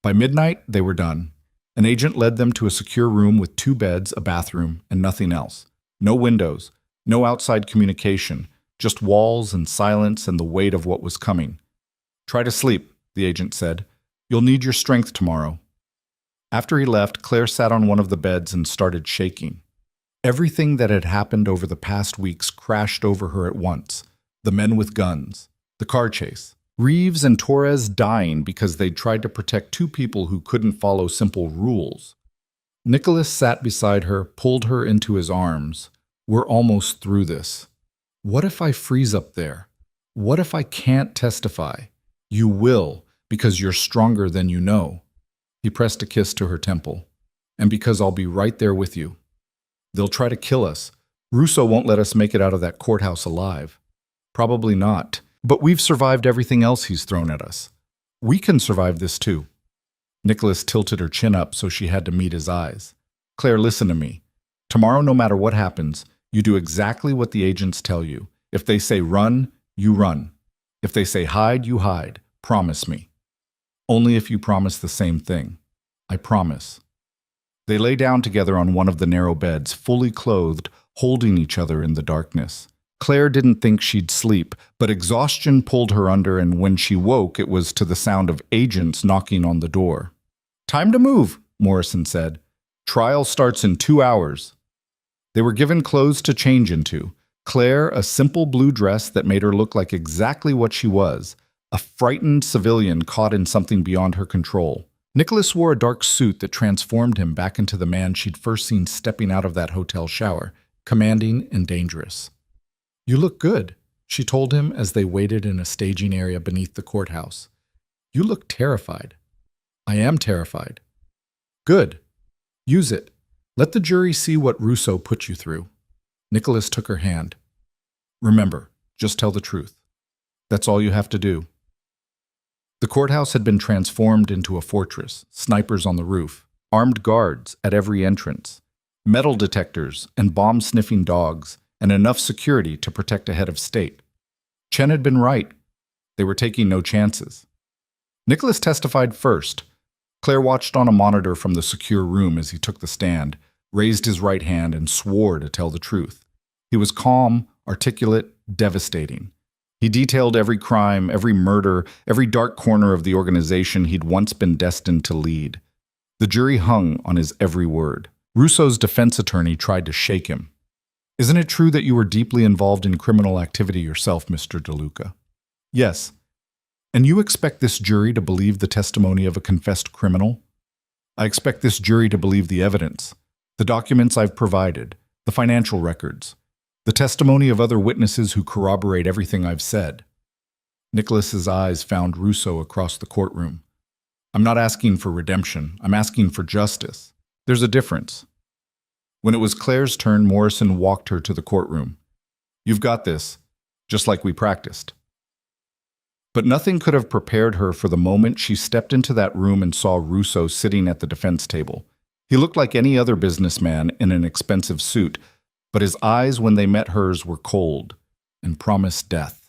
By midnight, they were done. An agent led them to a secure room with 2 beds, a bathroom, and nothing else. No windows, no outside communication, just walls and silence and the weight of what was coming. "Try to sleep," the agent said. "You'll need your strength tomorrow." After he left, Claire sat on one of the beds and started shaking. Everything that had happened over the past weeks crashed over her at once. The men with guns, the car chase, Reeves and Torres dying because they'd tried to protect 2 people who couldn't follow simple rules. Nicholas sat beside her, pulled her into his arms. "We're almost through this. What if I freeze up there? What if I can't testify? You will, because you're stronger than you know." He pressed a kiss to her temple. "And because I'll be right there with you. They'll try to kill us. Russo won't let us make it out of that courthouse alive." "Probably not. But we've survived everything else he's thrown at us. We can survive this too." Nicholas tilted her chin up so she had to meet his eyes. "Claire, listen to me. Tomorrow, no matter what happens, you do exactly what the agents tell you. If they say run, you run. If they say hide, you hide. Promise me. Only if you promise the same thing. I promise." They lay down together on one of the narrow beds, fully clothed, holding each other in the darkness. Claire didn't think she'd sleep, but exhaustion pulled her under, and when she woke, it was to the sound of agents knocking on the door. "Time to move," Morrison said. "Trial starts in 2 hours." They were given clothes to change into. Claire, a simple blue dress that made her look like exactly what she was, a frightened civilian caught in something beyond her control. Nicholas wore a dark suit that transformed him back into the man she'd first seen stepping out of that hotel shower, commanding and dangerous. "You look good," she told him as they waited in a staging area beneath the courthouse. "You look terrified." "I am terrified." "Good. Use it. Let the jury see what Russo put you through." Nicholas took her hand. "Remember, just tell the truth. That's all you have to do." The courthouse had been transformed into a fortress, snipers on the roof, armed guards at every entrance, metal detectors and bomb-sniffing dogs, and enough security to protect a head of state. Chen had been right. They were taking no chances. Nicholas testified first. Claire watched on a monitor from the secure room as he took the stand, raised his right hand, and swore to tell the truth. He was calm, articulate, devastating. He detailed every crime, every murder, every dark corner of the organization he'd once been destined to lead. The jury hung on his every word. Russo's defense attorney tried to shake him. "Isn't it true that you were deeply involved in criminal activity yourself, Mr. DeLuca?" "Yes." "And you expect this jury to believe the testimony of a confessed criminal?" "I expect this jury to believe the evidence, the documents I've provided, the financial records, the testimony of other witnesses who corroborate everything I've said." Nicholas's eyes found Russo across the courtroom. "I'm not asking for redemption. I'm asking for justice. There's a difference." When it was Claire's turn, Morrison walked her to the courtroom. "You've got this, just like we practiced." But nothing could have prepared her for the moment she stepped into that room and saw Russo sitting at the defense table. He looked like any other businessman in an expensive suit, but his eyes, when they met hers, were cold and promised death.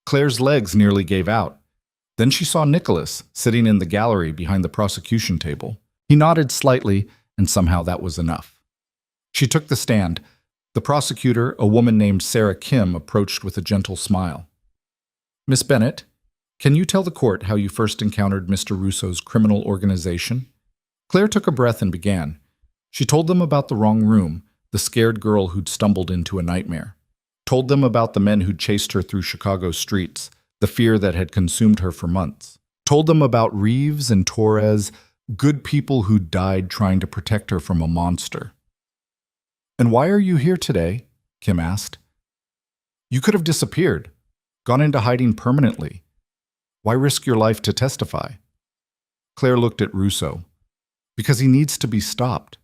Claire's legs nearly gave out. Then she saw Nicholas sitting in the gallery behind the prosecution table. He nodded slightly, and somehow that was enough. She took the stand. The prosecutor, a woman named Sarah Kim, approached with a gentle smile. "Miss Bennett, can you tell the court how you first encountered Mr. Russo's criminal organization?" Claire took a breath and began. She told them about the wrong room, the scared girl who'd stumbled into a nightmare. Told them about the men who'd chased her through Chicago's streets, the fear that had consumed her for months. Told them about Reeves and Torres, good people who'd died trying to protect her from a monster. "And why are you here today?" Kim asked. "You could have disappeared, gone into hiding permanently. Why risk your life to testify?" Claire looked at Russo. "Because he needs to be stopped.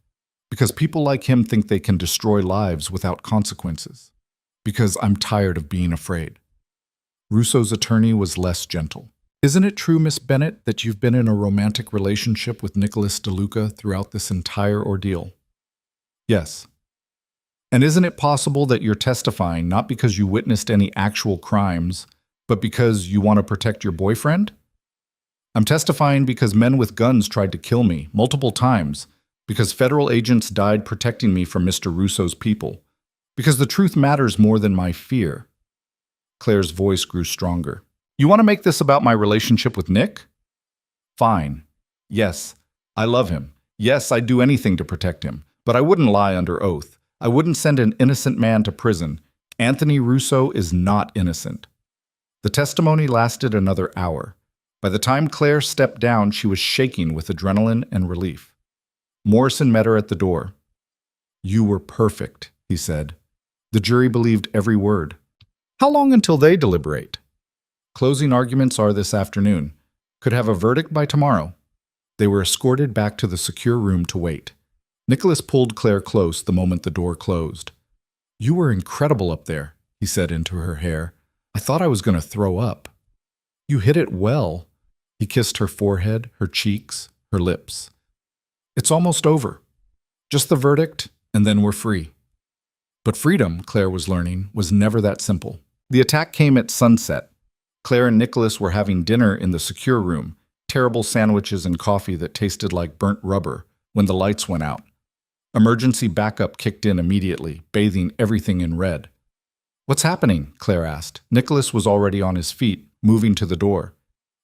Because people like him think they can destroy lives without consequences. Because I'm tired of being afraid." Russo's attorney was less gentle. Isn't it true, Miss Bennett, that you've been in a romantic relationship with Nicholas DeLuca throughout this entire ordeal? Yes. And isn't it possible that you're testifying not because you witnessed any actual crimes, but because you want to protect your boyfriend? I'm testifying because men with guns tried to kill me multiple times, because federal agents died protecting me from Mr. Russo's people, because the truth matters more than my fear. Claire's voice grew stronger. You want to make this about my relationship with Nick? Fine. Yes, I love him. Yes, I'd do anything to protect him, but I wouldn't lie under oath. I wouldn't send an innocent man to prison. Anthony Russo is not innocent. The testimony lasted another hour. By the time Claire stepped down, she was shaking with adrenaline and relief. Morrison met her at the door. You were perfect, he said. The jury believed every word. How long until they deliberate? Closing arguments are this afternoon. Could have a verdict by tomorrow. They were escorted back to the secure room to wait. Nicholas pulled Claire close the moment the door closed. You were incredible up there, he said into her hair. I thought I was going to throw up. You hit it well. He kissed her forehead, her cheeks, her lips. It's almost over. Just the verdict, and then we're free. But freedom, Claire was learning, was never that simple. The attack came at sunset. Claire and Nicholas were having dinner in the secure room, terrible sandwiches and coffee that tasted like burnt rubber, when the lights went out. Emergency backup kicked in immediately, bathing everything in red. What's happening? Claire asked. Nicholas was already on his feet, moving to the door.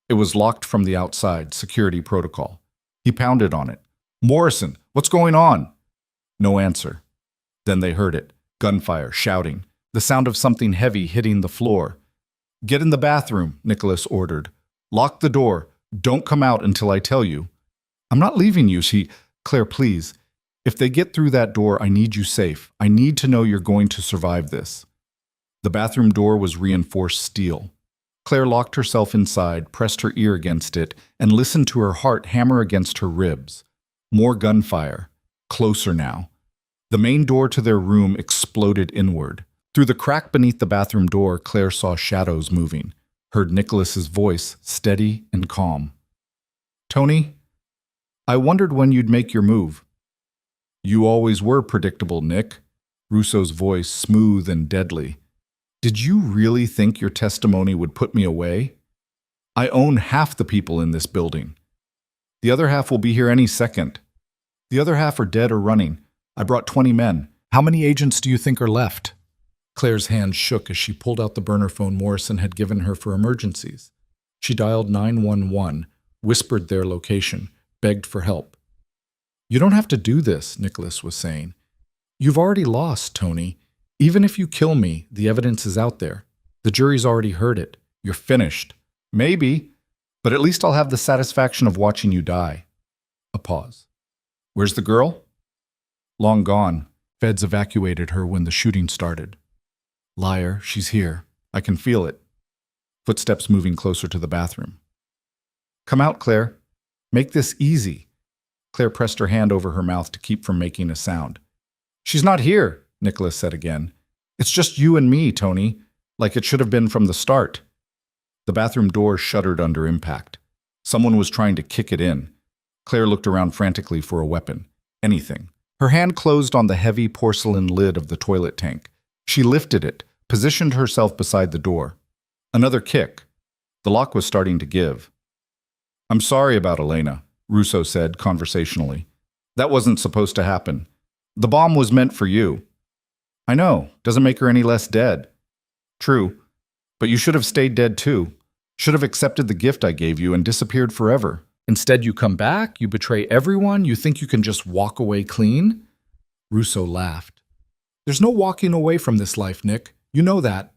It was locked from the outside, security protocol. He pounded on it. Morrison, what's going on? No answer. Then they heard it. Gunfire, shouting. The sound of something heavy hitting the floor. Get in the bathroom, Nicholas ordered. Lock the door. Don't come out until I tell you. I'm not leaving you, Claire, please. If they get through that door, I need you safe. I need to know you're going to survive this. The bathroom door was reinforced steel. Claire locked herself inside, pressed her ear against it, and listened to her heart hammer against her ribs. More gunfire. Closer now. The main door to their room exploded inward. Through the crack beneath the bathroom door, Claire saw shadows moving, heard Nicholas's voice, steady and calm. Tony, I wondered when you'd make your move. You always were predictable, Nick. Russo's voice smooth and deadly. Did you really think your testimony would put me away? I own half the people in this building. The other half will be here any second. The other half are dead or running. I brought 20 men. How many agents do you think are left? Claire's hand shook as she pulled out the burner phone Morrison had given her for emergencies. She dialed 911, whispered their location, begged for help. You don't have to do this, Nicholas was saying. You've already lost, Tony. Even if you kill me, the evidence is out there. The jury's already heard it. You're finished. Maybe, but at least I'll have the satisfaction of watching you die. A pause. Where's the girl? Long gone. Feds evacuated her when the shooting started. Liar, she's here. I can feel it. Footsteps moving closer to the bathroom. Come out, Claire. Make this easy. Claire pressed her hand over her mouth to keep from making a sound. She's not here, Nicholas said again. It's just you and me, Tony, like it should have been from the start. The bathroom door shuddered under impact. Someone was trying to kick it in. Claire looked around frantically for a weapon. Anything. Her hand closed on the heavy porcelain lid of the toilet tank. She lifted it, positioned herself beside the door. Another kick. The lock was starting to give. I'm sorry about Elena, Russo said conversationally. That wasn't supposed to happen. The bomb was meant for you. I know, doesn't make her any less dead. True, but you should have stayed dead too. Should have accepted the gift I gave you and disappeared forever. Instead, you come back, you betray everyone, you think you can just walk away clean? Russo laughed. There's no walking away from this life, Nick. You know that.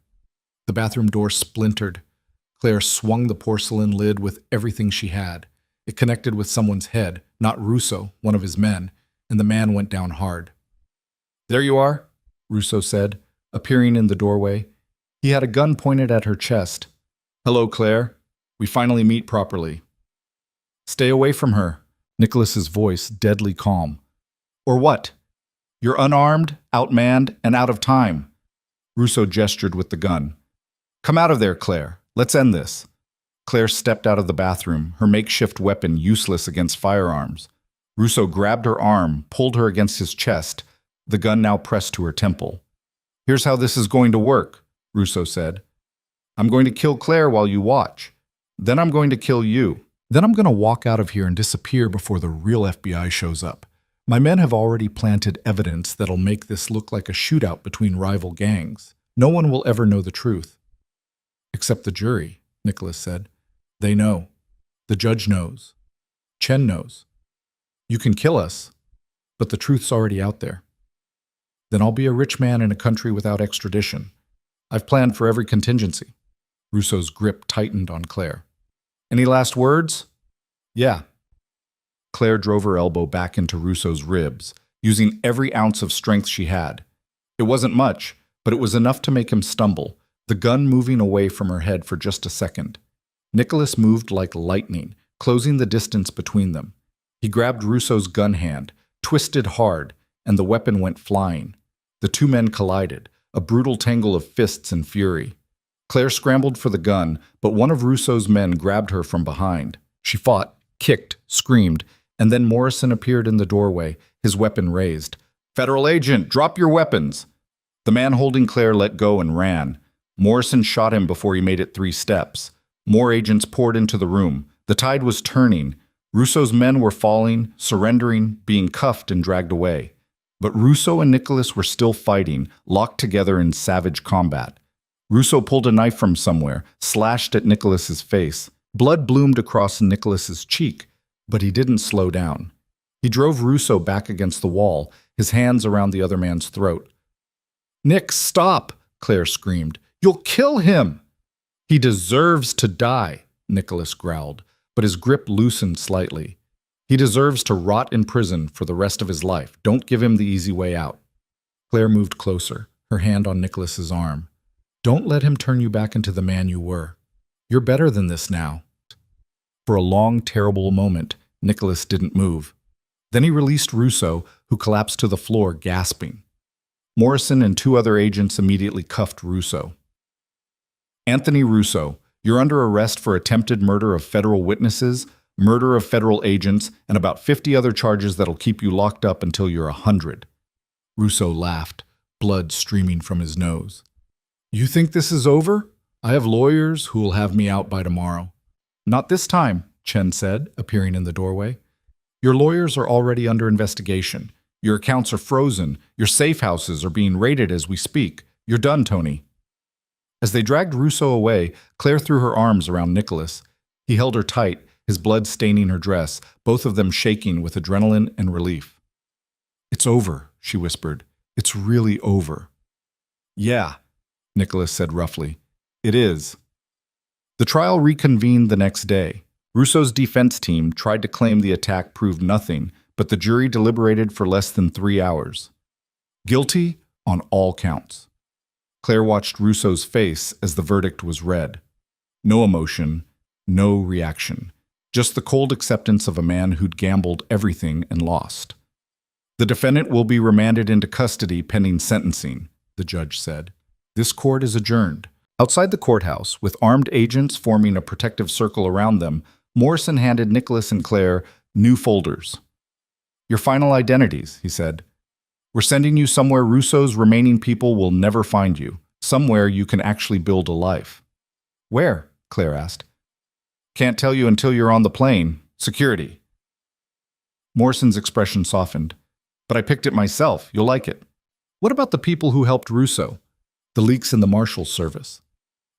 The bathroom door splintered. Claire swung the porcelain lid with everything she had. It connected with someone's head, not Russo, one of his men, and the man went down hard. There you are, Russo said, appearing in the doorway. He had a gun pointed at her chest. Hello, Claire. We finally meet properly. Stay away from her, Nicholas's voice deadly calm. Or what? You're unarmed, outmanned, and out of time. Russo gestured with the gun. Come out of there, Claire. Let's end this. Claire stepped out of the bathroom, her makeshift weapon useless against firearms. Russo grabbed her arm, pulled her against his chest, the gun now pressed to her temple. Here's how this is going to work, Russo said. I'm going to kill Claire while you watch. Then I'm going to kill you. Then I'm going to walk out of here and disappear before the real FBI shows up. My men have already planted evidence that'll make this look like a shootout between rival gangs. No one will ever know the truth. Except the jury, Nicholas said. They know. The judge knows. Chen knows. You can kill us, but the truth's already out there. Then I'll be a rich man in a country without extradition. I've planned for every contingency. Russo's grip tightened on Claire. Any last words? Yeah. Claire drove her elbow back into Russo's ribs, using every ounce of strength she had. It wasn't much, but it was enough to make him stumble, the gun moving away from her head for just a second. Nicholas moved like lightning, closing the distance between them. He grabbed Russo's gun hand, twisted hard, and the weapon went flying. The two men collided, a brutal tangle of fists and fury. Claire scrambled for the gun, but one of Russo's men grabbed her from behind. She fought, kicked, screamed, and then Morrison appeared in the doorway, his weapon raised. "Federal agent, drop your weapons!" The man holding Claire let go and ran. Morrison shot him before he made it 3 steps. More agents poured into the room. The tide was turning. Russo's men were falling, surrendering, being cuffed and dragged away. But Russo and Nicholas were still fighting, locked together in savage combat. Russo pulled a knife from somewhere, slashed at Nicholas's face. Blood bloomed across Nicholas's cheek, but he didn't slow down. He drove Russo back against the wall, his hands around the other man's throat. "Nick, stop!" Claire screamed. "You'll kill him!" "He deserves to die," Nicholas growled, but his grip loosened slightly. "He deserves to rot in prison for the rest of his life. Don't give him the easy way out." Claire moved closer, her hand on Nicholas's arm. "Don't let him turn you back into the man you were. You're better than this now." For a long, terrible moment, Nicholas didn't move. Then he released Russo, who collapsed to the floor, gasping. Morrison and 2 other agents immediately cuffed Russo. "Anthony Russo, you're under arrest for attempted murder of federal witnesses, murder of federal agents, and about 50 other charges that'll keep you locked up until you're 100. Russo laughed, blood streaming from his nose. "You think this is over? I have lawyers who will have me out by tomorrow." "Not this time," Chen said, appearing in the doorway. "Your lawyers are already under investigation. Your accounts are frozen. Your safe houses are being raided as we speak. You're done, Tony." As they dragged Russo away, Claire threw her arms around Nicholas. He held her tight, his blood staining her dress, both of them shaking with adrenaline and relief. "It's over," she whispered. "It's really over." "Yeah," Nicholas said roughly. "It is." The trial reconvened the next day. Russo's defense team tried to claim the attack proved nothing, but the jury deliberated for less than 3 hours. Guilty on all counts. Claire watched Russo's face as the verdict was read. No emotion, no reaction. Just the cold acceptance of a man who'd gambled everything and lost. "The defendant will be remanded into custody pending sentencing," the judge said. "This court is adjourned." Outside the courthouse, with armed agents forming a protective circle around them, Morrison handed Nicholas and Claire new folders. "Your final identities," he said. "We're sending you somewhere Russo's remaining people will never find you, somewhere you can actually build a life." "Where?" Claire asked. "Can't tell you until you're on the plane. Security." Morrison's expression softened. "But I picked it myself. You'll like it." "What about the people who helped Russo? The leaks in the Marshal's service?"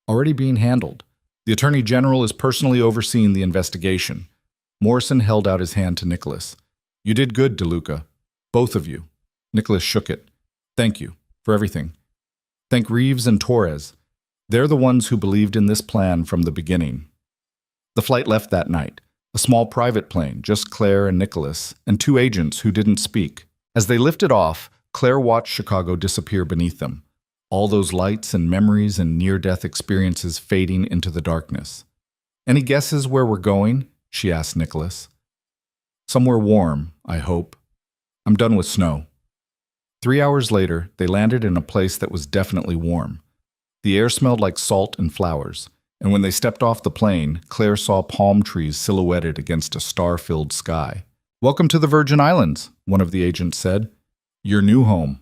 "Already being handled. The Attorney General is personally overseeing the investigation." Morrison held out his hand to Nicholas. "You did good, DeLuca. Both of you." Nicholas shook it. "Thank you for everything. Thank Reeves and Torres. They're the ones who believed in this plan from the beginning." The flight left that night. A small private plane, just Claire and Nicholas, and 2 agents who didn't speak. As they lifted off, Claire watched Chicago disappear beneath them. All those lights and memories and near-death experiences fading into the darkness. "Any guesses where we're going?" she asked Nicholas. "Somewhere warm, I hope. I'm done with snow." 3 hours later, they landed in a place that was definitely warm. The air smelled like salt and flowers, and when they stepped off the plane, Claire saw palm trees silhouetted against a star-filled sky. "Welcome to the Virgin Islands," one of the agents said. "Your new home."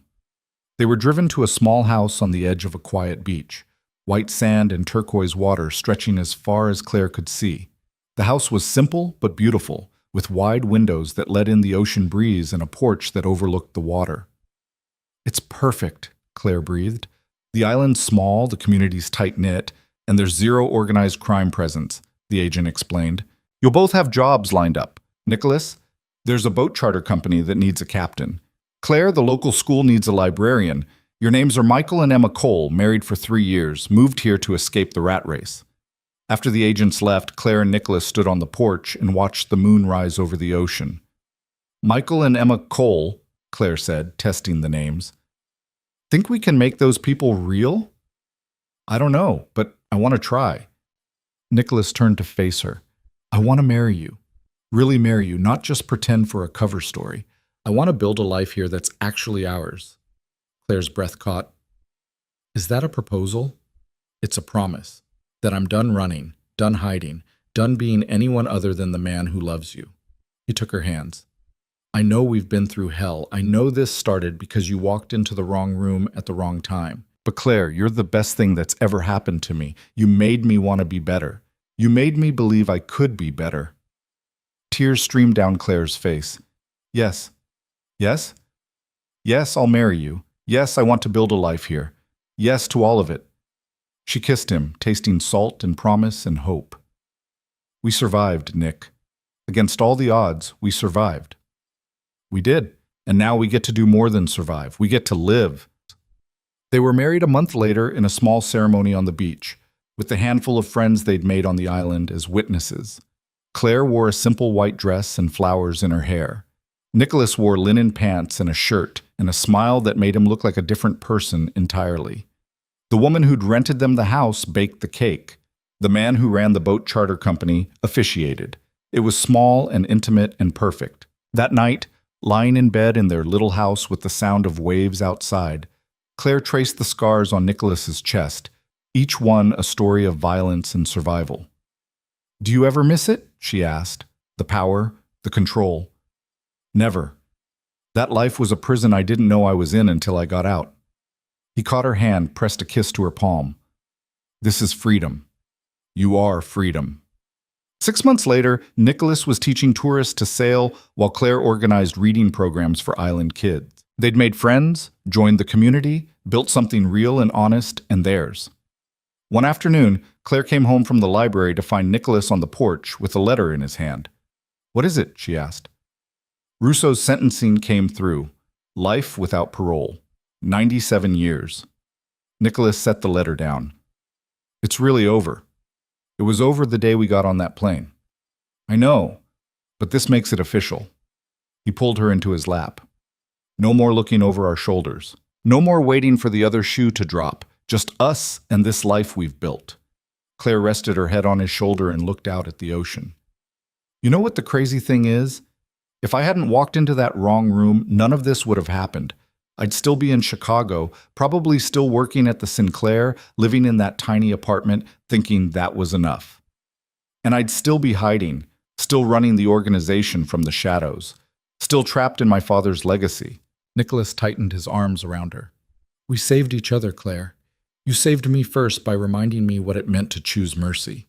They were driven to a small house on the edge of a quiet beach, white sand and turquoise water stretching as far as Claire could see. The house was simple but beautiful, with wide windows that let in the ocean breeze and a porch that overlooked the water. "It's perfect," Claire breathed. "The island's small, the community's tight-knit, and there's zero organized crime presence," the agent explained. "You'll both have jobs lined up. Nicholas, there's a boat charter company that needs a captain. Claire, the local school needs a librarian. Your names are Michael and Emma Cole, married for 3 years, moved here to escape the rat race." After the agents left, Claire and Nicholas stood on the porch and watched the moon rise over the ocean. "Michael and Emma Cole," Claire said, testing the names. "Think we can make those people real?" "I don't know, but I want to try." Nicholas turned to face her. "I want to marry you. Really marry you, not just pretend for a cover story. I want to build a life here that's actually ours." Claire's breath caught. "Is that a proposal?" "It's a promise. That I'm done running, done hiding, done being anyone other than the man who loves you." He took her hands. "I know we've been through hell. I know this started because you walked into the wrong room at the wrong time. But Claire, you're the best thing that's ever happened to me. You made me want to be better. You made me believe I could be better." Tears streamed down Claire's face. "Yes. Yes? Yes, I'll marry you. Yes, I want to build a life here. Yes to all of it." She kissed him, tasting salt and promise and hope. "We survived, Nick. Against all the odds, we survived." "We did, and now we get to do more than survive. We get to live." They were married a month later in a small ceremony on the beach, with the handful of friends they'd made on the island as witnesses. Claire wore a simple white dress and flowers in her hair. Nicholas wore linen pants and a shirt and a smile that made him look like a different person entirely. The woman who'd rented them the house baked the cake. The man who ran the boat charter company officiated. It was small and intimate and perfect. That night, lying in bed in their little house with the sound of waves outside, Claire traced the scars on Nicholas's chest, each one a story of violence and survival. "Do you ever miss it?" she asked. "The power, the control." "Never. That life was a prison I didn't know I was in until I got out." He caught her hand, pressed a kiss to her palm. "This is freedom. You are freedom." 6 months later, Nicholas was teaching tourists to sail while Claire organized reading programs for island kids. They'd made friends, joined the community, built something real and honest and theirs. One afternoon, Claire came home from the library to find Nicholas on the porch with a letter in his hand. "What is it?" she asked. Rousseau's sentencing came through. Life without parole. 97 years. Nicholas set the letter down. "It's really over. It was over the day we got on that plane." "I know, but this makes it official." He pulled her into his lap. "No more looking over our shoulders. No more waiting for the other shoe to drop. Just us and this life we've built." Claire rested her head on his shoulder and looked out at the ocean. "You know what the crazy thing is? If I hadn't walked into that wrong room, none of this would have happened. I'd still be in Chicago, probably still working at the Sinclair, living in that tiny apartment, thinking that was enough. And I'd still be hiding, still running the organization from the shadows, still trapped in my father's legacy." Nicholas tightened his arms around her. "We saved each other, Claire. You saved me first by reminding me what it meant to choose mercy.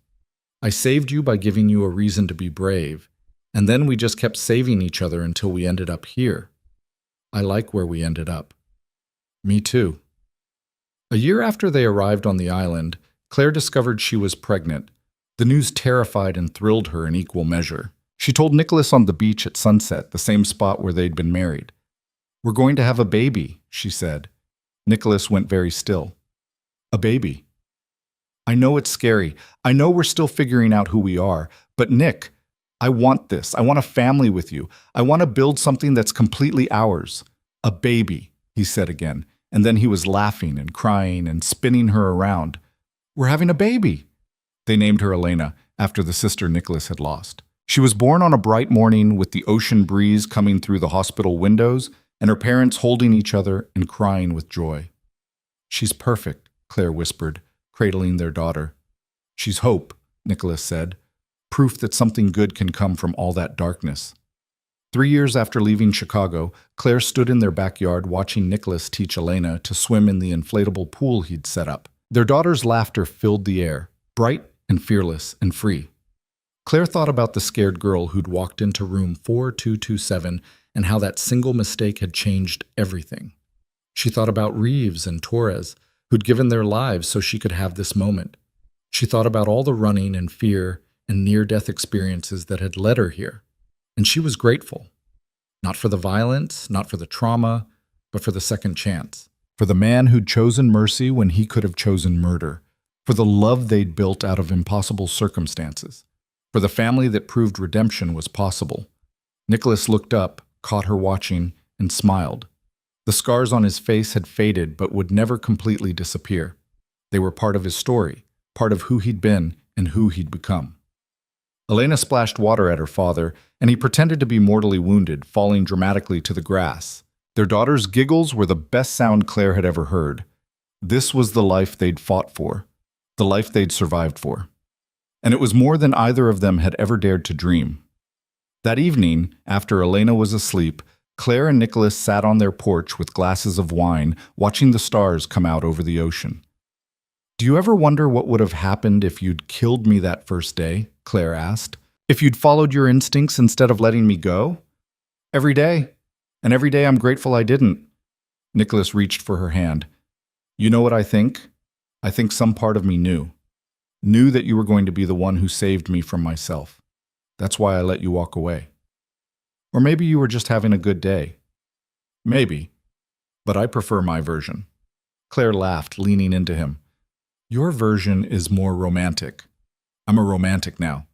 I saved you by giving you a reason to be brave, and then we just kept saving each other until we ended up here. I like where we ended up." "Me too." A year after they arrived on the island, Claire discovered she was pregnant. The news terrified and thrilled her in equal measure. She told Nicholas on the beach at sunset, the same spot where they'd been married. "We're going to have a baby," she said. Nicholas went very still. "A baby. I know it's scary. I know we're still figuring out who we are. But Nick, I want this. I want a family with you. I want to build something that's completely ours. A baby," he said again, and then he was laughing and crying and spinning her around. "We're having a baby." They named her Elena, after the sister Nicholas had lost. She was born on a bright morning with the ocean breeze coming through the hospital windows and her parents holding each other and crying with joy. "She's perfect," Claire whispered, cradling their daughter. She's hope, Nicholas said. Proof that something good can come from all that darkness. 3 years after leaving Chicago, Claire stood in their backyard watching Nicholas teach Elena to swim in the inflatable pool he'd set up. Their daughter's laughter filled the air, bright and fearless and free. Claire thought about the scared girl who'd walked into room 4227 and how that single mistake had changed everything. She thought about Reeves and Torres, who'd given their lives so she could have this moment. She thought about all the running and fear and near-death experiences that had led her here. And she was grateful. Not for the violence, not for the trauma, but for the second chance. For the man who'd chosen mercy when he could have chosen murder. For the love they'd built out of impossible circumstances. For the family that proved redemption was possible. Nicholas looked up, caught her watching, and smiled. The scars on his face had faded but would never completely disappear. They were part of his story, part of who he'd been and who he'd become. Elena splashed water at her father, and he pretended to be mortally wounded, falling dramatically to the grass. Their daughter's giggles were the best sound Claire had ever heard. This was the life they'd fought for, the life they'd survived for. And it was more than either of them had ever dared to dream. That evening, after Elena was asleep, Claire and Nicholas sat on their porch with glasses of wine, watching the stars come out over the ocean. "Do you ever wonder what would have happened if you'd killed me that first day?" Claire asked. "If you'd followed your instincts instead of letting me go?" "Every day. And every day I'm grateful I didn't." Nicholas reached for her hand. "You know what I think? I think some part of me knew. Knew that you were going to be the one who saved me from myself. That's why I let you walk away. Or maybe you were just having a good day. Maybe. But I prefer my version." Claire laughed, leaning into him. "Your version is more romantic. I'm a romantic now.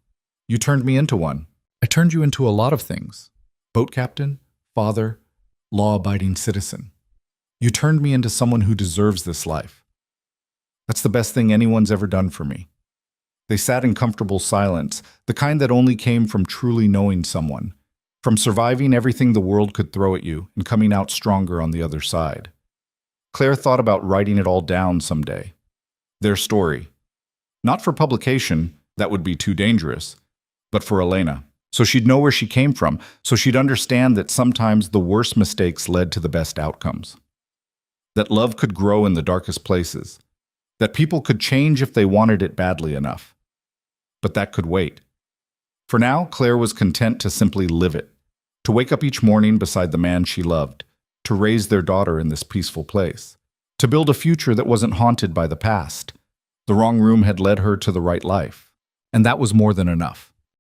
You turned me into one. I turned you into a lot of things. Boat captain, father, law-abiding citizen. You turned me into someone who deserves this life. That's the best thing anyone's ever done for me." They sat in comfortable silence, the kind that only came from truly knowing someone, from surviving everything the world could throw at you and coming out stronger on the other side. Claire thought about writing it all down someday. Their story. Not for publication, that would be too dangerous, but for Elena. So she'd know where she came from, so she'd understand that sometimes the worst mistakes led to the best outcomes. That love could grow in the darkest places. That people could change if they wanted it badly enough. But that could wait. For now, Claire was content to simply live it. To wake up each morning beside the man she loved. To raise their daughter in this peaceful place. To build a future that wasn't haunted by the past. The wrong room had led her to the right life. And that was more than enough.